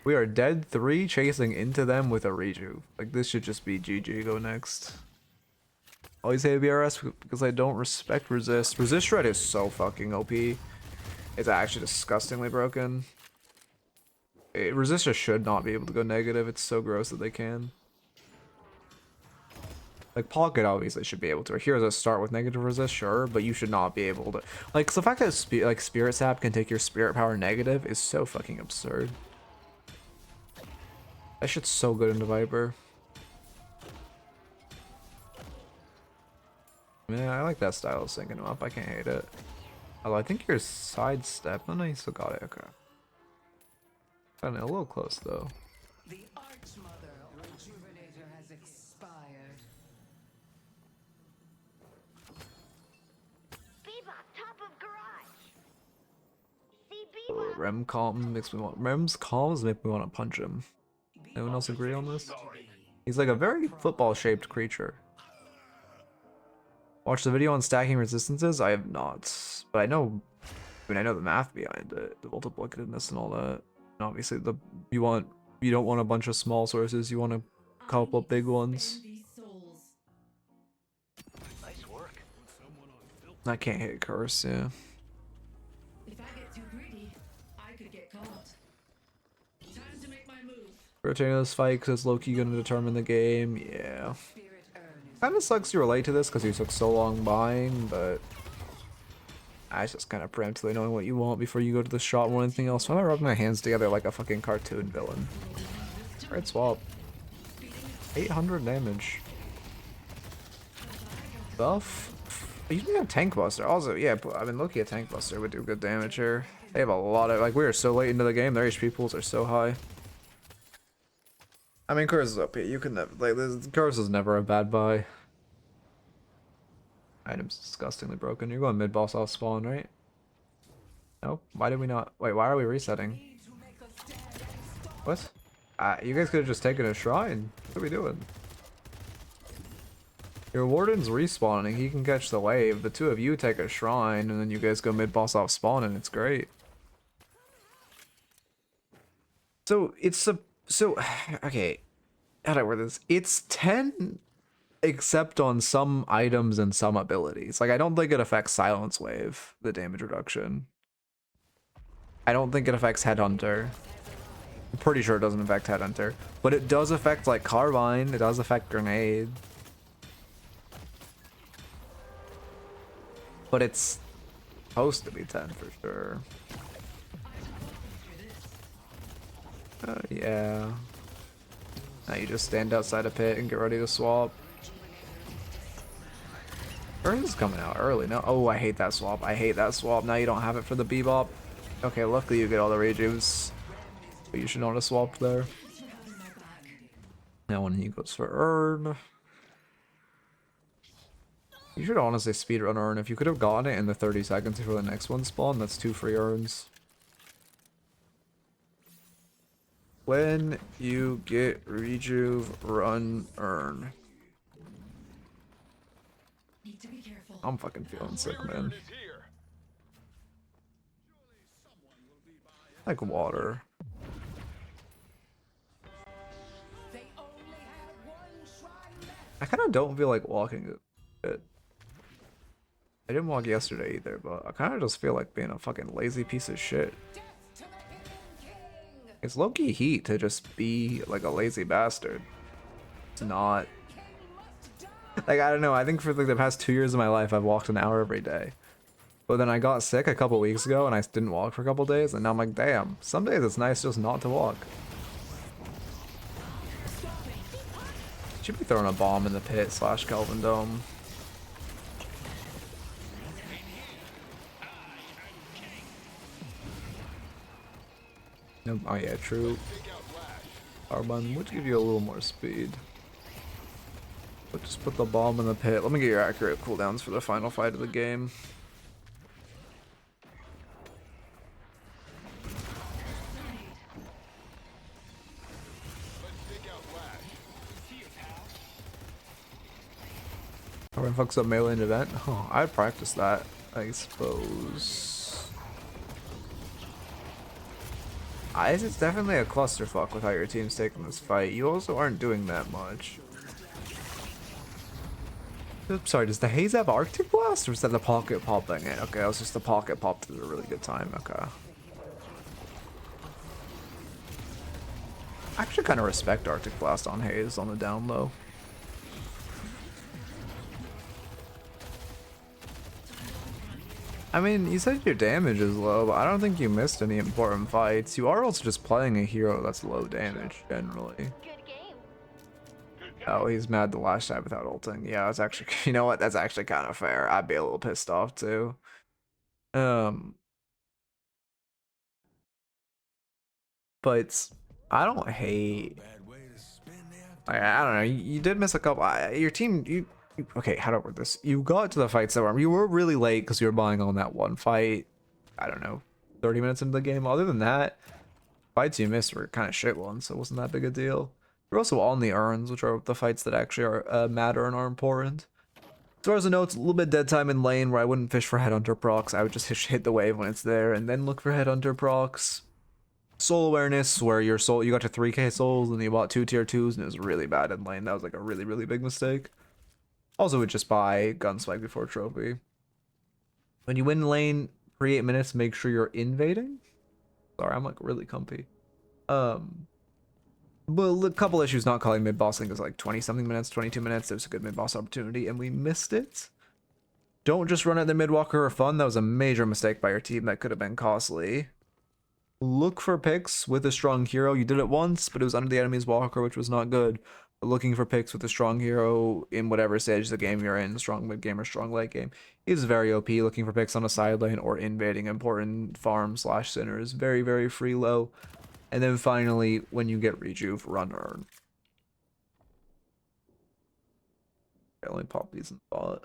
We are dead 3 chasing into them with a rejuve. Like, this should just be GG, go next. Always hate BRS because I don't respect resist. Resist shred is so fucking OP. It's actually disgustingly broken. Resist just should not be able to go negative, it's so gross that they can. Like, Pocket obviously should be able to. Here's a start with negative resist, sure, but you should not be able to. Like, so the fact that Spirit Sap can take your Spirit Power negative is so fucking absurd. That shit's so good into Viper. Man, I like that style of syncing him up. I can't hate it. Although I think you're sidestep. Oh no, you still got it. Okay. Kind of a little close though. The Archmother Rejuvenator has expired. Bebop, top of garage. See Oh, Bebop. Rem calm makes me want. Rem's calms make me want to punch him. Anyone else agree on this? He's like a very football-shaped creature. Watch the video on stacking resistances? I have not, but I know. I mean, I know the math behind it, the multiplicativeness and all that. And obviously, you don't want a bunch of small sources. You want a couple of big ones. These souls. I can't hit curse, yeah. If I get too greedy, I could get caught. Time to make my move. Rotating this fight because it's low-key gonna determine the game, yeah. Kinda sucks you relate to this because you took so long buying, but it's just kind of preemptively knowing what you want before you go to the shot more than anything else. Why am I rubbing my hands together like a fucking cartoon villain? Alright, swap. 800 damage. Buff? You can have Tank Buster. Also, yeah, I mean, Loki a Tank Buster would do good damage here. They have a lot of, like, we are so late into the game, their HP pools are so high. I mean, Curse is OP. You can never, like, this Curse is never a bad buy. Item's disgustingly broken. You're going mid-boss off spawn, right? Nope. Why did we not? Wait, why are we resetting? What? You guys could have just taken a shrine. What are we doing? Your warden's respawning. He can catch the wave. The two of you take a shrine, and then you guys go mid-boss off spawn, and it's great. So, it's a... So, okay. How do I word this? It's 10... except on some items and some abilities. Like, I don't think it affects Silence Wave, the damage reduction. I don't think it affects Headhunter. I'm pretty sure it doesn't affect Headhunter. But it does affect, like, Carbine. It does affect Grenade. But it's supposed to be 10 for sure. Yeah. Now you just stand outside a pit and get ready to swap. Burns is coming out early. No, oh, I hate that swap. I hate that swap. Now you don't have it for the Bebop. Okay, luckily you get all the Rages. But you should not have swapped there. Now when he goes for Earn. You should honestly speedrun Earn. If you could have gotten it in the 30 seconds before the next one spawned, that's 2 free Earns. When you get Rejuve, run Earn. Need to be careful. I'm fucking feeling sick, man. Like water. I kind of don't feel like walking it. I didn't walk yesterday either, but I kind of just feel like being a fucking lazy piece of shit. It's low-key heat to just be like a lazy bastard. It's not. Like, I don't know, I think for like the past 2 years of my life, I've walked an hour every day. But then I got sick a couple weeks ago and I didn't walk for a couple days, and now I'm like, damn, some days it's nice just not to walk. Should be throwing a bomb in the pit / Kelvin Dome. Nope. Oh yeah, true. Carbine would give you a little more speed. But just put the bomb in the pit. Let me get your accurate cooldowns for the final fight of the game. Carbine fucks up melee in event. Oh, I'd practice that, I suppose. It's definitely a clusterfuck with how your team's taking this fight. You also aren't doing that much. Sorry, does the Haze have Arctic Blast, or is that the Pocket Pop thing? Okay, that was just the Pocket Pop did a really good time. Okay. I actually kind of respect Arctic Blast on Haze on the down low. I mean, you said your damage is low, but I don't think you missed any important fights. You are also just playing a hero that's low damage, generally. Good game. Oh, he's mad the last time without ulting. Yeah, that's actually, you know what? That's actually kind of fair. I'd be a little pissed off, too. But I don't hate... I don't know. You did miss a couple... your team... Okay, how do I word this? You got to the fights that were... You were really late because you were buying on that one fight. I don't know. 30 minutes into the game. Other than that, fights you missed were kind of shit ones, so it wasn't that big a deal. You're also on the urns, which are the fights that actually are matter and are important. As far as I know, it's a little bit dead time in lane where I wouldn't fish for Headhunter procs. I would just hit the wave when it's there and then look for Headhunter procs. Soul awareness, where your soul, you got to 3k souls and you bought 2 tier 2s and it was really bad in lane. That was like a really, really big mistake. Also would just buy Gunspike before trophy. When you win lane for 8 minutes, make sure you're invading. Sorry, I'm like really comfy. But a couple issues not calling mid boss. I think it was like 20 something minutes, 22 minutes. It was a good mid boss opportunity and we missed it. Don't just run at the mid walker for fun. That was a major mistake by your team that could have been costly. Look for picks with a strong hero. You did it once, but it was under the enemy's walker, which was not good. But looking for picks with a strong hero in whatever stage of the game you're in, strong mid game or strong late game, is very OP. Looking for picks on a side lane or invading important farm / sinners, very, very free low. And then finally, when you get rejuve, run earn. I only pop these in the bot.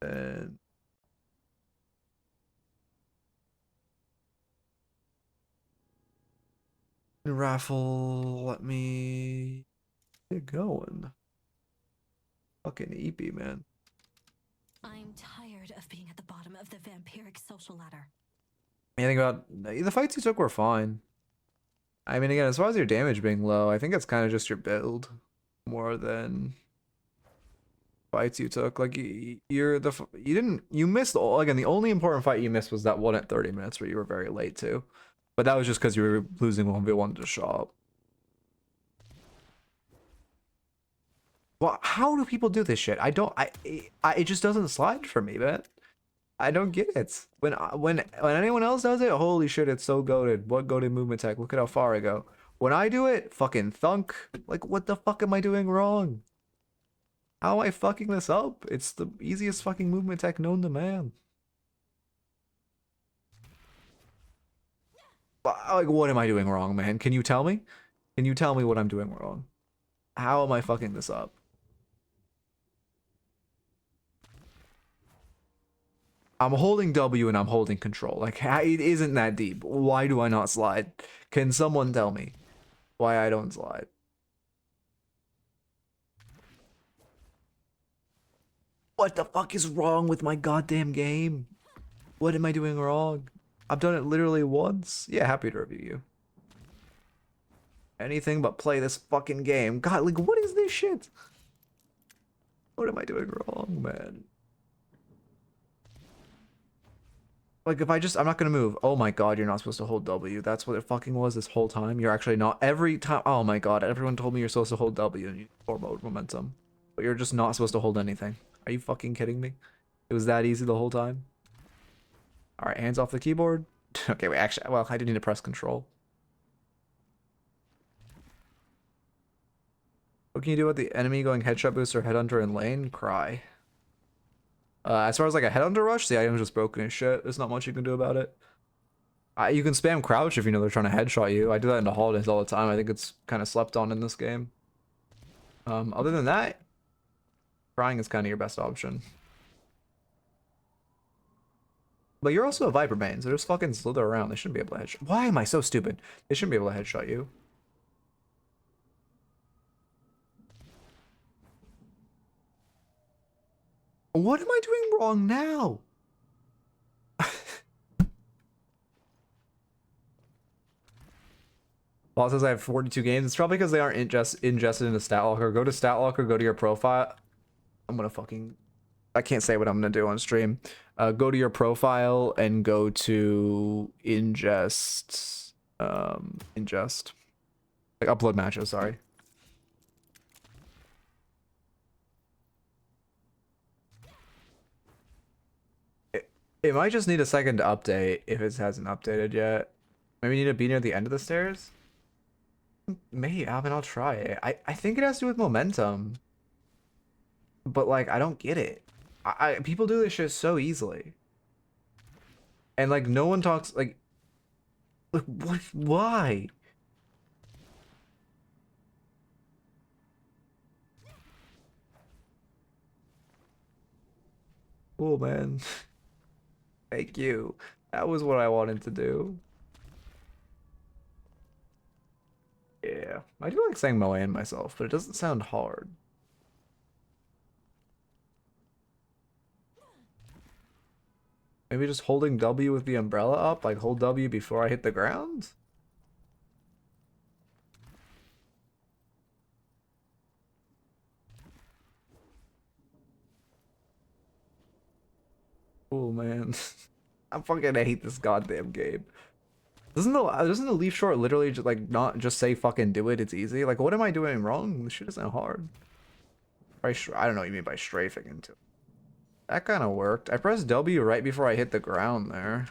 And raffle, let me get going. Fucking EP, man. I'm tired of being at the bottom of the vampiric social ladder. Anything about the fights you took were fine. I mean, again, as far as your damage being low, I think it's kind of just your build more than fights you took. Like you missed again. The only important fight you missed was that one at 30 minutes where you were very late to, but that was just because you were losing 1v1 to shop. Well, how do people do this shit? It just doesn't slide for me, man. I don't get it. When anyone else does it, holy shit, it's so goated. What goated movement tech? Look at how far I go. When I do it, fucking thunk. Like, what the fuck am I doing wrong? How am I fucking this up? It's the easiest fucking movement tech known to man. Like, what am I doing wrong, man? Can you tell me? Can you tell me what I'm doing wrong? How am I fucking this up? I'm holding W and I'm holding control. Like, it isn't that deep. Why do I not slide? Can someone tell me why I don't slide? What the fuck is wrong with my goddamn game? What am I doing wrong? I've done it literally once. Yeah, happy to review you. Anything but play this fucking game. God, like, what is this shit? What am I doing wrong, man? Like, if I'm not gonna move. Oh my god, you're not supposed to hold W. That's what it fucking was this whole time. You're actually not. Every time. Oh my god, everyone told me you're supposed to hold W and you forward momentum. But you're just not supposed to hold anything. Are you fucking kidding me? It was that easy the whole time? Alright, hands off the keyboard. Okay, wait, actually, well, I didn't need to press control. What can you do with the enemy going headshot boost or headhunter in lane? Cry. As far as like a headhunter rush, the item's just broken as shit. There's not much you can do about it. You can spam crouch if you know they're trying to headshot you. I do that into holidays all the time. I think it's kind of slept on in this game. Other than that, crying is kind of your best option. But you're also a Viper main, so just fucking slither around. They shouldn't be able to headshot. Why am I so stupid? They shouldn't be able to headshot you. What am I doing wrong now? Paul says I have 42 games. It's probably because they aren't ingested into stat locker. Go to stat locker, go to your profile. I can't say what I'm gonna do on stream. Go to your profile and go to ingest. Ingest. Like upload matches, sorry. It might just need a second to update if it hasn't updated yet. Maybe you need to be near the end of the stairs? Maybe, I mean, I'll try it. I think it has to do with momentum. But, like, I don't get it. People do this shit so easily. And, like, no one talks, like what? Why? Cool, man. Thank you. That was what I wanted to do. Yeah. I do like saying Moe and myself, but it doesn't sound hard. Maybe just holding W with the umbrella up? Like hold W before I hit the ground? Cool, man. I fucking hate this goddamn game. Doesn't the leaf short literally just like not just say fucking do it? It's easy. Like, what am I doing wrong? This shit isn't hard. I don't know what you mean by strafing into. That kind of worked. I pressed W right before I hit the ground there.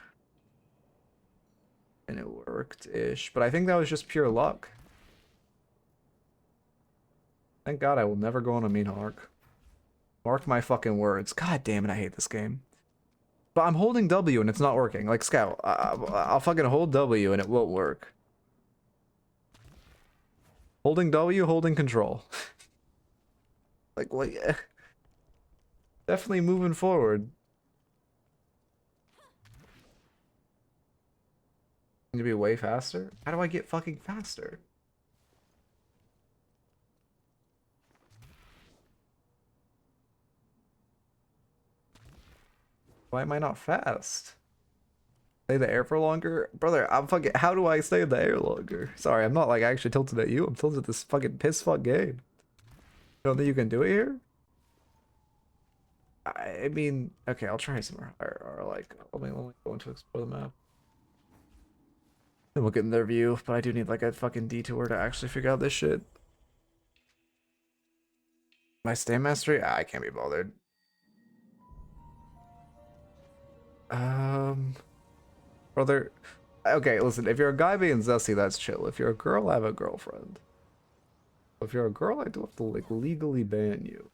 And it worked-ish. But I think that was just pure luck. Thank God I will never go on a mean arc. Mark my fucking words. God damn it, I hate this game. But I'm holding W and it's not working. Like, Scout, I'll fucking hold W and it won't work. Holding W, holding control. Like, what? Yeah. Definitely moving forward. Need to be way faster? How do I get fucking faster? Why am I not fast? Stay in the air for longer? Brother, I'm fucking... How do I stay in the air longer? Sorry, I'm not like actually tilted at you. I'm tilted at this fucking piss fuck game. You don't think you can do it here? I mean... Okay, I'll try some or like... Let me go into explore the map. And look at their view, but I do need like a fucking detour to actually figure out this shit. My stand mastery? I can't be bothered. Brother, okay, listen, if you're a guy being zesty, that's chill. If you're a girl, I have a girlfriend. If you're a girl, I do have to like legally ban you.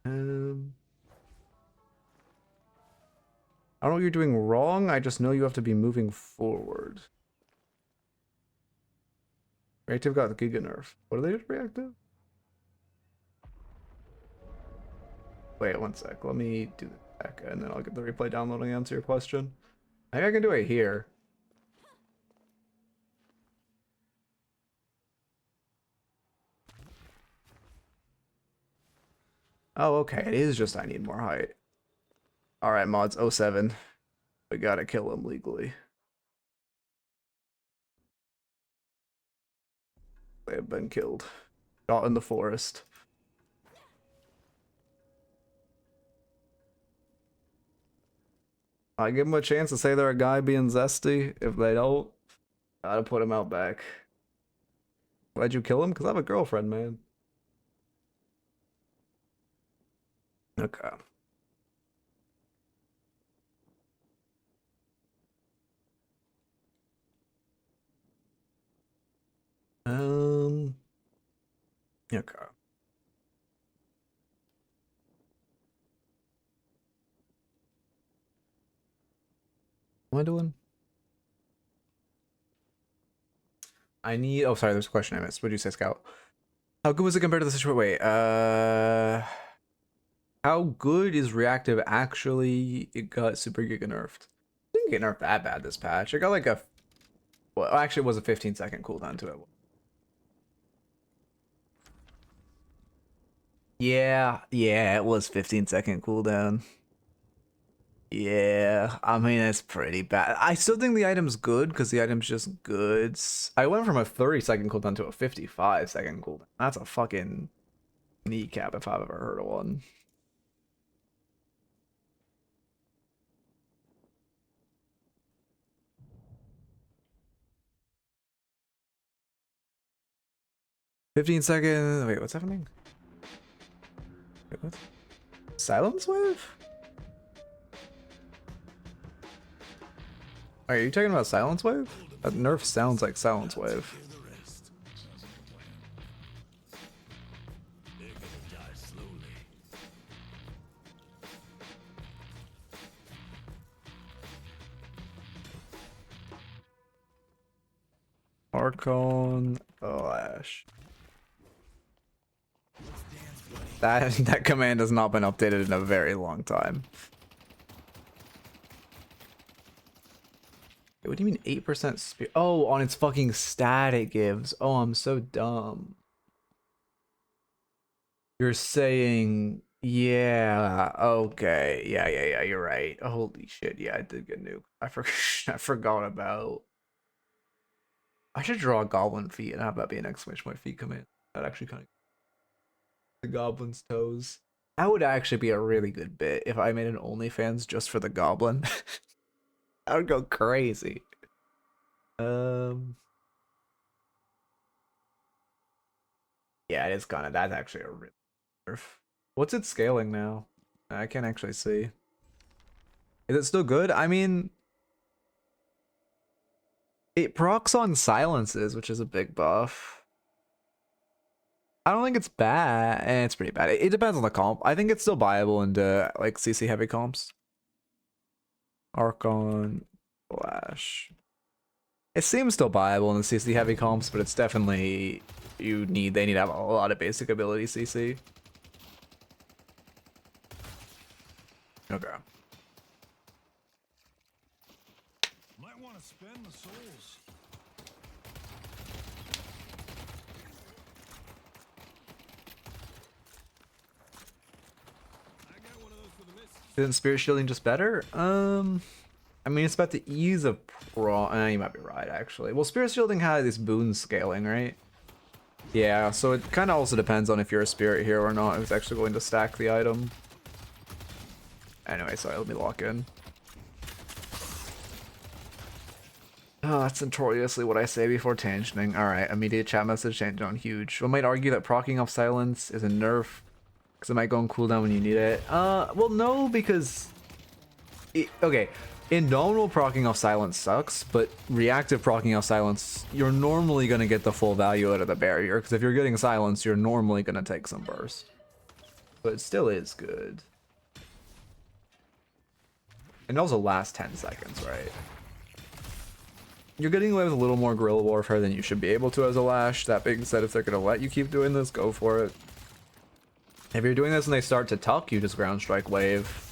I don't know what you're doing wrong, I just know you have to be moving forward. Reactive got the Giga Nerf. What are they just reactive? Wait, one sec. Let me do the deck and then I'll get the replay download and answer your question. I think I can do it here. Oh, okay. It is just I need more height. Alright, mods 07. We gotta kill him legally. They have been killed. Shot in the forest. I give them a chance to say they're a guy being zesty. If they don't, gotta put him out back. Why'd you kill him? Because I have a girlfriend, man. Okay. Okay. What am I doing? I need... Oh, sorry, there's a question I missed. What did you say, Scout? How good was it compared to the situation? Wait, how good is reactive actually? It got super giga nerfed. It didn't get nerfed that bad this patch. It got like a... Well, actually, it was a 15-second cooldown to it. Yeah, it was 15-second cooldown. Yeah, I mean, it's pretty bad. I still think the item's good because the item's just good. I went from a 30-second cooldown to a 55-second cooldown. That's a fucking kneecap if I've ever heard of one. Wait, what's happening? Wait, what? Silence wave? Are you talking about silence wave? That nerf sounds like silence wave. Archon Lash. That command has not been updated in a very long time. Wait, what do you mean 8% speed? Oh, on its fucking stat it gives. Oh, I'm so dumb. You're saying, yeah, okay, yeah, you're right. Holy shit, yeah, I did get nuked. I forgot about. I should draw a goblin feet and have that be an exclamation point feet command. That actually kind of the goblin's toes. That would actually be a really good bit if I made an OnlyFans just for the goblin. I would go crazy. Yeah, it is kind of. That's actually a real nerf. What's it scaling now? I can't actually see. Is it still good? I mean, it procs on silences, which is a big buff. I don't think it's bad. It's pretty bad. It depends on the comp. I think it's still viable into like CC heavy comps. Archon Lash. It seems still viable in the CC heavy comps, but it's definitely they need to have a lot of basic ability CC. Okay. Might want to spend the souls. I got one of those for the miss. Isn't spirit shielding just better? I mean, it's about the ease of you might be right, actually. Well, spirit shielding has this boon scaling, right? Yeah, so it kind of also depends on if you're a spirit here or not. Who's actually going to stack the item. Anyway, sorry, let me lock in. Oh, that's notoriously what I say before tangenting. Alright, immediate chat message changed on huge. One might argue that proccing off silence is a nerf, because it might go on cooldown when you need it. Well, no, because... okay, in nominal proccing off silence sucks, but reactive proccing off silence, you're normally going to get the full value out of the barrier, because if you're getting silence, you're normally going to take some burst. But it still is good. And it also lasts 10 seconds, right? You're getting away with a little more guerrilla warfare than you should be able to as a Lash. That being said, if they're going to let you keep doing this, go for it. If you're doing this and they start to tuck, you just ground strike wave.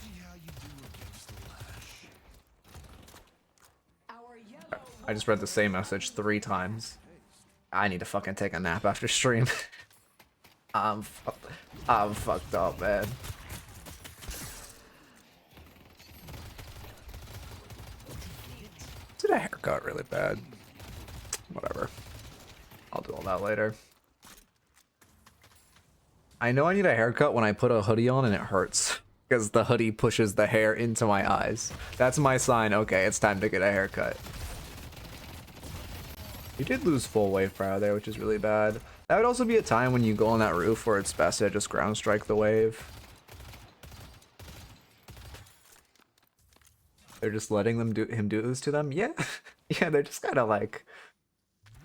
I just read the same message 3 times. I need to fucking take a nap after stream. I'm fucked up, man. Did a haircut really bad? Whatever. I'll do all that later. I know I need a haircut when I put a hoodie on and it hurts. Because the hoodie pushes the hair into my eyes. That's my sign. Okay, it's time to get a haircut. You did lose full wave power there, which is really bad. That would also be a time when you go on that roof where it's best to just ground strike the wave. They're just letting him do this to them? Yeah. Yeah, they're just kind of like...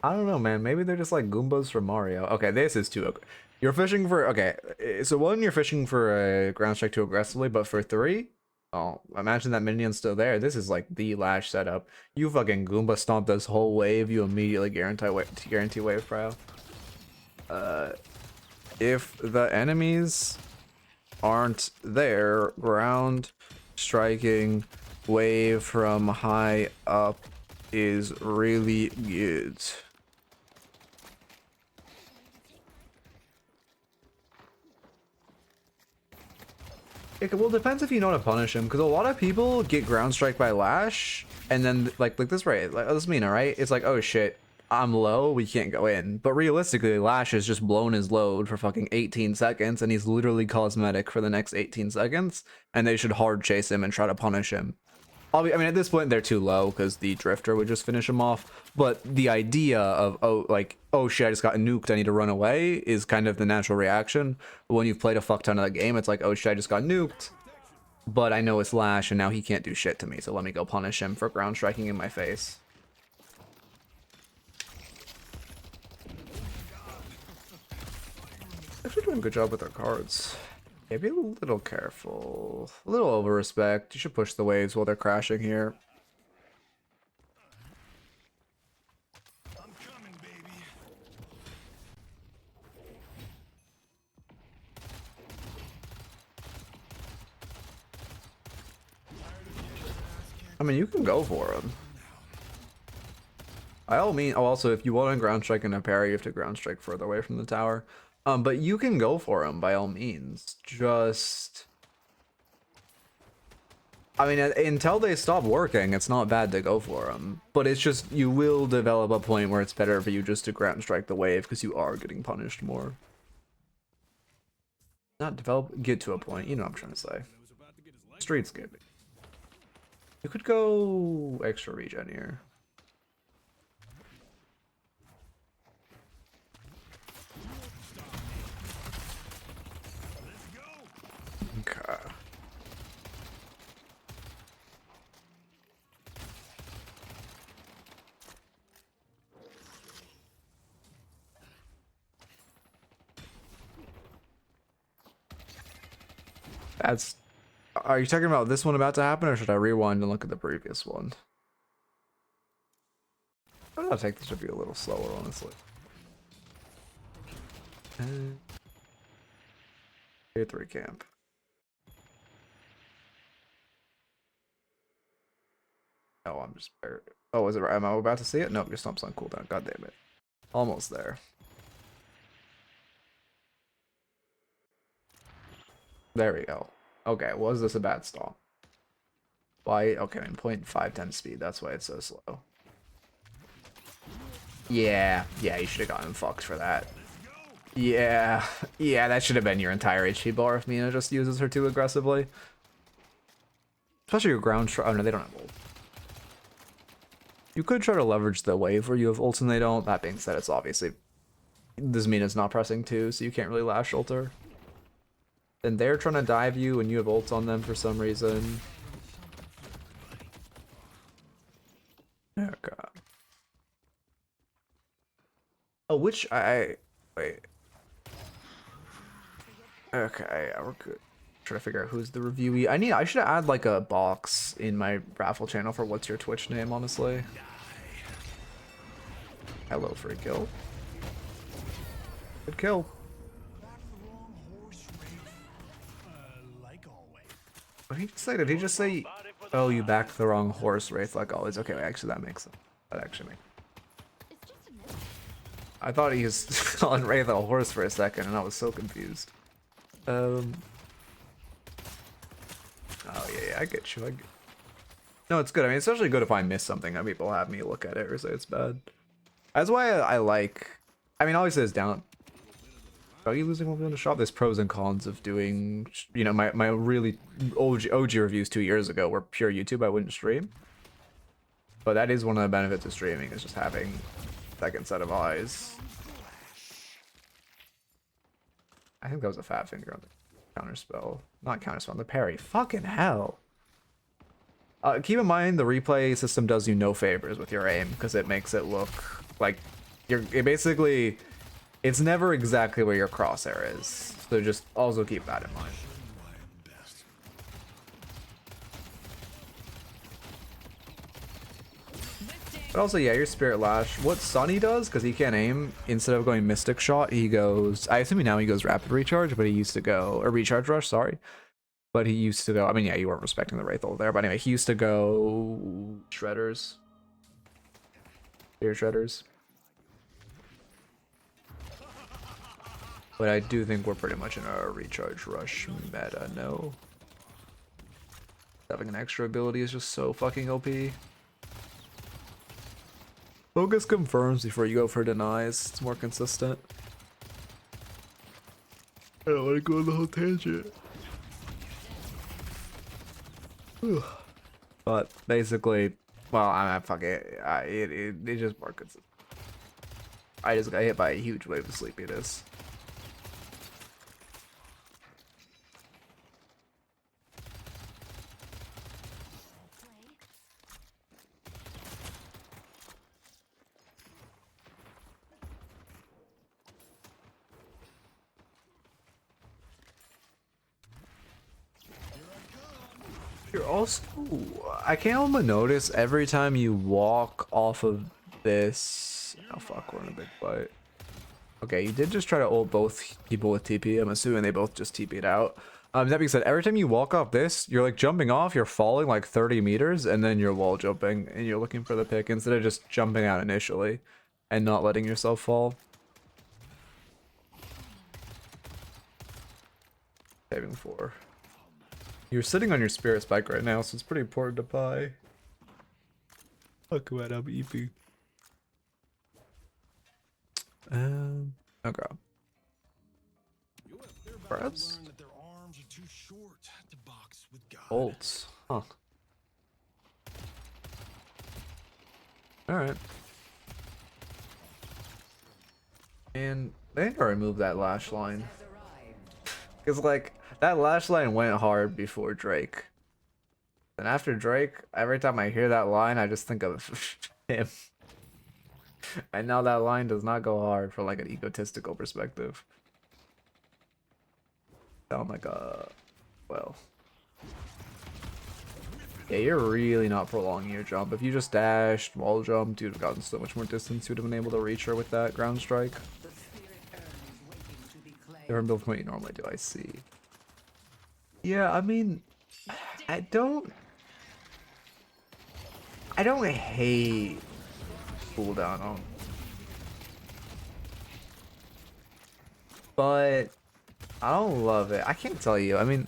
I don't know, man. Maybe they're just like Goombas from Mario. Okay, this is too... You're fishing for... Okay, so 1, you're fishing for a ground strike too aggressively, but for 3... Oh, imagine that minion's still there. This is like the Lash setup. You fucking Goomba stomp this whole wave, you immediately guarantee wave pro. If the enemies aren't there, ground striking wave from high up is really good. Well, it depends if you know how to punish him, because a lot of people get ground strike by Lash, and then like this, right? Like this Mina, right? It's like, oh shit, I'm low, we can't go in. But realistically, Lash has just blown his load for fucking 18 seconds, and he's literally cosmetic for the next 18 seconds, and they should hard chase him and try to punish him. I mean, at this point, they're too low, because the Drifter would just finish him off, but the idea of, oh shit, I just got nuked, I need to run away, is kind of the natural reaction. But when you've played a fuck ton of the game, it's like, oh shit, I just got nuked, but I know it's Lash, and now he can't do shit to me, so let me go punish him for ground striking in my face. Actually doing a good job with their cards. Yeah, be a little careful. A little over respect. You should push the waves while they're crashing here. I'm coming, baby. I mean, you can go for him. By all means, also, if you want to ground strike in a parry, you have to ground strike further away from the tower. But you can go for him by all means. Just... I mean, until they stop working, it's not bad to go for them. But it's just, you will develop a point where it's better for you just to ground strike the wave, because you are getting punished more. Not develop, get to a point. You know what I'm trying to say. Streets good. You could go extra regen here. Okay. That's... Are you talking about this one about to happen, or should I rewind and look at the previous one? I'm gonna take this review a little slower, honestly. Tier 3 camp. Oh, I'm just... Oh, is it right? Am I about to see it? Nope, your stump's on cooldown. God damn it. Almost there. There we go. Okay, was this a bad stall? Why? Okay, in 0.510 speed, that's why it's so slow. Yeah, you should have gotten fucked for that. Yeah, that should have been your entire HP bar if Mina just uses her too aggressively. Especially your ground oh no, they don't have ult. You could try to leverage the wave where you have ult and they don't. That being said, it's obviously... This Mina's not pressing too, so you can't really lash ult her. And they're trying to dive you and you have ults on them for some reason. Oh god. Oh, which wait. Okay, we're good. Trying to figure out who's the reviewee. I should add like a box in my raffle channel for what's your Twitch name, honestly. Hello, free kill. Good kill. What did he say? Did he just say, oh, you backed the wrong horse, Wraith, like always? Okay, actually, that makes sense. That actually makes sense. I thought he was calling Wraith a horse for a second, and I was so confused. Oh, yeah, I get you. No, it's good. I mean, it's especially good if I miss something and people have me look at it or say it's bad. That's why I like... I mean, obviously it's down... Are you losing one in the shop? There's pros and cons of doing, you know, my really OG reviews 2 years ago were pure YouTube. I wouldn't stream. But that is one of the benefits of streaming, is just having a second set of eyes. I think that was a fat finger on the counterspell. Not counterspell, on the parry. Fucking hell. Keep in mind, the replay system does you no favors with your aim, because it makes it look like it basically... It's never exactly where your crosshair is, so just also keep that in mind. But also, yeah, your Spirit Lash. What Sunny does, because he can't aim, instead of going Mystic Shot, he goes... I assume now he goes Rapid Recharge, but he used to go... Or Recharge Rush, sorry. But he used to go... I mean, yeah, you weren't respecting the Wraith ult there, but anyway, he used to go... Shredders. Spear Shredders. But I do think we're pretty much in a Recharge Rush meta, no? Having an extra ability is just so fucking OP. Focus confirms before you go for denies. It's more consistent. I don't want to go on the whole tangent. But basically, well, I'm fuck it. It's just more consistent. I just got hit by a huge wave of sleepiness. You're also... I can't help but notice every time you walk off of this... Oh fuck, we're in a big fight. Okay, you did just try to ult both people with TP. I'm assuming they both just TP'd out. That being said, every time you walk off this, you're like jumping off, you're falling like 30 meters, and then you're wall jumping, and you're looking for the pick instead of just jumping out initially and not letting yourself fall. Saving 4. You're sitting on your spirit spike right now, so it's pretty important to buy. Fuck what up, EP. Okay. Perhaps? short to box with God. Bolts. Huh. Alright. And they need to remove that lash line. Because, like, that lash line went hard before Drake. And after Drake, every time I hear that line, I just think of him. And now that line does not go hard for, like, an egotistical perspective. Sound like a... well... yeah, you're really not prolonging your jump. If you just dashed, wall jumped, you'd have gotten so much more distance. You would have been able to reach her with that ground strike. Different build from what you normally do, I see. Yeah, I mean... I don't hate cooldown on, but I don't love it. I can't tell you. I mean,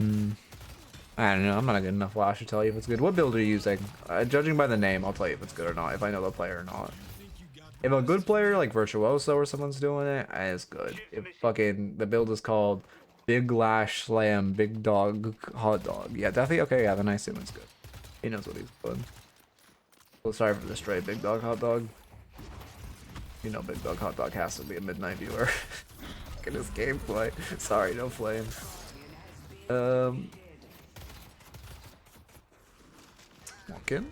I don't know. I'm not a good enough Lash to tell you if it's good. What build are you using? Judging by the name, I'll tell you if it's good or not. If I know the player or not. If a good player like Virtuoso or someone's doing it, it's good. If fucking the build is called Big Lash Slam Big Dog Hot Dog, yeah, definitely okay. Yeah, then I assume it's good. He knows what he's doing. Well, sorry for the stray Big Dog Hot Dog. You know Big Dog Hot Dog has to be a Midknight viewer. Look at his gameplay. Sorry, no flame. Walk in.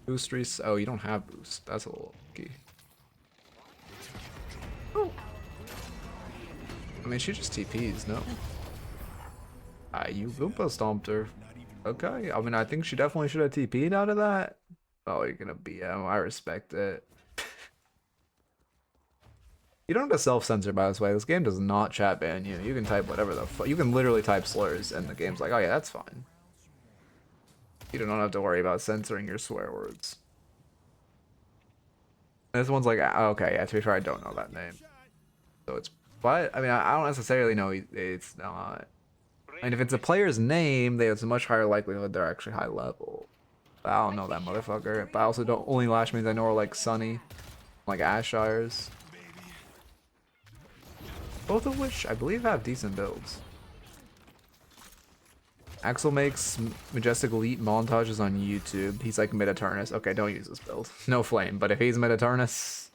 Boost reese. Oh, you don't have boost. That's a little key. Oh. I mean, she just TPs, no? You Goomba stomped her. Okay, I mean, I think she definitely should have TP'd out of that. Oh, you're gonna BM. I respect it. You don't have to self-censor, by this way. This game does not chat ban you. You can type whatever the fuck. You can literally type slurs, and the game's like, oh yeah, that's fine. You don't have to worry about censoring your swear words. And this one's like, okay, yeah, to be fair, I don't know that name. So it's, but, I mean, I don't necessarily know it's not. And if it's a player's name, there's a much higher likelihood they're actually high level. But I don't know that motherfucker. But I also don't, only Lash mains I know are like Sunny, like Ashires. Both of which I believe have decent builds. Axel makes Majestic Elite montages on YouTube. He's like mid-Eternus. Okay, don't use this build. No flame, but if he's mid-Eternus,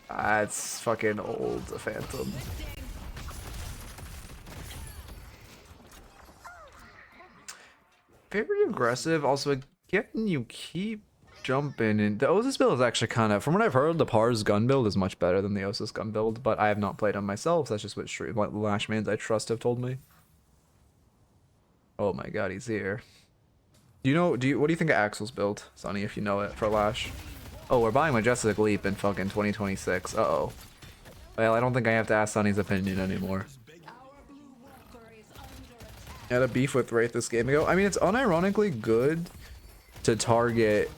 that's fucking old Phantom. Very aggressive. Also, getting you keep jumping. And the Osis build is actually kind of, from what I've heard, the Pars gun build is much better than the Osis gun build, but I have not played on myself. So that's just what Lash mains I trust have told me. Oh my god, he's here. Do you know, what do you think of Axel's build, Sonny, if you know it, for Lash? Oh, we're buying Majestic Leap in fucking 2026. Uh-oh. Well, I don't think I have to ask Sonny's opinion anymore. I had a beef with Wraith this game ago. I mean, it's unironically good to target,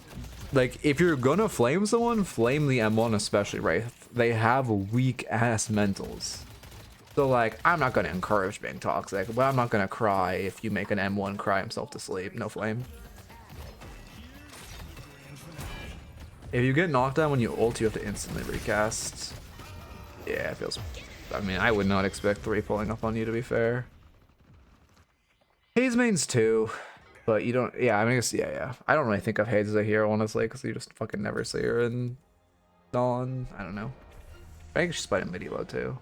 like, if you're gonna flame someone, flame the M1, especially Wraith. They have weak ass mentals. So, like, I'm not gonna encourage being toxic, but I'm not gonna cry if you make an M1 cry himself to sleep. No flame. If you get knocked down when you ult, you have to instantly recast. Yeah, it feels, I mean, I would not expect 3 pulling up on you, to be fair. Haze mains too, but you don't, yeah, I mean, I guess, yeah. I don't really think of Haze as a hero, honestly, because you just fucking never see her in Dawn. I don't know. I think she's fighting mid elo too.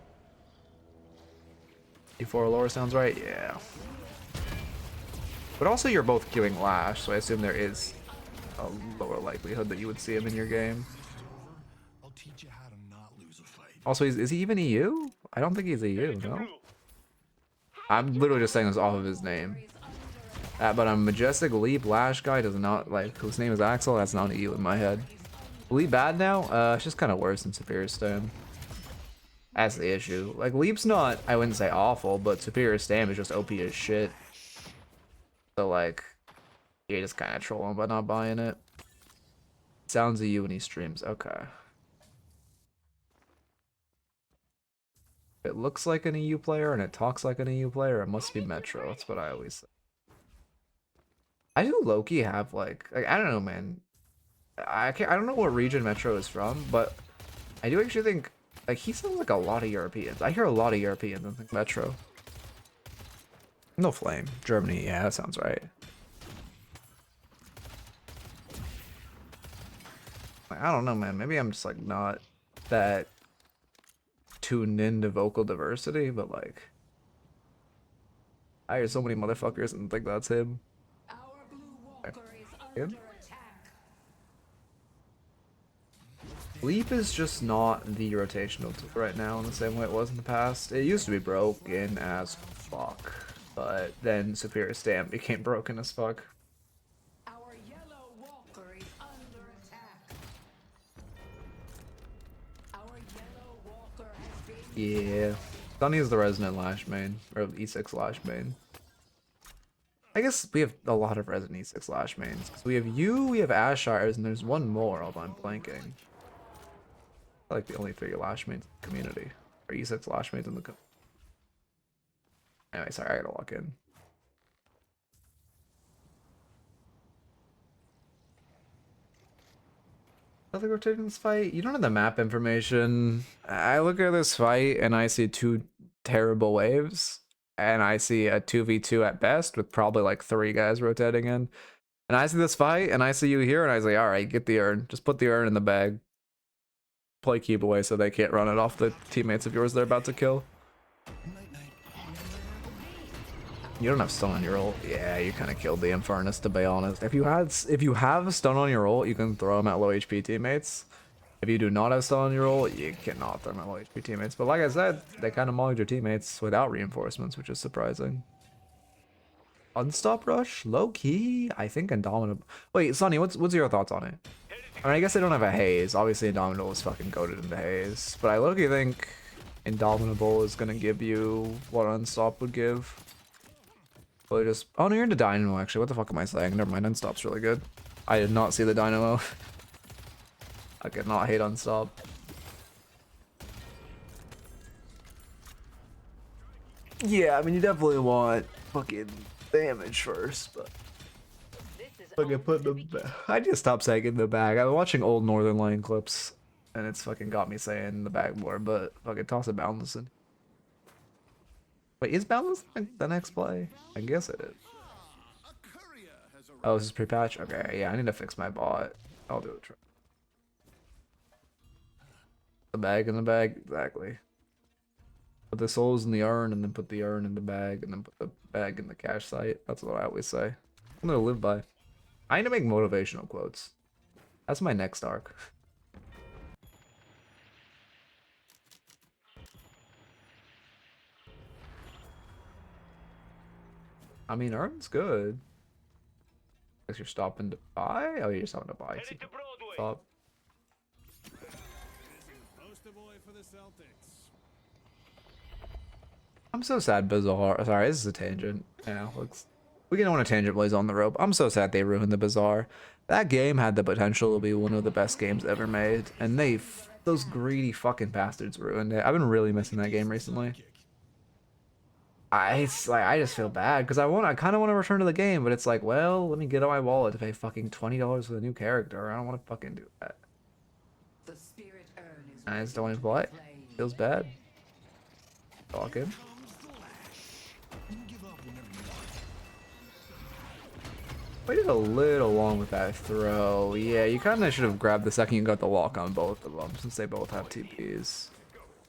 E4 lower sounds right, yeah. But also you're both queuing Lash, so I assume there is a lower likelihood that you would see him in your game. I'll teach you how to not lose a fight. Also, is he even EU? I don't think he's EU, no? I'm literally just saying this off of his name. But a Majestic Leap Lash guy does not, like, whose name is Axel, that's not an EU in my head. Leap bad now? It's just kind of worse than Superior Stam. That's the issue. Like, Leap's not, I wouldn't say awful, but Superior Stam is just OP as shit. So, like, you just kind of troll him by not buying it. Sounds EU when he streams. Okay. If it looks like an EU player and it talks like an EU player, it must be Metro. That's what I always say. I do low-key have, like, I don't know, man. I don't know what region Metro is from, but I do actually think Like, he sounds like a lot of Europeans. I hear a lot of Europeans in the Metro. No flame. Germany, yeah, that sounds right. Like, I don't know, man. Maybe I'm just like not that tuned into vocal diversity, but like I hear so many motherfuckers and think that's him. Our blue walker is Him? under attack. Leap is just not the rotational tool right now in the same way it was in the past. It used to be broken as fuck, but then Superior Stamp became broken as fuck. Our yellow walker is under attack. Our yellow walker has been Yeah. Sunny is the Resonant Lash main, or E6 Lash main. I guess we have a lot of Resonant E6 Lash mains. So we have you, we have Ashires, and there's one more, although I'm blanking. I like the only 3 Lash mains in the community. Or E6 Lash mains in the Anyway, sorry, I gotta walk in. Nothing rotating this fight? You don't have the map information. I look at this fight and I see 2 terrible waves. And I see a 2v2 at best with probably like 3 guys rotating in. And I see this fight and I see you here and I say, alright, get the urn. Just put the urn in the bag. Play keep away so they can't run it off the teammates of yours they're about to kill. You don't have stun on your ult. Yeah, you kind of killed the Infernus, to be honest. If you have a stun on your ult, you can throw them at low HP teammates. If you do not have stun on your ult, you cannot throw them at low HP teammates. But like I said, they kind of mauled your teammates without reinforcements, which is surprising. Unstop rush, low key. I think Indomitable. Wait, Sonny, what's your thoughts on it? I mean, I guess they don't have a haze. Obviously, Indomitable is fucking goated into haze, but I low-key think Indomitable is gonna give you what Unstop would give. Well, just oh no, you're into Dynamo actually. What the fuck am I saying? Never mind, Unstop's really good. I did not see the Dynamo. I could not hate Unstop. Yeah, I mean you definitely want fucking damage first, but fucking put the I just stopped saying in the bag. I've been watching old Northern Lion clips, and it's fucking got me saying the bag more. But fucking toss it Boundless in. Wait, is Boundless the next play? I guess it is. Oh, this is pre-patch? Okay, yeah, I need to fix my bot. I'll do it. The bag in the bag? Exactly. Put the souls in the urn, and then put the urn in the bag, and then put the bag in the cash site. That's what I always say. I'm gonna live by. I need to make motivational quotes. That's my next arc. I mean, Urn's good. Guess you're stopping to buy? Oh, you're stopping to buy. So stop. I'm so sad Bazaar. Sorry, this is a tangent. Yeah, looks. We can want a tangent blaze on the rope. I'm so sad they ruined the Bazaar. That game had the potential to be one of the best games ever made, and those greedy fucking bastards ruined it. I've been really missing that game recently. I just feel bad because I kind of want to return to the game, but it's like, well, let me get on my wallet to pay fucking $20 for the new character. I don't want to fucking do that. the spirit urn is I just don't want to play. Feels bad. Talking. Waited a little long with that throw. Yeah, you kind of should have grabbed the second you got the lock on both of them, since they both have TPs.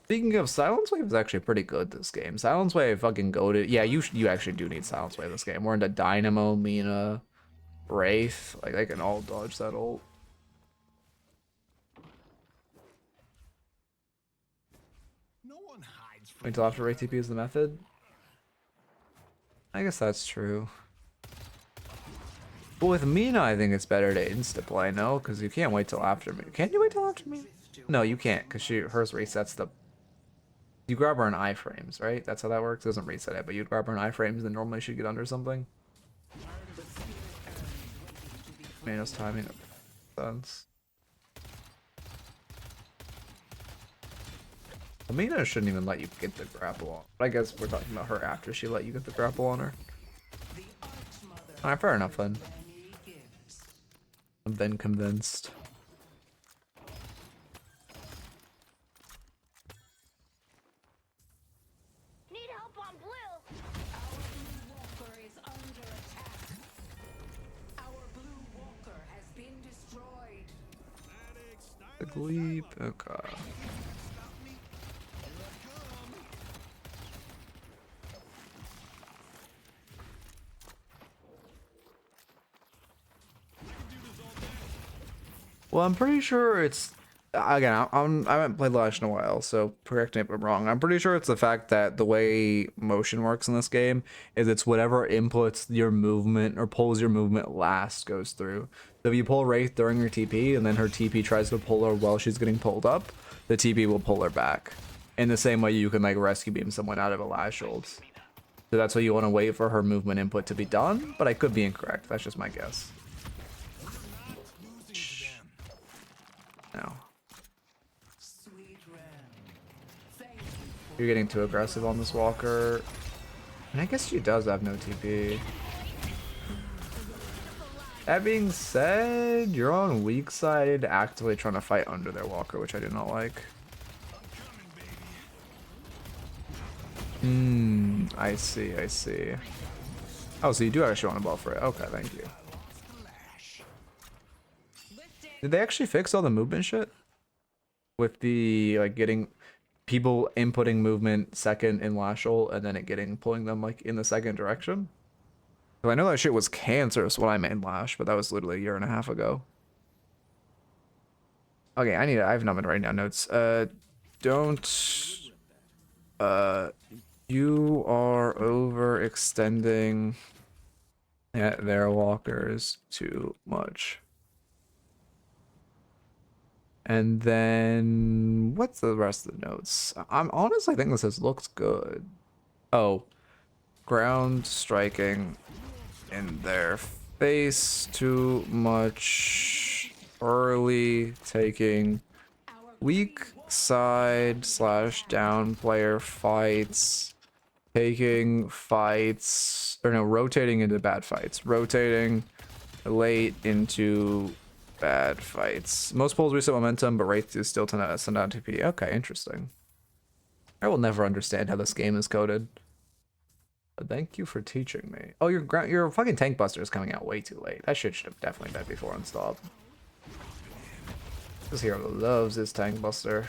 Speaking of, Silence Wave is actually pretty good this game. Silence Wave fucking goated. Yeah, you actually do need Silence Wave this game. We're into Dynamo, Mina, Wraith. Like, they can all dodge that ult. Wait until after Wraith TP is the method? I guess that's true. But with Mina, I think it's better to insta-play, no? Because you can't wait till after me. Can you wait till after me? No, you can't, because hers resets the... You grab her in iframes, right? That's how that works? It doesn't reset it, but you grab her in iframes, then normally she'd get under something. Mina's timing sense. Mina shouldn't even let you get the grapple on. But I guess we're talking about her after she let you get the grapple on her. Alright, fair enough then. I've been convinced. bleep. Okay. Well, I'm pretty sure it's again. I haven't played Lash in a while, so correct me if I'm wrong. I'm pretty sure it's the fact that the way motion works in this game is it's whatever inputs your movement or pulls your movement last goes through. So if you pull Wraith during your TP and then her TP tries to pull her while she's getting pulled up, the TP will pull her back. In the same way you can like rescue beam someone out of a Lash ult. So that's why you want to wait for her movement input to be done, but I could be incorrect. That's just my guess. No. You're getting too aggressive on this walker. And I guess she does have no TP. That being said, you're on weak side actively trying to fight under their walker, which I do not like. I see, I see. Oh, so you do actually want to buff for it. Okay, thank you. Did they actually fix all the movement shit? With the, like, getting people inputting movement second in Lash ult and then it pulling them, like, in the second direction? Because I know that shit was cancerous when I made Lash, but that was literally a year and a half ago. Okay, I have not been writing down notes. You are overextending at their walkers too much. And then what's the rest of the notes? I'm honestly think this looks good. Oh, ground striking in their face too much. Early taking weak side / down player fights. Taking fights, or no, rotating into bad fights. Rotating late into bad fights. Most pulls reset momentum, but Wraith is still to send out TP. Okay, interesting. I will never understand how this game is coded. But thank you for teaching me. Oh, your fucking Tank Buster is coming out way too late. That shit should have definitely been before Unstop. This hero loves his Tank Buster.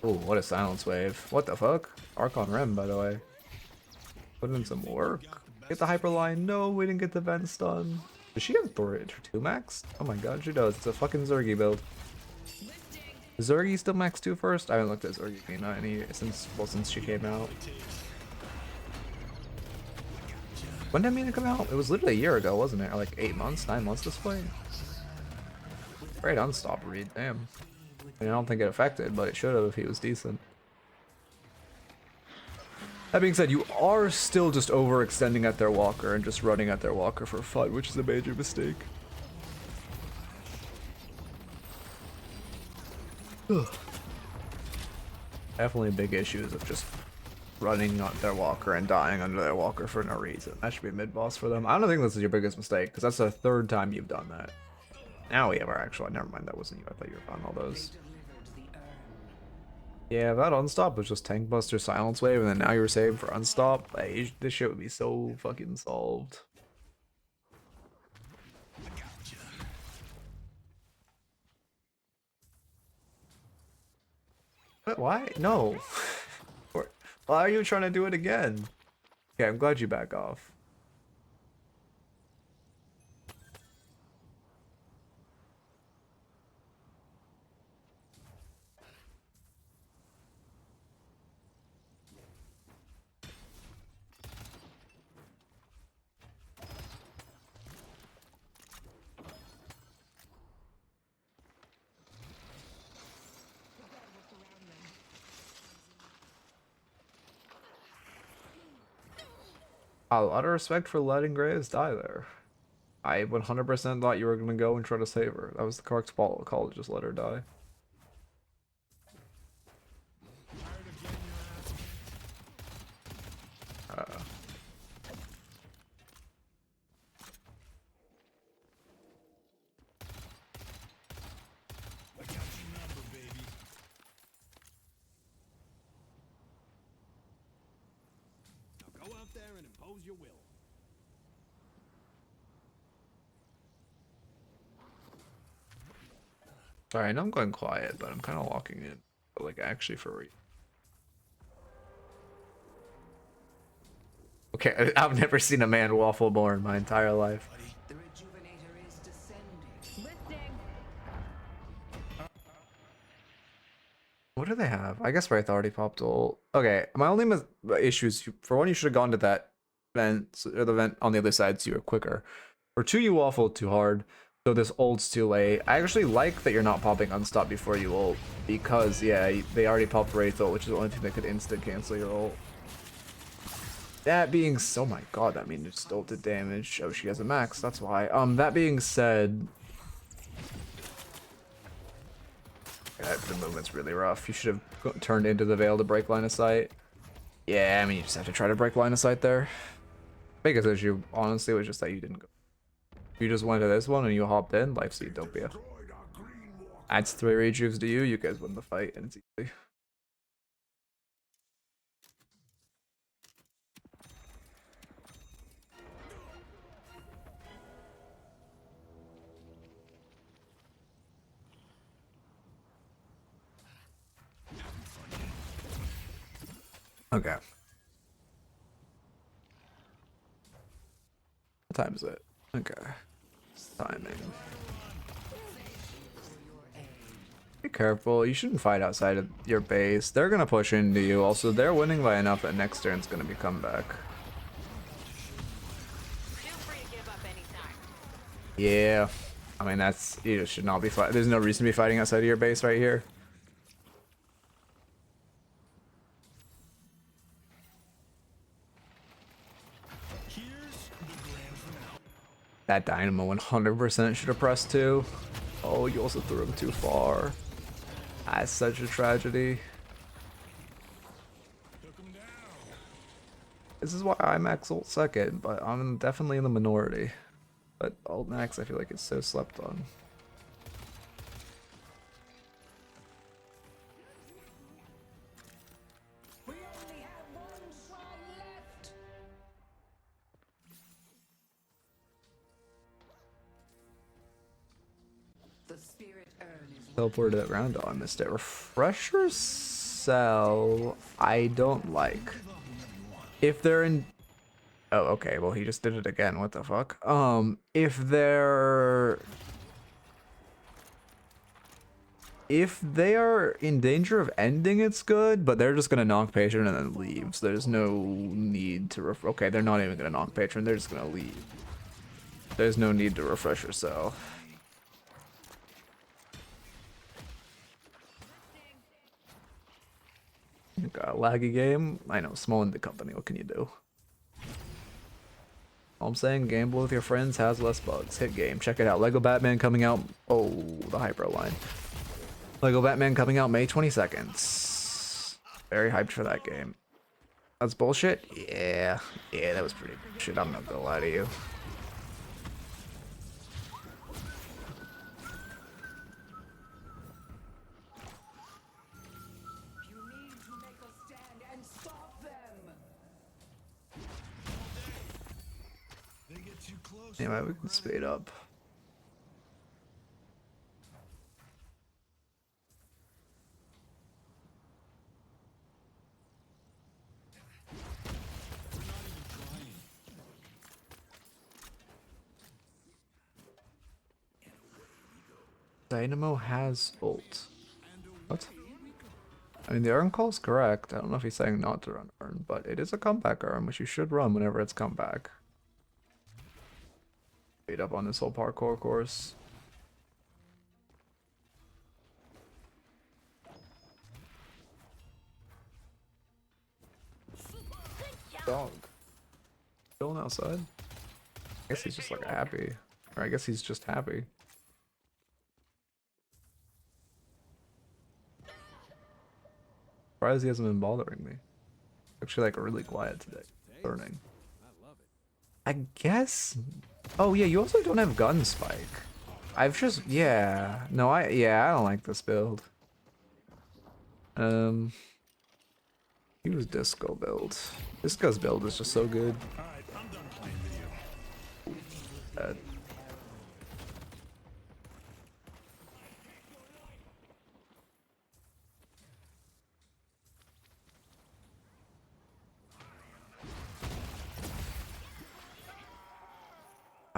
Ooh, what a silence wave. What the fuck? Archon Rem, by the way. Put in some work. Get the Hyperline. No, we didn't get the vent stun. Does she have Thor 2 max? Oh my god, she does. It's a fucking Zergy build. Is Zergy still max 2 first? I haven't looked at Zergy since she came out. When did Mina come out? It was literally a year ago, wasn't it? Or like 8 months, 9 months this way? Great unstop read, damn. I don't think it affected, but it should have if he was decent. That being said, you are still just overextending at their walker and just running at their walker for fun, which is a major mistake. Definitely big issues of just running at their walker and dying under their walker for no reason. That should be a mid-boss for them. I don't think this is your biggest mistake, because that's the 3rd time you've done that. Now we have our actual... Never mind, that wasn't you. I thought you were on all those. Yeah, that unstop was just Tank Buster Silence Wave, and then now you're saving for unstop. Hey, this shit would be so fucking solved. But why? No. Why are you trying to do it again? Okay, I'm glad you back off. A lot of respect for letting Graves die there. I 100% thought you were going to go and try to save her. That was the correct call to just let her die. Sorry, I know I'm going quiet, but I'm kind of locking in. But like actually for real. Okay, I've never seen a man waffle more in my entire life. The rejuvenator is descending. Lifting. What do they have? I guess Wraith already popped ult. Okay, my only issue is, for one, you should have gone to that vent, or the vent on the other side so you were quicker. For two, you waffled too hard, so this ult's too late. I actually like that you're not popping unstop before you ult, because, yeah, they already popped Wraith ult, which is the only thing that could instant cancel your ult. That being so, oh my god, that means it's ulted damage. Oh, she has a max, that's why. That being said, the movement's really rough. You should have turned into the Veil to break line of sight. Yeah, I mean, you just have to try to break line of sight there. Biggest issue, honestly, was just that you didn't go. If you just went to this one and you hopped in, Life Seed Dopia. Adds 3 rejuves to you, you guys win the fight, and it's easy. Okay. What time is it? Okay. Timing. Be careful. You shouldn't fight outside of your base. They're gonna push into you. Also, they're winning by enough that next turn's gonna be comeback. Feel free to give up anytime. Yeah. I mean, that's, you just should not be fighting. There's no reason to be fighting outside of your base right here. That Dynamo 100% should have pressed 2. Oh, you also threw him too far. That's such a tragedy. This is why I max ult second, but I'm definitely in the minority. But ult max, I feel like it's so slept on. We only have one shrine left. The spirit urn is Teleported around. Oh, I missed it. Refresher cell, I don't like. If they're in. Oh, okay. Well, he just did it again. What the fuck? If they are in danger of ending, it's good, but they're just gonna knock patron and then leave. So there's no need to okay, they're not even gonna knock patron. They're just gonna leave. There's no need to refresh yourself. Got a laggy game. I know, small indie company. What can you do? All I'm saying, gamble with your friends has less bugs. Hit game. Check it out. Lego Batman coming out. Oh, the hyper line. Lego Batman coming out May 22nd. Very hyped for that game. That's bullshit? Yeah. Yeah, that was pretty bullshit. I'm not gonna lie to you. Anyway, we can speed up. Dynamo has ult. What? I mean, the urn call's correct. I don't know if he's saying not to run urn, but it is a comeback urn, which you should run whenever it's come back. Speed up on this whole parkour course. Dog. Chilling outside? I guess he's just like happy. Or I guess he's just happy. Surprised he hasn't been bothering me. Actually, like really quiet today. Learning. I guess. Oh yeah, you also don't have gun spike. I've just yeah. No, I don't like this build. Use Disco build. Disco's build is just so good. Alright, I'm done playing video.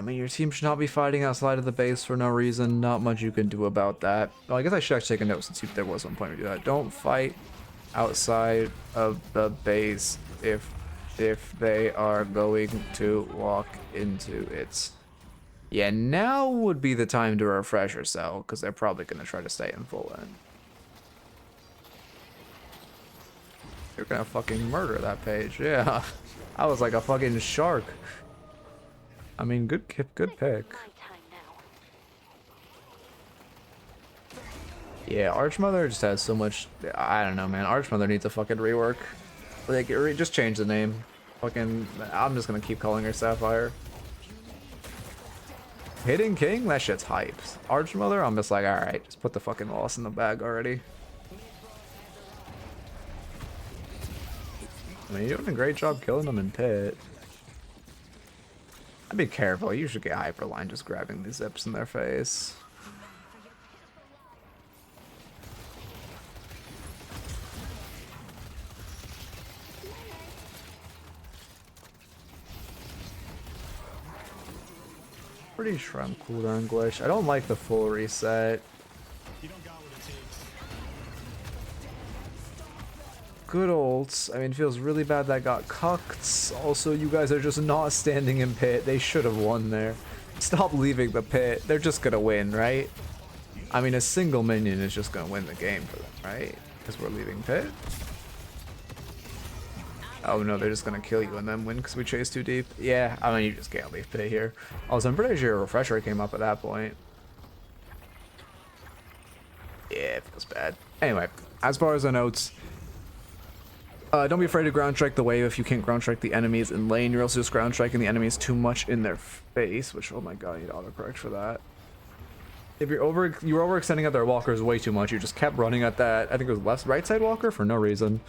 mean, your team should not be fighting outside of the base for no reason. Not much you can do about that. Well, I guess I should actually take a note since there was one point to do that. Don't fight outside of the base if they are going to walk into it. Yeah, now would be the time to refresh your cell, because they're probably going to try to stay in full end. You're going to fucking murder that page, yeah. I was like a fucking shark. I mean, good pick. Yeah, Archmother just has so much. I don't know, man. Archmother needs a fucking rework. Like, just change the name. Fucking, I'm just gonna keep calling her Sapphire. Hidden King? That shit's hyped. Archmother? I'm just like, alright, just put the fucking loss in the bag already. I mean, you're doing a great job killing them in pit. I'd be careful. You should get Hyperline just grabbing these zips in their face. Pretty Shrimp cooldown glitch. I don't like the full reset. Good ults. I mean, it feels really bad that got cucked. Also, you guys are just not standing in pit. They should have won there. Stop leaving the pit. They're just gonna win, right? I mean, a single minion is just gonna win the game for them, right? Because we're leaving pit. Oh no, they're just gonna kill you and then win because we chase too deep. Yeah, I mean, you just can't leave pit here. Also, I'm pretty sure a refresher came up at that point. Yeah, it feels bad. Anyway, as far as the notes, don't be afraid to ground strike the wave if you can't ground strike the enemies in lane. You're also just ground striking the enemies too much in their face, which, oh my god, I need autocorrect for that. If you were overextending at their walkers way too much, you just kept running at that, I think it was right side walker for no reason.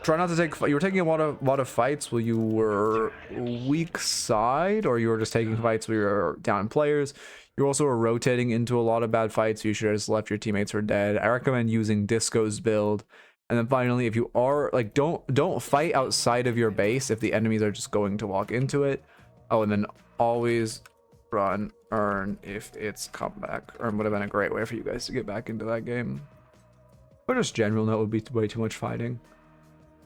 Try not to take, you were taking a lot of fights while you were weak side, or you were just taking fights where you were down players. You also were rotating into a lot of bad fights, so you should have just left your teammates for dead. I recommend using Disco's build. And then finally, if you are, like, don't fight outside of your base if the enemies are just going to walk into it. Oh, and then always run earn if it's comeback. Earn would have been a great way for you guys to get back into that game. But just general note would be way too much fighting.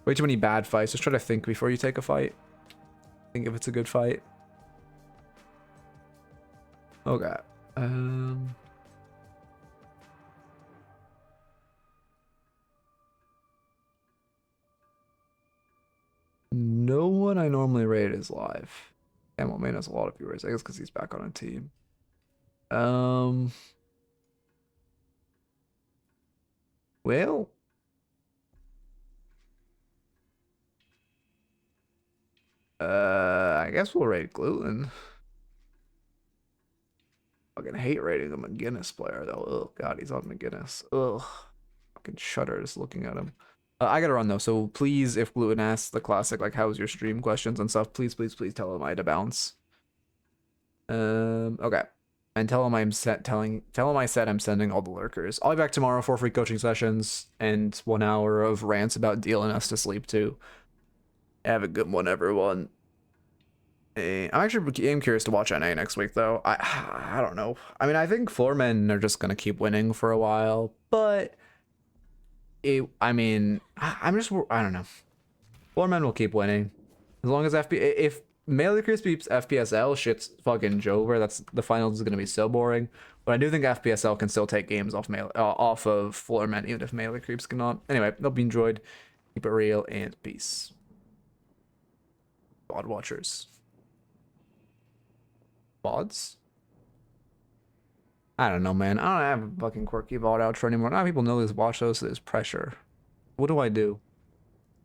Way too many bad fights. Just try to think before you take a fight. Think if it's a good fight. Okay. No one I normally rate is live. And well, man has a lot of viewers. I guess because he's back on a team. Well, I guess we'll rate Gluten. Fucking hate rating a McGinnis player though. Oh god, he's on McGinnis. Ugh, fucking shudder just looking at him. I gotta run though, so please, if Gluten asks the classic like how's your stream questions and stuff, please tell him I had to bounce. Okay. And tell him I said I'm sending all the lurkers. I'll be back tomorrow for free coaching sessions and 1 hour of rants about dealing us to sleep too. Have a good one, everyone. I'm actually curious to watch NA next week though. I don't know. I mean, I think floormen are just gonna keep winning for a while, but I don't know. Floormen will keep winning as long as if Melee Creeps beats FPSL, shit's fucking over. That's the finals is gonna be so boring. But I do think FPSL can still take games off of Floormen, even if Melee Creeps cannot. Anyway, hope you enjoyed. Keep it real and peace. VOD watchers. VODs? I don't know, man. I don't have a fucking quirky VOD outro anymore. Not people know this watch those, so there's pressure. What do I do?